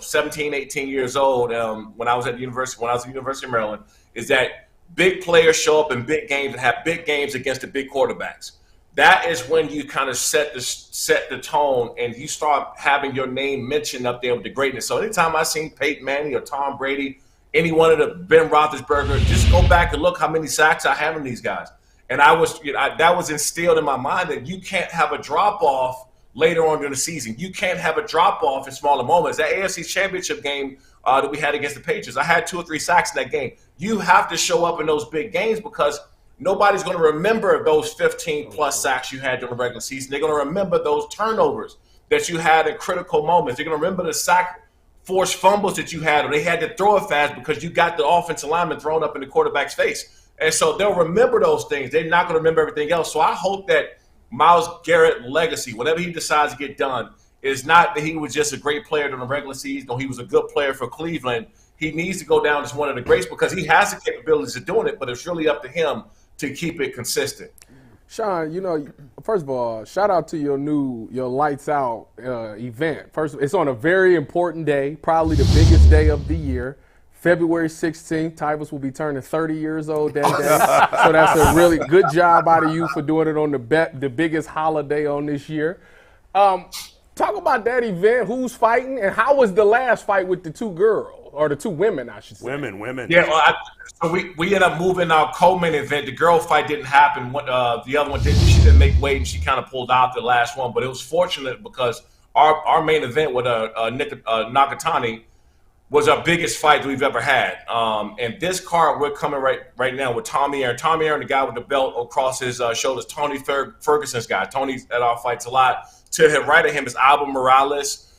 17, 18 years old, when I was at the University of Maryland, is that big players show up in big games and have big games against the big quarterbacks. That is when you kind of set the tone and you start having your name mentioned up there with the greatness. So anytime I seen Peyton Manning or Tom Brady, any one of the Ben Roethlisberger, just go back and look how many sacks I have in these guys. And that was instilled in my mind that you can't have a drop-off later on during the season. You can't have a drop-off in smaller moments. That AFC Championship game that we had against the Patriots, I had 2 or 3 sacks in that game. You have to show up in those big games because nobody's going to remember those 15-plus sacks you had during the regular season. They're going to remember those turnovers that you had in critical moments. They're going to remember the forced fumbles that you had, or they had to throw it fast because you got the offensive lineman thrown up in the quarterback's face. And so they'll remember those things. They're not going to remember everything else. So I hope that Myles Garrett legacy, whatever he decides to get done, is not that he was just a great player during the regular season or he was a good player for Cleveland. He needs to go down as one of the greats because he has the capabilities of doing it, but it's really up to him to keep it consistent. Shawne, first of all, shout out to your Lights Out event. First, it's on a very important day, probably the biggest day of the year. February 16th, Tyus will be turning 30 years old that day. So that's a really good job out of you for doing it on the biggest holiday on this year. Talk about that event, who's fighting, and how was the last fight with the 2 girls, or the 2 women, I should say. Women. Yeah, well, so we ended up moving our co-main event. The girl fight didn't happen. The other one didn't. She didn't make weight, and she kind of pulled out the last one. But it was fortunate because our main event with Nakatani was our biggest fight we've ever had. And this card, we're coming right now with Tommy Aaron. Tommy Aaron, the guy with the belt across his shoulders, Tony Ferguson's guy. Tony's at our fights a lot. To him, right at him is Alba Morales.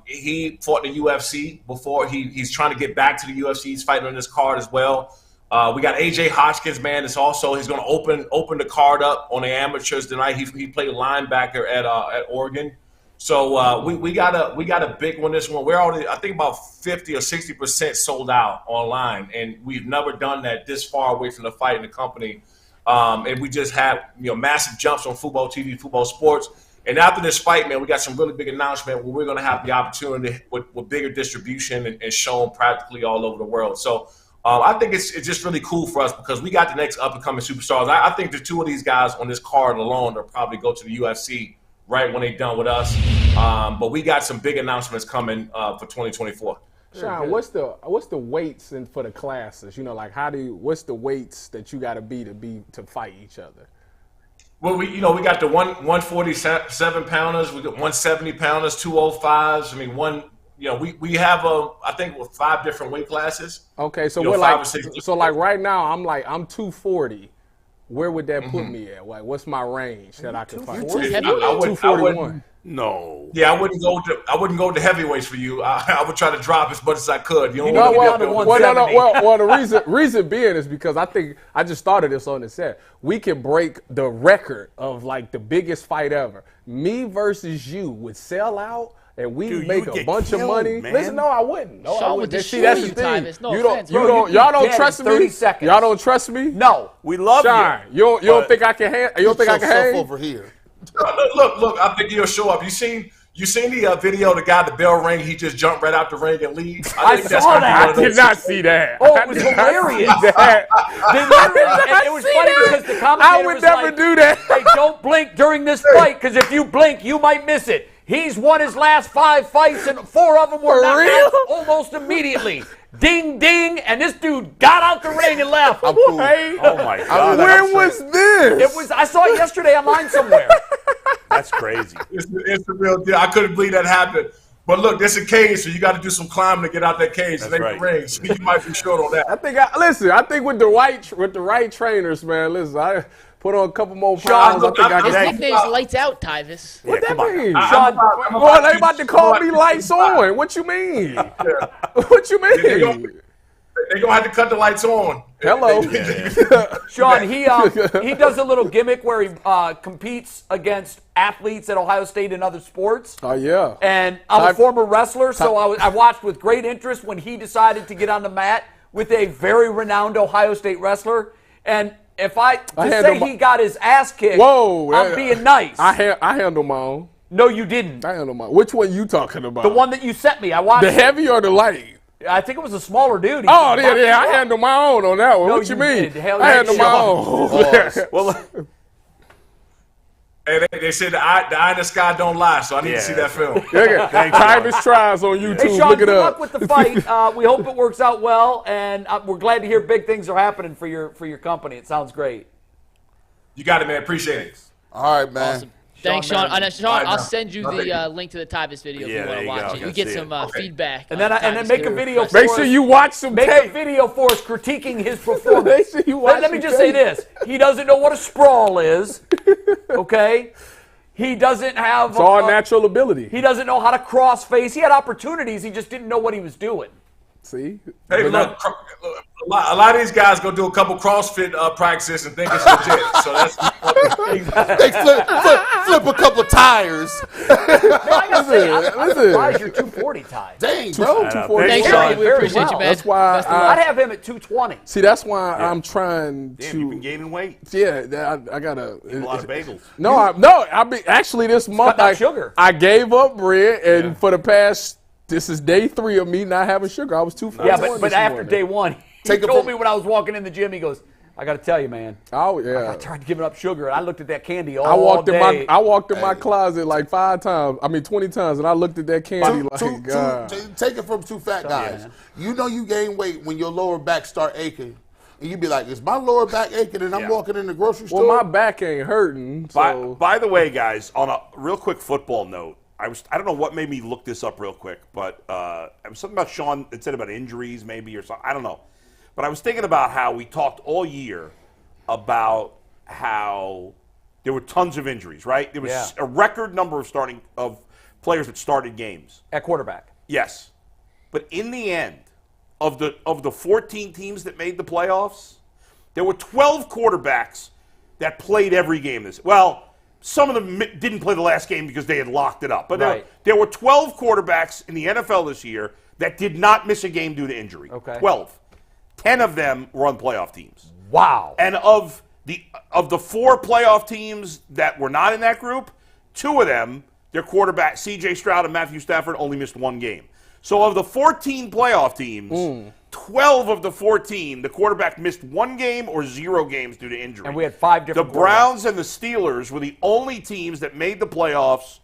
He fought in the UFC before. He's trying to get back to the UFC. He's fighting on this card as well. We got AJ Hotchkiss, man. He's going to open the card up on the amateurs tonight. He played linebacker at Oregon. So we got a big one this one. We're already, I think, about 50 or 60% sold out online, and we've never done that this far away from the fight in the company. And we just had massive jumps on football TV, football sports. And after this fight, man, we got some really big announcement where we're going to have the opportunity with bigger distribution and shown practically all over the world. So I think it's just really cool for us because we got the next up-and-coming superstars. I think the 2 of these guys on this card alone will probably go to the UFC right when they're done with us. But we got some big announcements coming for 2024. Shawne, what's the weights for the classes? What's the weights that you got to be to fight each other? Well, we got the 147 pounders, we got 170 pounders, 205s. I mean, we have I think 5 different weight classes. Okay, so we're 5 or 6. So like right now, I'm 240. Where would that put me at? Like, what's my range that I could fight? 241. No. Yeah, I wouldn't go to heavyweights for you. I would try to drop as much as I could. The reason being is because I think I just started this on the set. We can break the record of like the biggest fight ever. Me versus you would sell out. And we make a bunch of money. Man. Listen, no, I wouldn't. No, Shawne would destroy you, Tyus. No offense. Y'all don't trust me. 30 seconds. Y'all don't trust me. No, we love Shawne, you don't think I can hang? You don't think I can hang over here? Look! I think you'll show up. You seen the video of the guy at the bell ring? He just jumped right out the ring and leave. I saw that. I did not see that. Oh, it was hilarious. It was funny because the commentator was never do that. Hey, don't blink during this fight because if you blink, you might miss it. He's won his last 5 fights, and 4 of them were knocked out almost immediately. Ding, ding, and this dude got out the ring and left. Oh, my God. When was this? I saw it yesterday online somewhere. That's crazy. It's the real deal. I couldn't believe that happened. But look, there's a cage, so you got to do some climbing to get out that cage. That's and right. the ring. So you might be short on that. I think with the right trainers, man. I put on a couple more pounds. His nickname's Lights Out, Tyus. What that mean? Shawne, they about to call me Lights On. What you mean? What you mean? They're going to have to cut the lights on. Hello. Shawne, he does a little gimmick where he competes against athletes at Ohio State in other sports. Oh, yeah. And I'm a former wrestler, so I watched with great interest when he decided to get on the mat with a very renowned Ohio State wrestler. And if he got his ass kicked, I'm being nice. I handle my own. No, you didn't. I handle my own. Which one you talking about? The one that you sent me. I watched the heavy or the light? I think it was a smaller dude. I handle my own on that one. No, what you mean? Hell I handle my own. Well, Hey, they said the eye in the sky don't lie, so I need to see that film. Tyus Tries on YouTube. Hey, Shawne, look it good up. luck with the fight. We hope it works out well, and we're glad to hear big things are happening for your company. It sounds great. You got it, man. Appreciate it. All right, man. Awesome. Thanks, Shawne. Shawne, I'll send you the link to the Tyvis video if you want to watch it. You get some feedback. And then make a video for Make us. sure you watch some Make tape. a video for us critiquing his performance. Make sure you watch Let me some just say tape. this. He doesn't know what a sprawl is, okay? He doesn't have... It's all natural ability. He doesn't know how to cross-face. He had opportunities. He just didn't know what he was doing. See? Hey, look, a lot of these guys go do a couple CrossFit practices and think it's legit. So that's They flip a couple of tires. I gotta say, I'm surprised you're 240 tied. Dang, bro. 240. Thanks, Very, Shawne. We very appreciate well. you, man. That's why I'd have him at 220. See, that's why I'm trying damn, to. you've been gaining weight. Yeah, I gotta. Eating a lot of bagels. Actually, this month out sugar. I gave up bread, and for the past, this is day 3 of me not having sugar. I was 241. Yeah, but after day 1, he told me when I was walking in the gym, he goes, I got to tell you, man. Oh yeah. I tried giving up sugar, and I looked at that candy all day. I walked in my closet like 20 times, and I looked at that candy God. Take it from two fat guys. You know you gain weight when your lower back start aching. And you be like, is my lower back aching? And I'm walking in the grocery store. Well, my back ain't hurting. So. By the way, guys, on a real quick football note, I don't know what made me look this up real quick, but it was something about Shawne. It said about injuries maybe or something. I don't know. But I was thinking about how we talked all year about how there were tons of injuries, right? There was a record number of players that started games. At quarterback. Yes. But in the end, of the 14 teams that made the playoffs, there were 12 quarterbacks that played every game. Some of them didn't play the last game because they had locked it up. But there were 12 quarterbacks in the NFL this year that did not miss a game due to injury. Okay. 12. 10 of them were on playoff teams. Wow. And of the 4 playoff teams that were not in that group, 2 of them, their quarterback, C.J. Stroud and Matthew Stafford, only missed 1 game. So of the 14 playoff teams, 12 of the 14, the quarterback missed 1 game or 0 games due to injury. And we had 5 different The Browns and the Steelers were the only teams that made the playoffs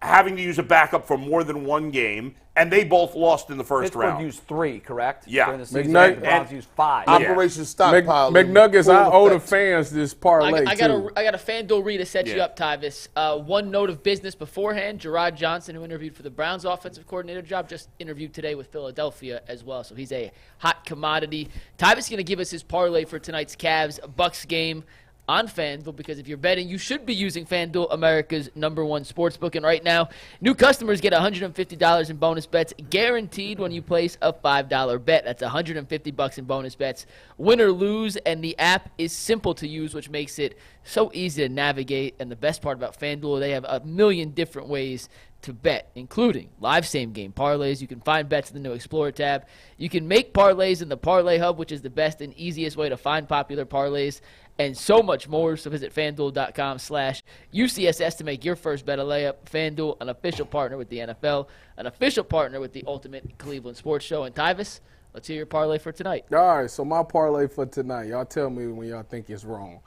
having to use a backup for more than 1 game, and they both lost in the first round. Pittsburgh used 3, correct? Yeah. During the season, the Browns used 5. Operation Stockpile. McNuggets, I owe the fans this parlay, I got a FanDuel read to set you up, Tyvis. One note of business beforehand, Gerard Johnson, who interviewed for the Browns offensive coordinator job, just interviewed today with Philadelphia as well, so he's a hot commodity. Tyvis is going to give us his parlay for tonight's Cavs-Bucks game on FanDuel, because if you're betting, you should be using FanDuel, America's #1 sportsbook. And right now, new customers get $150 in bonus bets guaranteed when you place a $5 bet. That's $150 in bonus bets, win or lose. And the app is simple to use, which makes it so easy to navigate. And the best part about FanDuel, they have a million different ways to bet, including live same-game parlays. You can find bets in the new Explorer tab. You can make parlays in the Parlay Hub, which is the best and easiest way to find popular parlays, and so much more. So visit FanDuel.com/UCSS to make your first bet a layup. FanDuel, an official partner with the NFL, an official partner with the Ultimate Cleveland Sports Show. And Tyvis, let's hear your parlay for tonight. All right, so my parlay for tonight, y'all tell me when y'all think it's wrong.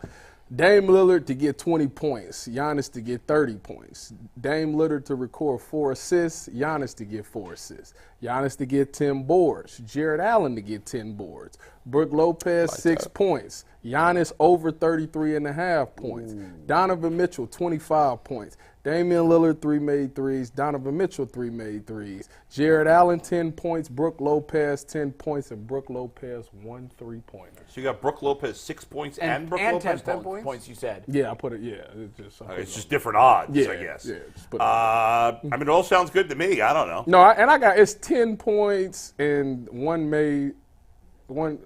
Dame Lillard to get 20 points. Giannis to get 30 points. Dame Lillard to record 4 assists. Giannis to get 4 assists. Giannis to get 10 boards. Jared Allen to get 10 boards. Brook Lopez, 6 points. Giannis over 33.5 points. Donovan Mitchell, 25 points. Damian Lillard, 3 made threes. Donovan Mitchell, 3 made threes. Jared Allen, 10 points. Brooke Lopez, 10 points. And Brooke Lopez, 1 3-pointer. So you got Brooke Lopez 6 points and Brooke and Lopez 10 points. You said. Yeah, I put it. Yeah, It's just different odds, yeah, I guess. Yeah. I mean, it all sounds good to me. I don't know. No, I got it's 10 points and 1 made. 10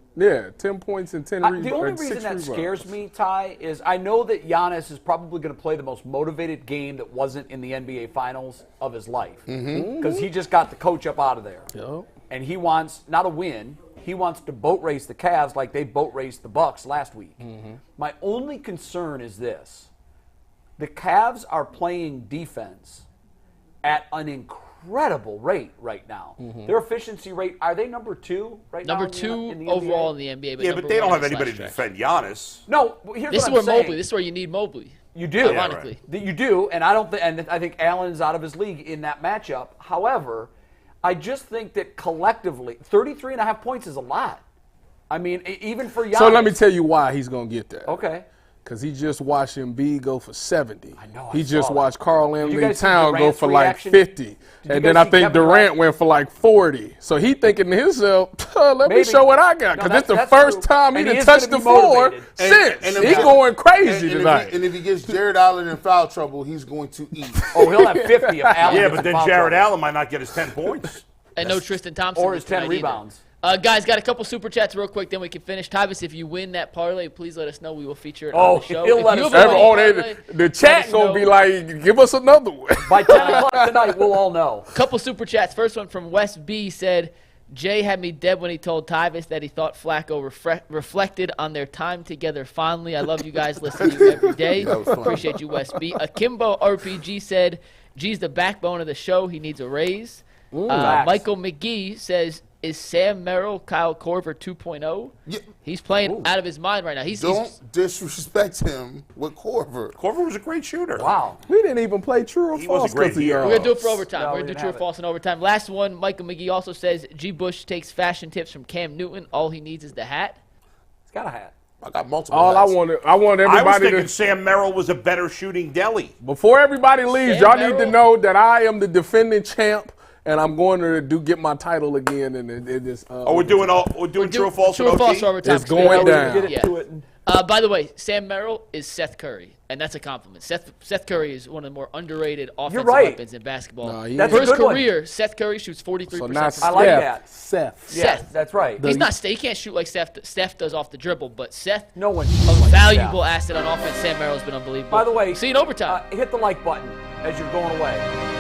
points and 10 rebounds. The only reason that scares me, Ty, is I know that Giannis is probably going to play the most motivated game that wasn't in the NBA Finals of his life. Because he just got the coach up out of there. Yep. And he wants, not a win, he wants to boat race the Cavs like they boat raced the Bucks last week. My only concern is this. The Cavs are playing defense at an incredible rate right now. Their efficiency rate, are they number 2 right now? Number 2 in the overall NBA? in the NBA. Yeah, but they don't have anybody to defend Giannis. No, here's This is what where I'm saying. Mobley. This is where you need Mobley. You do, ironically. You do, and I think Allen's out of his league in that matchup. However, I just think that collectively, 33.5 points is a lot. I mean, even for Giannis. So let me tell you why he's going to get that. Okay. Because he just watched Embiid go for 70. I know. He just watched Carl Anthony guys see Towns go Durant's for like reaction? 50. And then I think Kevin Durant went for like 40. So he thinking to himself, let me Maybe. show what I got. No, Because this the that's first true. time he And done is touched gonna the be floor motivated. since. And He's going crazy tonight. And if he gets Jared Allen in foul trouble, he's going to eat. Oh, he'll have 50 if Allen Yeah, gets but in then foul Jared trouble. Allen might not get his 10 points. And no Tristan Thompson. Or his 10 tonight either. rebounds. Guys, got a couple super chats real quick, then we can finish. Tyvis, if you win that parlay, please let us know. We will feature it on the show. he'll If let you us have a know. winning parlay, The let chat us going know. to be like, give us another one. By 10 o'clock tonight, we'll all know. Couple super chats. First one from West B said, Jay had me dead when he told Tyvis that he thought Flacco reflected on their time together fondly. I love you guys. Listen to you every day. Appreciate you, West B. Akimbo RPG said, G's the backbone of the show. He needs a raise. Michael McGee says, is Sam Merrill Kyle Korver 2.0? Yeah. He's playing out of his mind right now. Don't disrespect him with Korver. Korver was a great shooter. Wow. We didn't even play true or He was a false great because of year. y'all. We're going to do it for overtime. No, We're we going to do didn't true or have false in overtime. Last one, Michael McGee also says, G. Bush takes fashion tips from Cam Newton. All he needs is the hat. He's got a hat. I got multiple. All I hats. want I was everybody thinking to. Sam Merrill was a better shooting deli. Before everybody leaves, Sam y'all need to Merrill? know that I am the defending champ, and I'm going to get my title again. And it is. We're doing true or false. True or and false OT? for overtime. It's going down. Get Yeah. to it. By the way, Sam Merrill is Seth Curry, and that's a compliment. Seth Curry is one of the more underrated offensive right. weapons in basketball. No, he That's For a his good one. career, Seth Curry shoots 43% So from not three. I like Steph, that. Seth. Yeah, Seth. that's right. He can't shoot like Steph does off the dribble, but Seth, No one. a valuable asset on offense. Sam Merrill's been unbelievable. By the way, see you in overtime. hit the like button as you're going away.